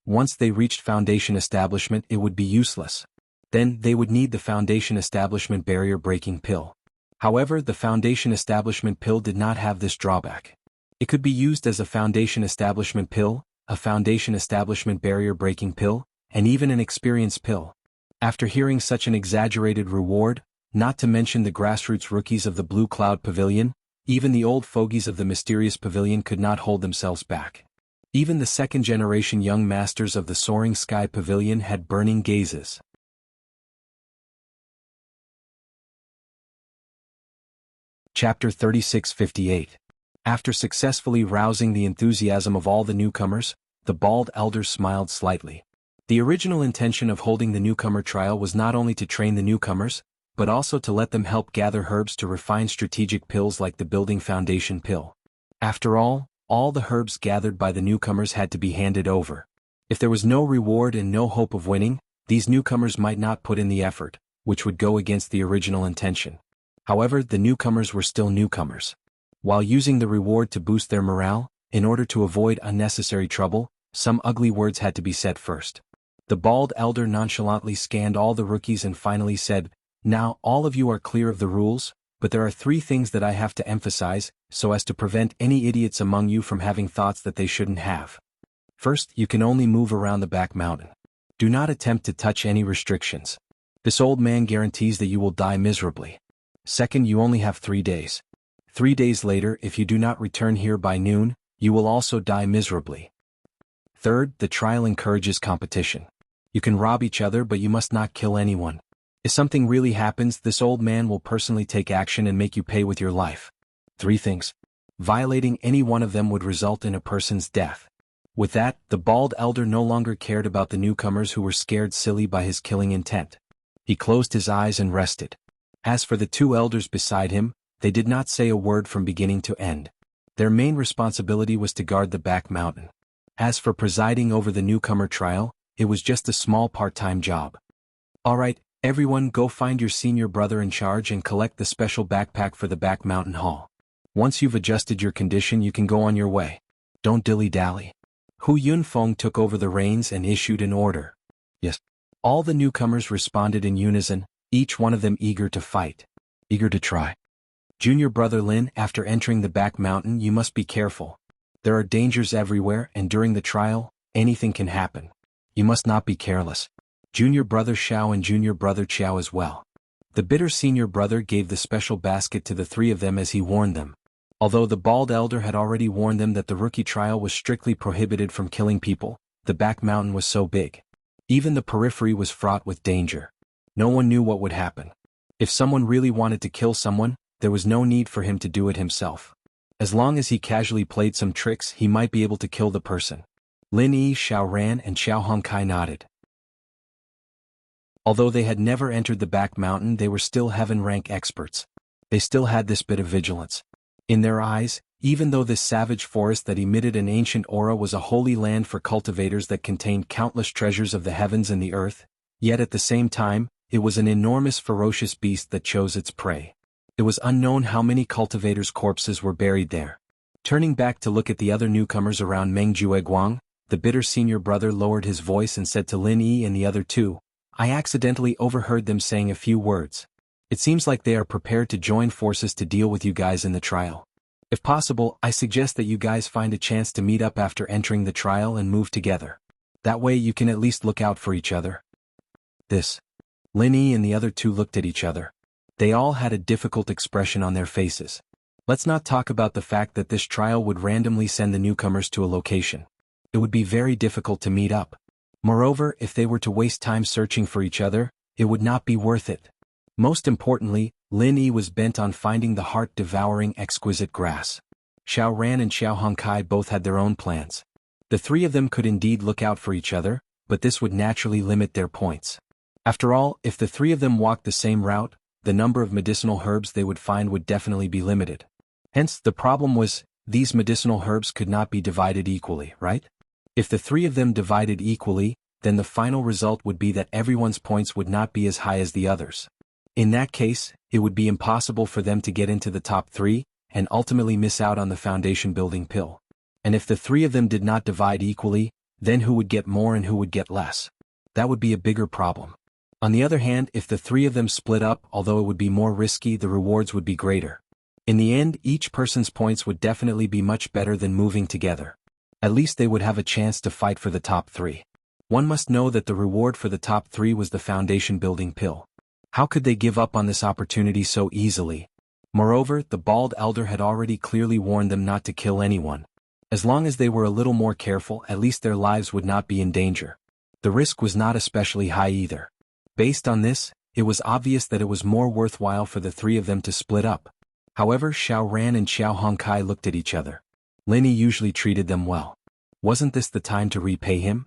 Once they reached foundation establishment, it would be useless. Then they would need the foundation establishment barrier breaking pill. However, the foundation establishment pill did not have this drawback. It could be used as a foundation establishment pill, a foundation establishment barrier breaking pill, and even an experience pill. After hearing such an exaggerated reward, not to mention the grassroots rookies of the Blue Cloud Pavilion, even the old fogies of the Mysterious Pavilion could not hold themselves back. Even the second-generation young masters of the Soaring Sky Pavilion had burning gazes. Chapter 36:58. After successfully rousing the enthusiasm of all the newcomers, the bald elder smiled slightly. The original intention of holding the newcomer trial was not only to train the newcomers, but also to let them help gather herbs to refine strategic pills like the building foundation pill. After all the herbs gathered by the newcomers had to be handed over. If there was no reward and no hope of winning, these newcomers might not put in the effort, which would go against the original intention. However, the newcomers were still newcomers. While using the reward to boost their morale, in order to avoid unnecessary trouble, some ugly words had to be said first. The bald elder nonchalantly scanned all the rookies and finally said, "Now, all of you are clear of the rules, but there are 3 things that I have to emphasize, so as to prevent any idiots among you from having thoughts that they shouldn't have. First, you can only move around the back mountain. Do not attempt to touch any restrictions. This old man guarantees that you will die miserably. Second, you only have 3 days. 3 days later, if you do not return here by noon, you will also die miserably. Third, the trial encourages competition. You can rob each other, but you must not kill anyone. If something really happens, this old man will personally take action and make you pay with your life. 3 things. Violating any one of them would result in a person's death." With that, the bald elder no longer cared about the newcomers who were scared silly by his killing intent. He closed his eyes and rested. As for the 2 elders beside him, they did not say a word from beginning to end. Their main responsibility was to guard the back mountain. As for presiding over the newcomer trial, it was just a small part-time job. "Alright, everyone, go find your senior brother in charge and collect the special backpack for the back mountain hall. Once you've adjusted your condition, you can go on your way. Don't dilly-dally." Hu Yunfeng took over the reins and issued an order. "Yes." All the newcomers responded in unison, each one of them eager to fight. Eager to try. "Junior brother Lin, after entering the back mountain, you must be careful. There are dangers everywhere, and during the trial, anything can happen. You must not be careless. Junior brother Xiao and junior brother Qiao as well." The bitter senior brother gave the special basket to the 3 of them as he warned them. Although the bald elder had already warned them that the rookie trial was strictly prohibited from killing people, the back mountain was so big. Even the periphery was fraught with danger. No one knew what would happen. If someone really wanted to kill someone, there was no need for him to do it himself. As long as he casually played some tricks, he might be able to kill the person. Lin Yi, Xiao Ran and Xiao Hongkai nodded. Although they had never entered the back mountain, they were still heaven-rank experts. They still had this bit of vigilance. In their eyes, even though this savage forest that emitted an ancient aura was a holy land for cultivators that contained countless treasures of the heavens and the earth, yet at the same time, it was an enormous ferocious beast that chose its prey. It was unknown how many cultivators' corpses were buried there. Turning back to look at the other newcomers around Meng Jueguang, the bitter senior brother lowered his voice and said to Lin Yi and the other 2, "I accidentally overheard them saying a few words. It seems like they are prepared to join forces to deal with you guys in the trial. If possible, I suggest that you guys find a chance to meet up after entering the trial and move together. That way you can at least look out for each other." This. Lin Yi and the other 2 looked at each other. They all had a difficult expression on their faces. Let's not talk about the fact that this trial would randomly send the newcomers to a location. It would be very difficult to meet up. Moreover, if they were to waste time searching for each other, it would not be worth it. Most importantly, Lin Yi was bent on finding the heart-devouring exquisite grass. Xiao Ran and Xiao Hongkai both had their own plans. The 3 of them could indeed look out for each other, but this would naturally limit their points. After all, if the 3 of them walked the same route, the number of medicinal herbs they would find would definitely be limited. Hence, the problem was, these medicinal herbs could not be divided equally, right? If the 3 of them divided equally, then the final result would be that everyone's points would not be as high as the others. In that case, it would be impossible for them to get into the top 3, and ultimately miss out on the foundation building pill. And if the 3 of them did not divide equally, then who would get more and who would get less? That would be a bigger problem. On the other hand, if the 3 of them split up, although it would be more risky, the rewards would be greater. In the end, each person's points would definitely be much better than moving together. At least they would have a chance to fight for the top 3. One must know that the reward for the top 3 was the foundation building pill. How could they give up on this opportunity so easily? Moreover, the bald elder had already clearly warned them not to kill anyone. As long as they were a little more careful, at least their lives would not be in danger. The risk was not especially high either. Based on this, it was obvious that it was more worthwhile for the 3 of them to split up. However, Xiao Ran and Xiao Hongkai looked at each other. Lin Yi usually treated them well. Wasn't this the time to repay him?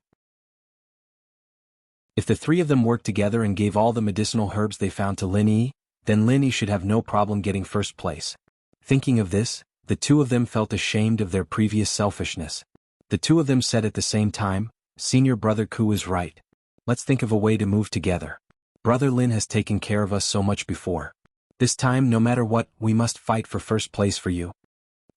If the three of them worked together and gave all the medicinal herbs they found to Lin Yi, then Lin Yi should have no problem getting first place. Thinking of this, the two of them felt ashamed of their previous selfishness. The two of them said at the same time, "Senior brother Ku is right. Let's think of a way to move together. Brother Lin has taken care of us so much before. This time, no matter what, we must fight for first place for you."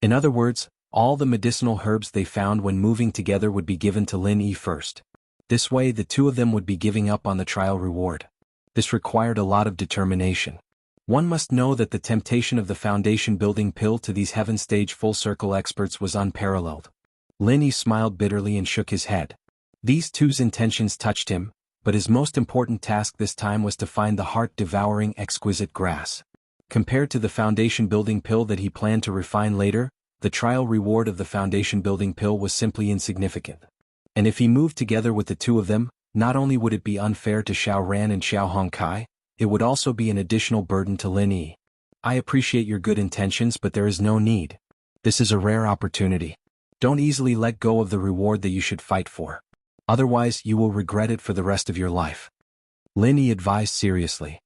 In other words, all the medicinal herbs they found when moving together would be given to Lin Yi first. This way the two of them would be giving up on the trial reward. This required a lot of determination. One must know that the temptation of the foundation building pill to these heaven stage full circle experts was unparalleled. Lin Yi smiled bitterly and shook his head. These two's intentions touched him, but his most important task this time was to find the heart-devouring exquisite grass. Compared to the foundation building pill that he planned to refine later, the trial reward of the foundation building pill was simply insignificant. And if he moved together with the two of them, not only would it be unfair to Xiao Ran and Xiao Hongkai, it would also be an additional burden to Lin Yi. I appreciate your good intentions, but there is no need. This is a rare opportunity. Don't easily let go of the reward that you should fight for. Otherwise, you will regret it for the rest of your life. Lin Yi advised seriously.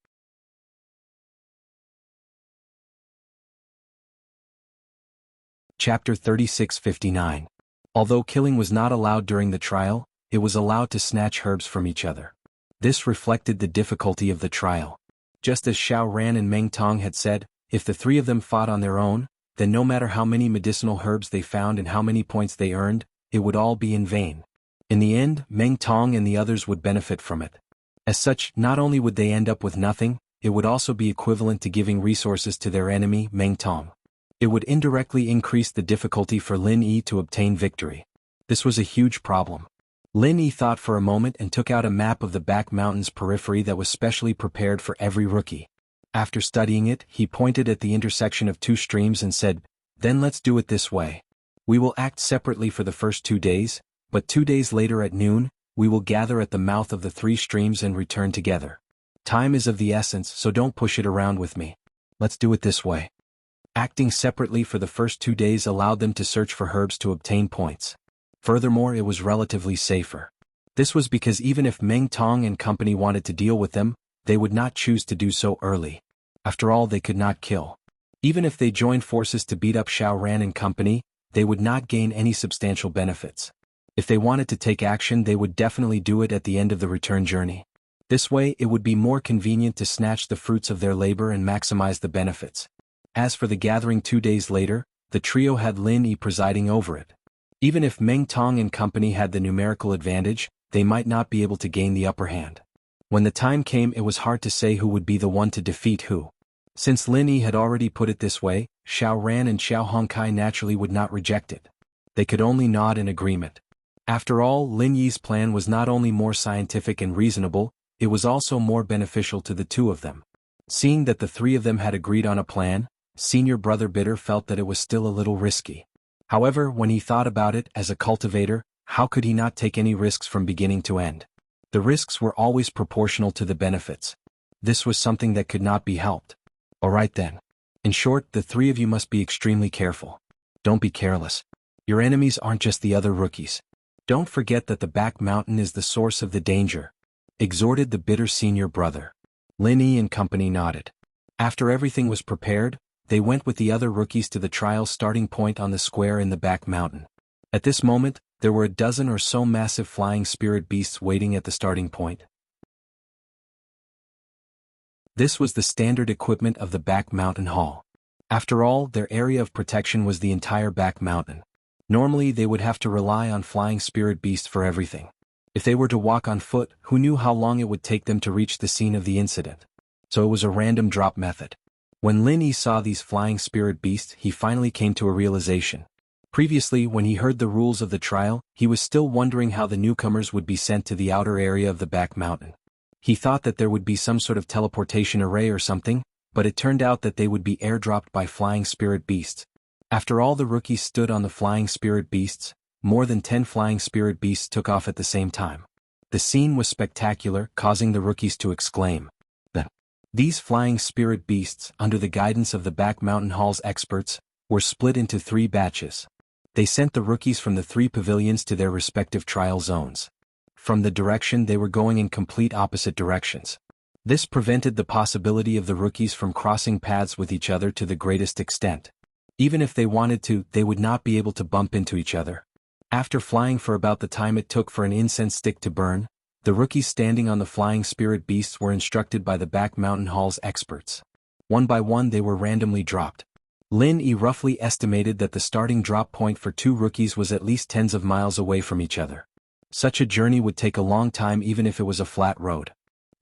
Chapter 36:59. Although killing was not allowed during the trial, it was allowed to snatch herbs from each other. This reflected the difficulty of the trial. Just as Xiao Ran and Meng Tong had said, if the three of them fought on their own, then no matter how many medicinal herbs they found and how many points they earned, it would all be in vain. In the end, Meng Tong and the others would benefit from it. As such, not only would they end up with nothing, it would also be equivalent to giving resources to their enemy, Meng Tong. It would indirectly increase the difficulty for Lin Yi to obtain victory. This was a huge problem. Lin Yi thought for a moment and took out a map of the back mountain's periphery that was specially prepared for every rookie. After studying it, he pointed at the intersection of two streams and said, "Then let's do it this way. We will act separately for the first 2 days, but 2 days later at noon, we will gather at the mouth of the 3 streams and return together. Time is of the essence, so don't push it around with me. Let's do it this way." Acting separately for the first 2 days allowed them to search for herbs to obtain points. Furthermore, it was relatively safer. This was because even if Meng Tong and company wanted to deal with them, they would not choose to do so early. After all, they could not kill. Even if they joined forces to beat up Xiao Ran and company, they would not gain any substantial benefits. If they wanted to take action, they would definitely do it at the end of the return journey. This way, it would be more convenient to snatch the fruits of their labor and maximize the benefits. As for the gathering 2 days later, the trio had Lin Yi presiding over it. Even if Meng Tong and company had the numerical advantage, they might not be able to gain the upper hand. When the time came, it was hard to say who would be the one to defeat who. Since Lin Yi had already put it this way, Xiao Ran and Xiao Hongkai naturally would not reject it. They could only nod in agreement. After all, Lin Yi's plan was not only more scientific and reasonable, it was also more beneficial to the two of them. Seeing that the three of them had agreed on a plan, Senior Brother Bitter felt that it was still a little risky. However, when he thought about it, as a cultivator, how could he not take any risks from beginning to end? The risks were always proportional to the benefits. This was something that could not be helped. Alright then. In short, the three of you must be extremely careful. Don't be careless. Your enemies aren't just the other rookies. Don't forget that the back mountain is the source of the danger, exhorted the bitter senior brother. Lin Yi and company nodded. After everything was prepared, they went with the other rookies to the trial starting point on the square in the back mountain. At this moment, there were a dozen or so massive flying spirit beasts waiting at the starting point. This was the standard equipment of the back mountain hall. After all, their area of protection was the entire back mountain. Normally, they would have to rely on flying spirit beasts for everything. If they were to walk on foot, who knew how long it would take them to reach the scene of the incident? So it was a random drop method. When Lin Yi saw these flying spirit beasts, he finally came to a realization. Previously, when he heard the rules of the trial, he was still wondering how the newcomers would be sent to the outer area of the back mountain. He thought that there would be some sort of teleportation array or something, but it turned out that they would be airdropped by flying spirit beasts. After all the rookies stood on the flying spirit beasts, more than 10 flying spirit beasts took off at the same time. The scene was spectacular, causing the rookies to exclaim, These flying spirit beasts, under the guidance of the back mountain hall's experts, were split into 3 batches. They sent the rookies from the 3 pavilions to their respective trial zones. From the direction they were going in complete opposite directions. This prevented the possibility of the rookies from crossing paths with each other to the greatest extent. Even if they wanted to, they would not be able to bump into each other. After flying for about the time it took for an incense stick to burn, the rookies standing on the flying spirit beasts were instructed by the back mountain hall's experts. One by one they were randomly dropped. Lin Yi roughly estimated that the starting drop point for 2 rookies was at least tens of miles away from each other. Such a journey would take a long time even if it was a flat road.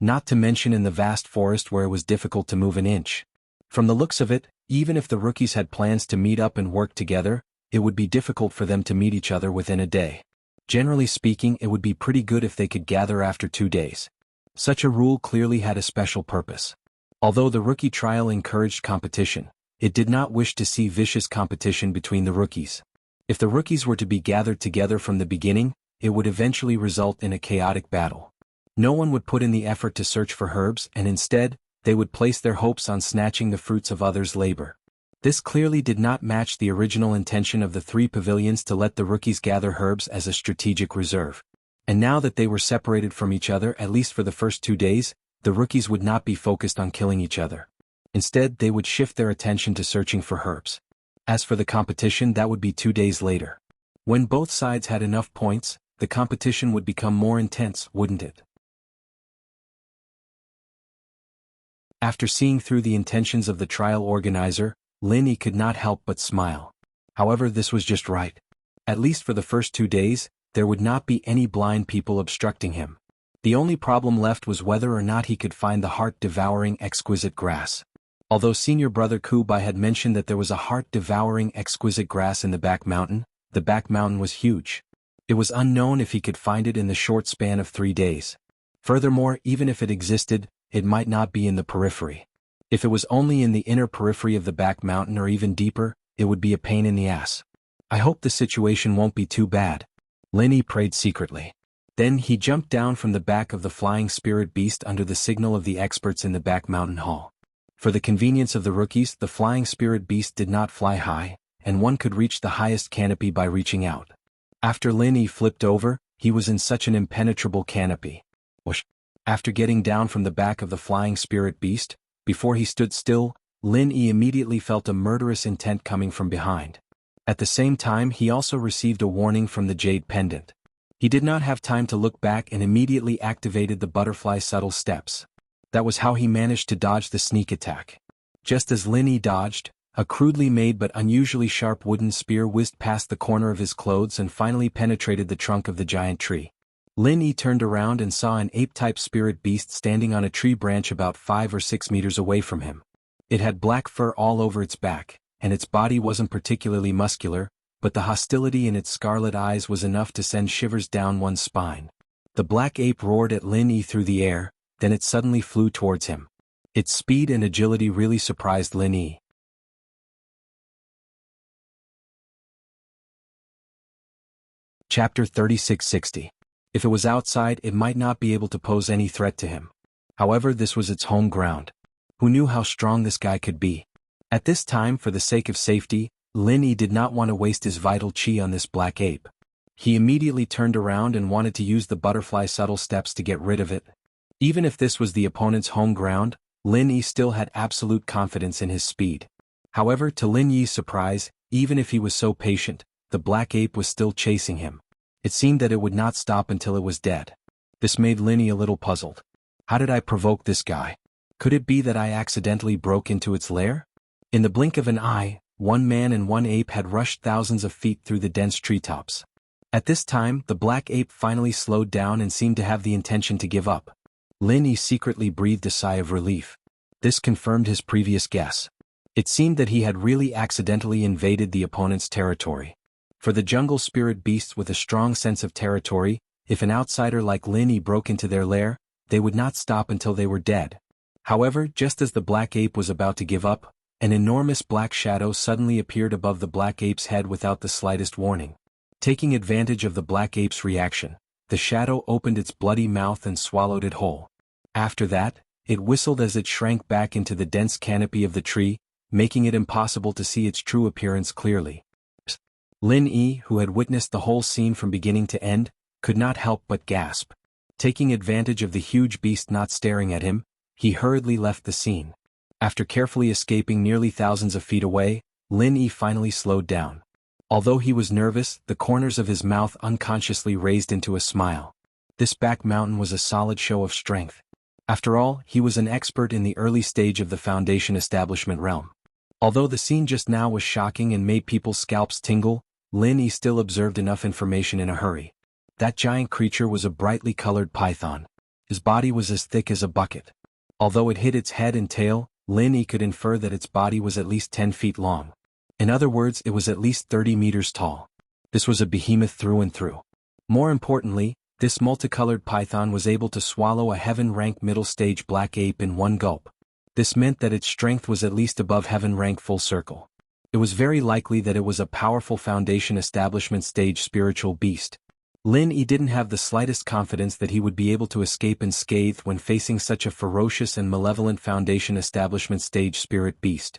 Not to mention in the vast forest where it was difficult to move an inch. From the looks of it, even if the rookies had plans to meet up and work together, it would be difficult for them to meet each other within a day. Generally speaking, it would be pretty good if they could gather after 2 days. Such a rule clearly had a special purpose. Although the rookie trial encouraged competition, it did not wish to see vicious competition between the rookies. If the rookies were to be gathered together from the beginning, it would eventually result in a chaotic battle. No one would put in the effort to search for herbs, and instead, they would place their hopes on snatching the fruits of others' labor. This clearly did not match the original intention of the 3 pavilions to let the rookies gather herbs as a strategic reserve. And now that they were separated from each other at least for the first 2 days, the rookies would not be focused on killing each other. Instead, they would shift their attention to searching for herbs. As for the competition, that would be 2 days later. When both sides had enough points, the competition would become more intense, wouldn't it? After seeing through the intentions of the trial organizer, Lin Yi could not help but smile. However, this was just right. At least for the first 2 days, there would not be any blind people obstructing him. The only problem left was whether or not he could find the heart-devouring exquisite grass. Although senior brother Kubai had mentioned that there was a heart-devouring exquisite grass in the back mountain was huge. It was unknown if he could find it in the short span of 3 days. Furthermore, even if it existed, it might not be in the periphery. If it was only in the inner periphery of the back mountain or even deeper, it would be a pain in the ass. I hope the situation won't be too bad. Lin Yi prayed secretly. Then he jumped down from the back of the flying spirit beast under the signal of the experts in the back mountain hall. For the convenience of the rookies, the flying spirit beast did not fly high, and one could reach the highest canopy by reaching out. After Lin Yi flipped over, he was in such an impenetrable canopy. Whoosh! After getting down from the back of the flying spirit beast, before he stood still, Lin Yi immediately felt a murderous intent coming from behind. At the same time, he also received a warning from the jade pendant. He did not have time to look back and immediately activated the butterfly subtle steps. That was how he managed to dodge the sneak attack. Just as Lin Yi dodged, a crudely made but unusually sharp wooden spear whizzed past the corner of his clothes and finally penetrated the trunk of the giant tree. Lin Yi turned around and saw an ape-type spirit beast standing on a tree branch about 5 or 6 meters away from him. It had black fur all over its back, and its body wasn't particularly muscular, but the hostility in its scarlet eyes was enough to send shivers down one's spine. The black ape roared at Lin Yi through the air, then it suddenly flew towards him. Its speed and agility really surprised Lin Yi. Chapter 3660. If it was outside, it might not be able to pose any threat to him. However, this was its home ground. Who knew how strong this guy could be? At this time, for the sake of safety, Lin Yi did not want to waste his vital chi on this black ape. He immediately turned around and wanted to use the butterfly subtle steps to get rid of it. Even if this was the opponent's home ground, Lin Yi still had absolute confidence in his speed. However, to Lin Yi's surprise, even if he was so patient, the black ape was still chasing him. It seemed that it would not stop until it was dead. This made Lin Yi a little puzzled. How did I provoke this guy? Could it be that I accidentally broke into its lair? In the blink of an eye, 1 man and 1 ape had rushed thousands of feet through the dense treetops. At this time, the black ape finally slowed down and seemed to have the intention to give up. Lin Yi secretly breathed a sigh of relief. This confirmed his previous guess. It seemed that he had really accidentally invaded the opponent's territory. For the jungle spirit beasts with a strong sense of territory, if an outsider like Lin Yi broke into their lair, they would not stop until they were dead. However, just as the black ape was about to give up, an enormous black shadow suddenly appeared above the black ape's head without the slightest warning. Taking advantage of the black ape's reaction, the shadow opened its bloody mouth and swallowed it whole. After that, It whistled as it shrank back into the dense canopy of the tree, making it impossible to see its true appearance clearly. Lin Yi, who had witnessed the whole scene from beginning to end, could not help but gasp. Taking advantage of the huge beast not staring at him, he hurriedly left the scene. After carefully escaping nearly thousands of feet away, Lin Yi finally slowed down. Although he was nervous, the corners of his mouth unconsciously raised into a smile. This back mountain was a solid show of strength. After all, he was an expert in the early stage of the Foundation establishment realm. Although the scene just now was shocking and made people's scalps tingle, Lin Yi still observed enough information in a hurry. That giant creature was a brightly colored python. His body was as thick as a bucket. Although it hid its head and tail, Lin Yi could infer that its body was at least 10 feet long. In other words, it was at least 30 meters tall. This was a behemoth through and through. More importantly, this multicolored python was able to swallow a heaven-rank middle-stage black ape in one gulp. This meant that its strength was at least above heaven-rank full circle. It was very likely that it was a powerful Foundation establishment stage spiritual beast. Lin Yi didn't have the slightest confidence that he would be able to escape unscathed when facing such a ferocious and malevolent Foundation establishment stage spirit beast.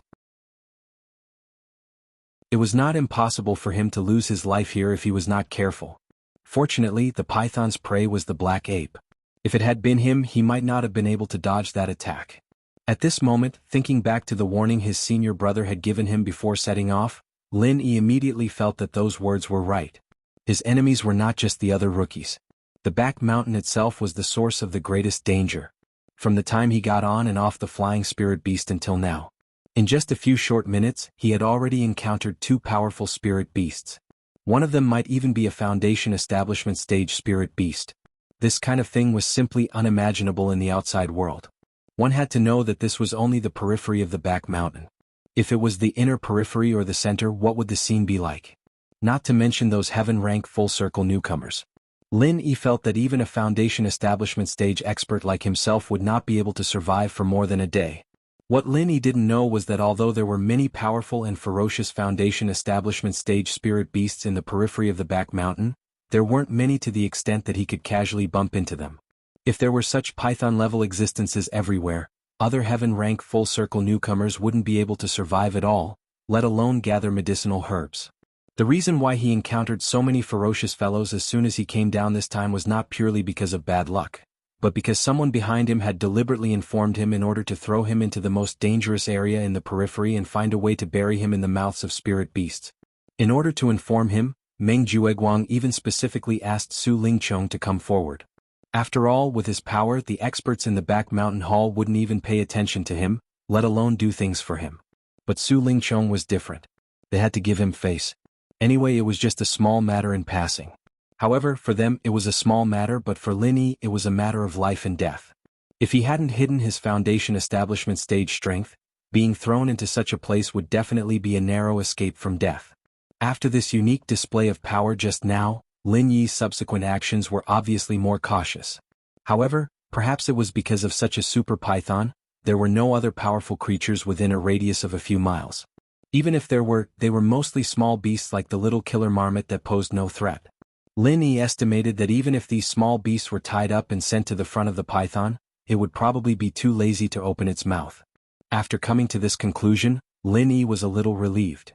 It was not impossible for him to lose his life here if he was not careful. Fortunately, the python's prey was the black ape. If it had been him, he might not have been able to dodge that attack. At this moment, thinking back to the warning his senior brother had given him before setting off, Lin Yi immediately felt that those words were right. His enemies were not just the other rookies. The back mountain itself was the source of the greatest danger. From the time he got on and off the flying spirit beast until now. In just a few short minutes, he had already encountered two powerful spirit beasts. One of them might even be a Foundation establishment stage spirit beast. This kind of thing was simply unimaginable in the outside world. One had to know that this was only the periphery of the back mountain. If it was the inner periphery or the center, what would the scene be like? Not to mention those heaven-rank full-circle newcomers. Lin Yi felt that even a Foundation establishment stage expert like himself would not be able to survive for more than a day. What Lin Yi didn't know was that although there were many powerful and ferocious Foundation establishment stage spirit beasts in the periphery of the back mountain, there weren't many to the extent that he could casually bump into them. If there were such python-level existences everywhere, other heaven-rank full-circle newcomers wouldn't be able to survive at all, let alone gather medicinal herbs. The reason why he encountered so many ferocious fellows as soon as he came down this time was not purely because of bad luck, but because someone behind him had deliberately informed him in order to throw him into the most dangerous area in the periphery and find a way to bury him in the mouths of spirit beasts. In order to inform him, Meng Jueguang even specifically asked Su Lingchong to come forward. After all, with his power, the experts in the back mountain hall wouldn't even pay attention to him, let alone do things for him. But Su Lingchong was different. They had to give him face. Anyway, it was just a small matter in passing. However, for them it was a small matter, but for Lin Yi it was a matter of life and death. If he hadn't hidden his Foundation establishment stage strength, being thrown into such a place would definitely be a narrow escape from death. After this unique display of power just now, Lin Yi's subsequent actions were obviously more cautious. However, perhaps it was because of such a super python, there were no other powerful creatures within a radius of a few miles. Even if there were, they were mostly small beasts like the little killer marmot that posed no threat. Lin Yi estimated that even if these small beasts were tied up and sent to the front of the python, it would probably be too lazy to open its mouth. After coming to this conclusion, Lin Yi was a little relieved.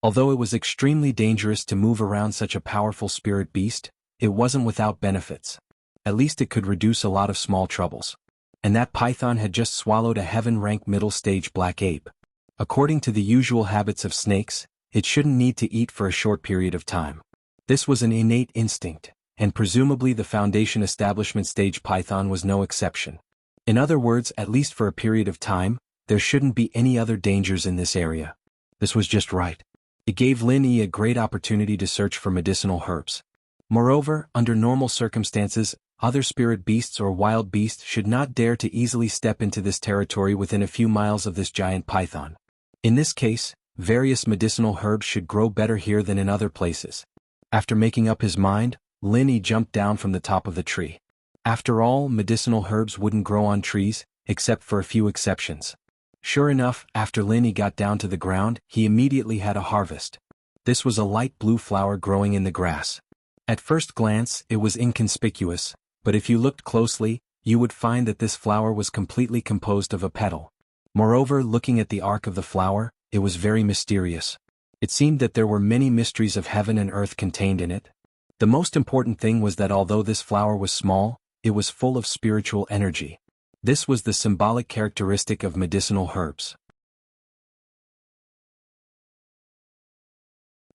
Although it was extremely dangerous to move around such a powerful spirit beast, it wasn't without benefits. At least it could reduce a lot of small troubles. And that python had just swallowed a heaven-rank middle-stage black ape. According to the usual habits of snakes, it shouldn't need to eat for a short period of time. This was an innate instinct, and presumably the Foundation establishment stage python was no exception. In other words, at least for a period of time, there shouldn't be any other dangers in this area. This was just right. It gave Lin Yi a great opportunity to search for medicinal herbs. Moreover, under normal circumstances, other spirit beasts or wild beasts should not dare to easily step into this territory within a few miles of this giant python. In this case, various medicinal herbs should grow better here than in other places. After making up his mind, Lin Yi jumped down from the top of the tree. After all, medicinal herbs wouldn't grow on trees, except for a few exceptions. Sure enough, after Lin Yi got down to the ground, he immediately had a harvest. This was a light blue flower growing in the grass. At first glance, it was inconspicuous, but if you looked closely, you would find that this flower was completely composed of a petal. Moreover, looking at the arc of the flower, it was very mysterious. It seemed that there were many mysteries of heaven and earth contained in it. The most important thing was that although this flower was small, it was full of spiritual energy. This was the symbolic characteristic of medicinal herbs.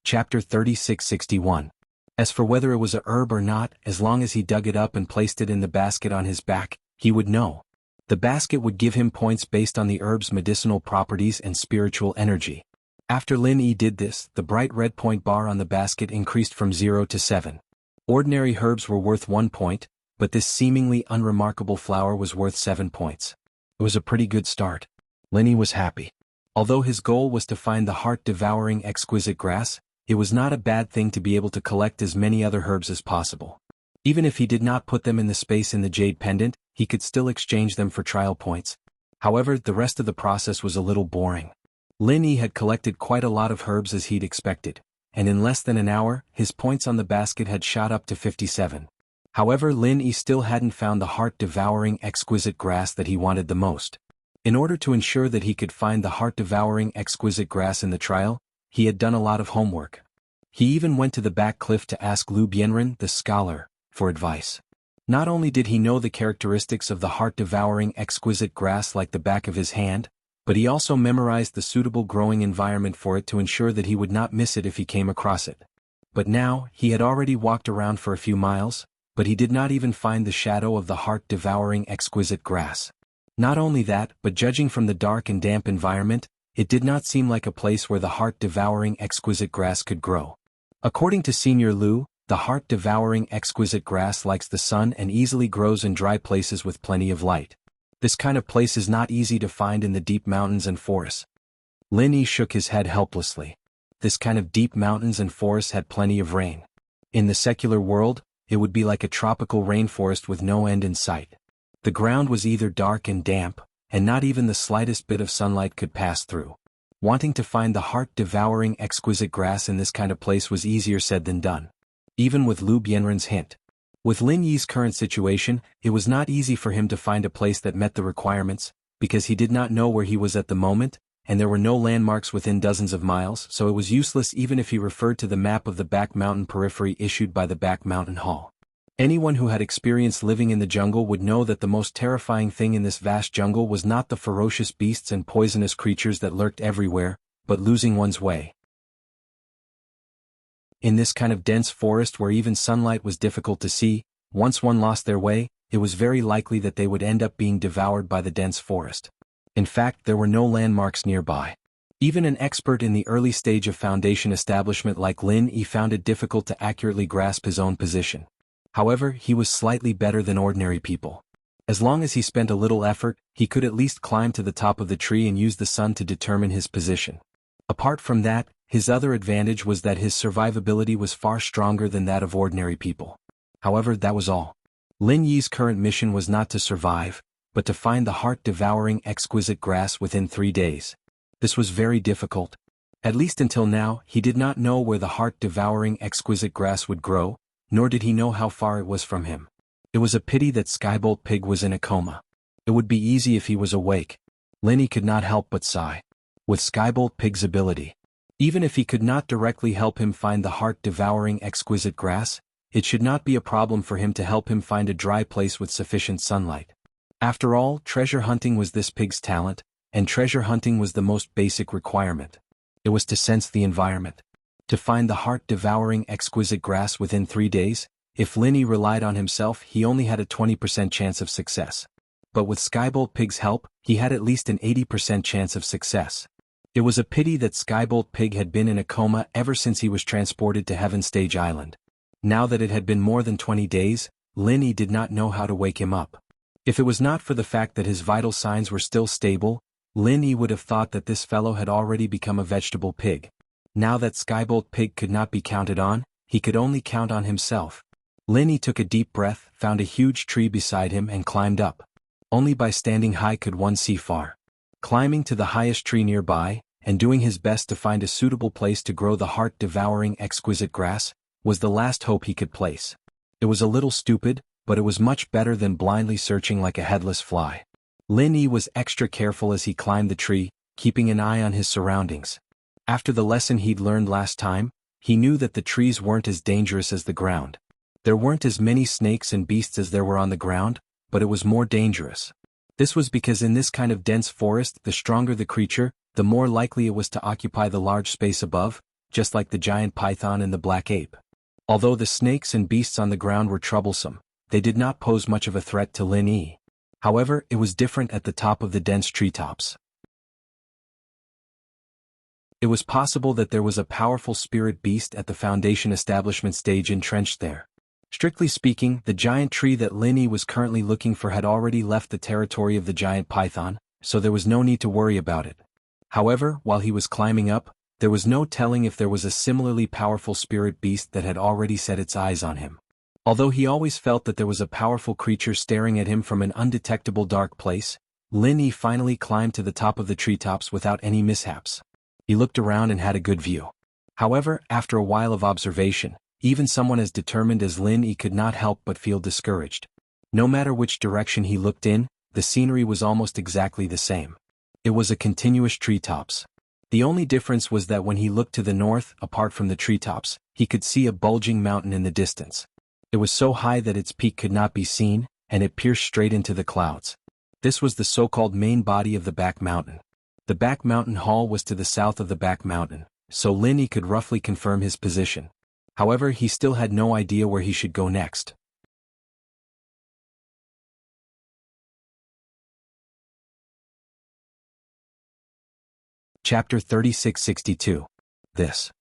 Chapter 3661. As for whether it was a herb or not, as long as he dug it up and placed it in the basket on his back, he would know. The basket would give him points based on the herb's medicinal properties and spiritual energy. After Lin Yi did this, the bright red point bar on the basket increased from 0 to 7. Ordinary herbs were worth 1 point, but this seemingly unremarkable flower was worth 7 points. It was a pretty good start. Lin Yi was happy. Although his goal was to find the heart-devouring exquisite grass, it was not a bad thing to be able to collect as many other herbs as possible. Even if he did not put them in the space in the jade pendant, he could still exchange them for trial points. However, the rest of the process was a little boring. Lin Yi had collected quite a lot of herbs as he'd expected, and in less than an hour, his points on the basket had shot up to 57. However, Lin Yi still hadn't found the heart-devouring exquisite grass that he wanted the most. In order to ensure that he could find the heart-devouring exquisite grass in the trial, he had done a lot of homework. He even went to the back cliff to ask Lu Bianren, the scholar, for advice. Not only did he know the characteristics of the heart-devouring exquisite grass like the back of his hand, but he also memorized the suitable growing environment for it to ensure that he would not miss it if he came across it. But now, he had already walked around for a few miles, but he did not even find the shadow of the heart-devouring exquisite grass. Not only that, but judging from the dark and damp environment, it did not seem like a place where the heart-devouring exquisite grass could grow. According to Senior Lu, the heart-devouring exquisite grass likes the sun and easily grows in dry places with plenty of light. This kind of place is not easy to find in the deep mountains and forests. Lin Yi shook his head helplessly. This kind of deep mountains and forests had plenty of rain. In the secular world, it would be like a tropical rainforest with no end in sight. The ground was either dark and damp, and not even the slightest bit of sunlight could pass through. Wanting to find the heart-devouring exquisite grass in this kind of place was easier said than done. Even with Lu Bianren's hint. With Lin Yi's current situation, it was not easy for him to find a place that met the requirements, because he did not know where he was at the moment, and there were no landmarks within dozens of miles, so it was useless even if he referred to the map of the back mountain periphery issued by the back mountain hall. Anyone who had experience living in the jungle would know that the most terrifying thing in this vast jungle was not the ferocious beasts and poisonous creatures that lurked everywhere, but losing one's way. In this kind of dense forest where even sunlight was difficult to see, once one lost their way, it was very likely that they would end up being devoured by the dense forest. In fact, there were no landmarks nearby. Even an expert in the early stage of foundation establishment like Lin Yi found it difficult to accurately grasp his own position. However, he was slightly better than ordinary people. As long as he spent a little effort, he could at least climb to the top of the tree and use the sun to determine his position. Apart from that, his other advantage was that his survivability was far stronger than that of ordinary people. However, that was all. Lin Yi's current mission was not to survive, but to find the heart-devouring exquisite grass within 3 days. This was very difficult. At least until now, he did not know where the heart-devouring exquisite grass would grow, nor did he know how far it was from him. It was a pity that Skybolt Pig was in a coma. It would be easy if he was awake. Lin Yi could not help but sigh. With Skybolt Pig's ability, even if he could not directly help him find the heart-devouring exquisite grass, it should not be a problem for him to help him find a dry place with sufficient sunlight. After all, treasure hunting was this pig's talent, and treasure hunting was the most basic requirement. It was to sense the environment. To find the heart-devouring exquisite grass within 3 days, if Lin Yi relied on himself, he only had a 20% chance of success. But with Skybolt Pig's help, he had at least an 80% chance of success. It was a pity that Skybolt Pig had been in a coma ever since he was transported to Heaven Stage Island. Now that it had been more than 20 days, Lin Yi did not know how to wake him up. If it was not for the fact that his vital signs were still stable, Lin Yi would have thought that this fellow had already become a vegetable pig. Now that Skybolt Pig could not be counted on, he could only count on himself. Lin Yi took a deep breath, found a huge tree beside him and climbed up. Only by standing high could one see far. Climbing to the highest tree nearby, and doing his best to find a suitable place to grow the heart-devouring exquisite grass, was the last hope he could place. It was a little stupid, but it was much better than blindly searching like a headless fly. Lin Yi was extra careful as he climbed the tree, keeping an eye on his surroundings. After the lesson he'd learned last time, he knew that the trees weren't as dangerous as the ground. There weren't as many snakes and beasts as there were on the ground, but it was more dangerous. This was because in this kind of dense forest, the stronger the creature, the more likely it was to occupy the large space above, just like the giant python and the black ape. Although the snakes and beasts on the ground were troublesome, they did not pose much of a threat to Lin Yi. However, it was different at the top of the dense treetops. It was possible that there was a powerful spirit beast at the Foundation establishment stage entrenched there. Strictly speaking, the giant tree that Lin Yi was currently looking for had already left the territory of the giant python, so there was no need to worry about it. However, while he was climbing up, there was no telling if there was a similarly powerful spirit beast that had already set its eyes on him. Although he always felt that there was a powerful creature staring at him from an undetectable dark place, Lin Yi finally climbed to the top of the treetops without any mishaps. He looked around and had a good view. However, after a while of observation, even someone as determined as Lin Yi could not help but feel discouraged. No matter which direction he looked in, the scenery was almost exactly the same. It was a continuous treetops. The only difference was that when he looked to the north, apart from the treetops, he could see a bulging mountain in the distance. It was so high that its peak could not be seen, and it pierced straight into the clouds. This was the so-called main body of the back mountain. The back mountain hall was to the south of the back mountain, so Lin Yi could roughly confirm his position. However, he still had no idea where he should go next. Chapter 3662. This.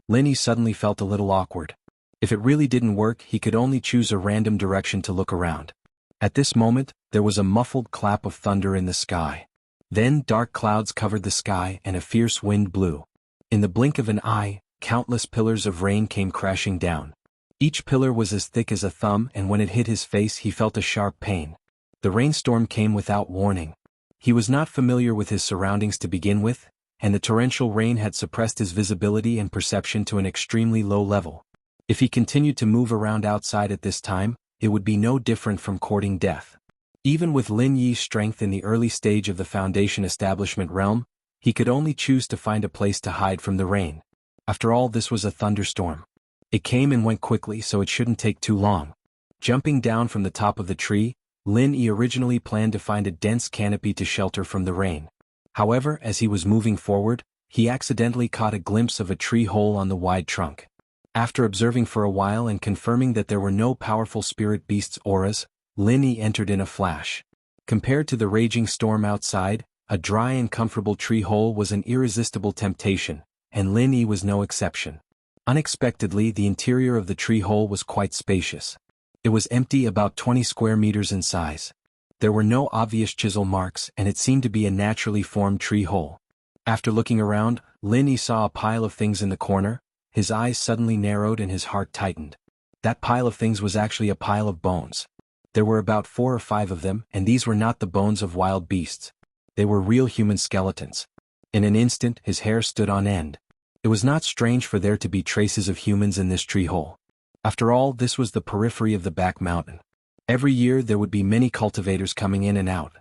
Lin Yi suddenly felt a little awkward. If it really didn't work, he could only choose a random direction to look around. At this moment, there was a muffled clap of thunder in the sky. Then dark clouds covered the sky and a fierce wind blew. In the blink of an eye, countless pillars of rain came crashing down. Each pillar was as thick as a thumb, and when it hit his face he felt a sharp pain. The rainstorm came without warning. He was not familiar with his surroundings to begin with, and the torrential rain had suppressed his visibility and perception to an extremely low level. If he continued to move around outside at this time, it would be no different from courting death. Even with Lin Yi's strength in the early stage of the Foundation establishment realm, he could only choose to find a place to hide from the rain. After all, this was a thunderstorm. It came and went quickly, so it shouldn't take too long. Jumping down from the top of the tree, Lin Yi originally planned to find a dense canopy to shelter from the rain. However, as he was moving forward, he accidentally caught a glimpse of a tree hole on the wide trunk. After observing for a while and confirming that there were no powerful spirit beasts' auras, Lin Yi entered in a flash. Compared to the raging storm outside, a dry and comfortable tree hole was an irresistible temptation, and Lin Yi was no exception. Unexpectedly, the interior of the tree hole was quite spacious. It was empty, about 20 square meters in size. There were no obvious chisel marks, and it seemed to be a naturally formed tree hole. After looking around, Lin Yi saw a pile of things in the corner. His eyes suddenly narrowed and his heart tightened. That pile of things was actually a pile of bones. There were about 4 or 5 of them, and these were not the bones of wild beasts. They were real human skeletons. In an instant, his hair stood on end. It was not strange for there to be traces of humans in this tree hole. After all, this was the periphery of the back mountain. Every year there would be many cultivators coming in and out.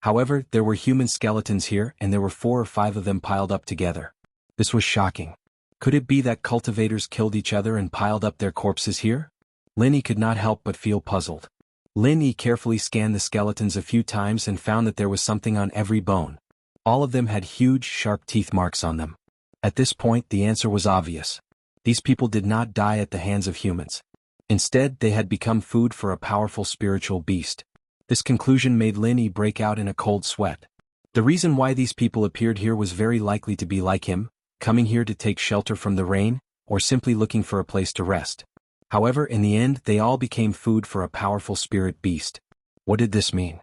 However, there were human skeletons here, and there were 4 or 5 of them piled up together. This was shocking. Could it be that cultivators killed each other and piled up their corpses here? Lin Yi could not help but feel puzzled. Lin Yi carefully scanned the skeletons a few times and found that there was something on every bone. All of them had huge, sharp teeth marks on them. At this point, the answer was obvious. These people did not die at the hands of humans. Instead, they had become food for a powerful spiritual beast. This conclusion made Lin Yi break out in a cold sweat. The reason why these people appeared here was very likely to be like him, coming here to take shelter from the rain, or simply looking for a place to rest. However, in the end, they all became food for a powerful spirit beast. What did this mean?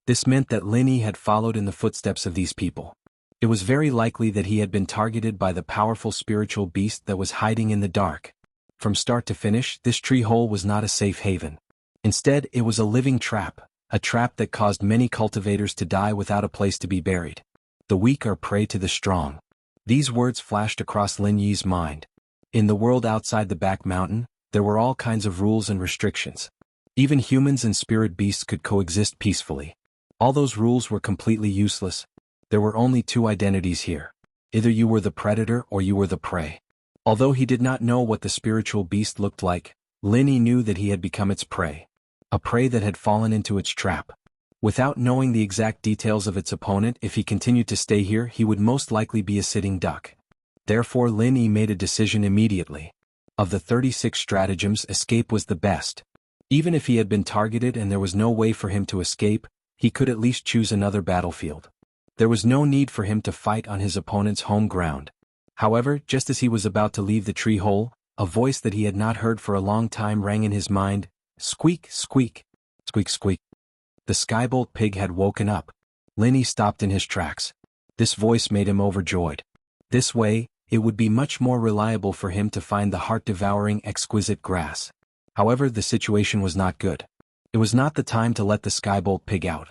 This meant that Lin Yi had followed in the footsteps of these people. It was very likely that he had been targeted by the powerful spiritual beast that was hiding in the dark. From start to finish, this tree hole was not a safe haven. Instead, it was a living trap, a trap that caused many cultivators to die without a place to be buried. The weak are prey to the strong. These words flashed across Lin Yi's mind. In the world outside the back mountain, there were all kinds of rules and restrictions. Even humans and spirit beasts could coexist peacefully. All those rules were completely useless. There were only two identities here. Either you were the predator or you were the prey. Although he did not know what the spiritual beast looked like, Linny knew that he had become its prey. A prey that had fallen into its trap. Without knowing the exact details of its opponent, if he continued to stay here, he would most likely be a sitting duck. Therefore Linny made a decision immediately. Of the 36 stratagems, escape was the best. Even if he had been targeted and there was no way for him to escape, he could at least choose another battlefield. There was no need for him to fight on his opponent's home ground. However, just as he was about to leave the tree hole, a voice that he had not heard for a long time rang in his mind. Squeak, squeak. Squeak, squeak. The skybolt pig had woken up. Linny stopped in his tracks. This voice made him overjoyed. This way, it would be much more reliable for him to find the heart-devouring exquisite grass. However, the situation was not good. It was not the time to let the skybolt pig out.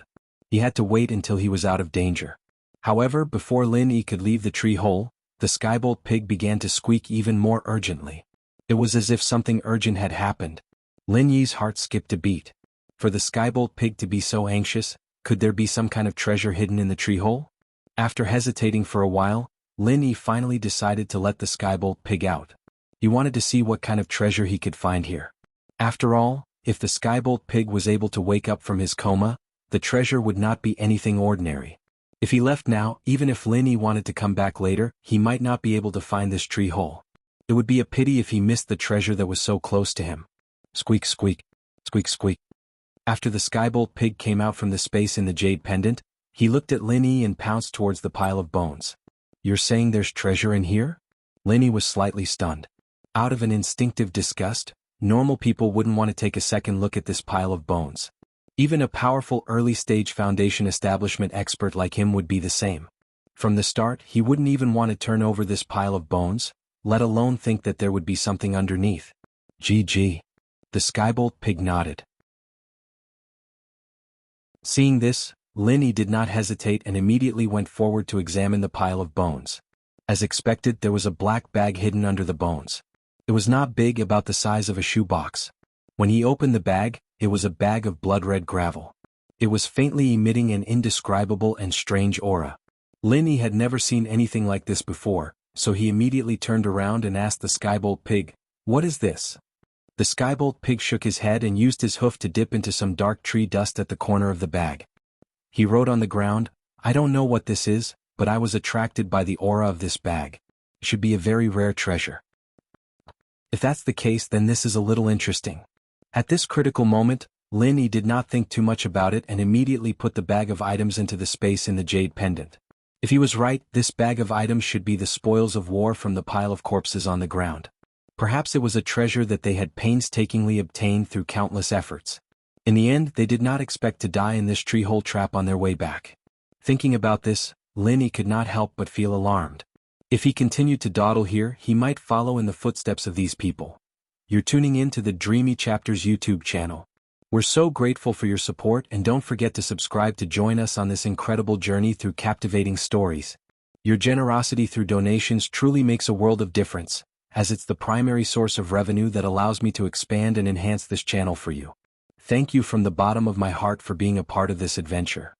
He had to wait until he was out of danger. However, before Linny could leave the tree hole, the skybolt pig began to squeak even more urgently. It was as if something urgent had happened. Linny's heart skipped a beat. For the skybolt pig to be so anxious, could there be some kind of treasure hidden in the tree hole? After hesitating for a while, Linny finally decided to let the skybolt pig out. He wanted to see what kind of treasure he could find here. After all, if the skybolt pig was able to wake up from his coma, the treasure would not be anything ordinary. If he left now, even if Linny wanted to come back later, he might not be able to find this tree hole. It would be a pity if he missed the treasure that was so close to him. Squeak, squeak. Squeak, squeak. After the skybolt pig came out from the space in the jade pendant, he looked at Linny and pounced towards the pile of bones. You're saying there's treasure in here? Linny was slightly stunned. Out of an instinctive disgust, normal people wouldn't want to take a second look at this pile of bones. Even a powerful early-stage foundation establishment expert like him would be the same. From the start, he wouldn't even want to turn over this pile of bones, let alone think that there would be something underneath. GG. The skybolt pig nodded. Seeing this, Linny did not hesitate and immediately went forward to examine the pile of bones. As expected, there was a black bag hidden under the bones. It was not big, about the size of a shoebox. When he opened the bag, it was a bag of blood-red gravel. It was faintly emitting an indescribable and strange aura. Linny had never seen anything like this before, so he immediately turned around and asked the skybolt pig, "What is this?" The skybolt pig shook his head and used his hoof to dip into some dark tree dust at the corner of the bag. He wrote on the ground, "I don't know what this is, but I was attracted by the aura of this bag. It should be a very rare treasure. If that's the case, then this is a little interesting." At this critical moment, Linny did not think too much about it and immediately put the bag of items into the space in the jade pendant. If he was right, this bag of items should be the spoils of war from the pile of corpses on the ground. Perhaps it was a treasure that they had painstakingly obtained through countless efforts. In the end, they did not expect to die in this tree hole trap on their way back. Thinking about this, Linny could not help but feel alarmed. If he continued to dawdle here, he might follow in the footsteps of these people. You're tuning in to the Dreamy Chapters YouTube channel. We're so grateful for your support, and don't forget to subscribe to join us on this incredible journey through captivating stories. Your generosity through donations truly makes a world of difference, as it's the primary source of revenue that allows me to expand and enhance this channel for you. Thank you from the bottom of my heart for being a part of this adventure.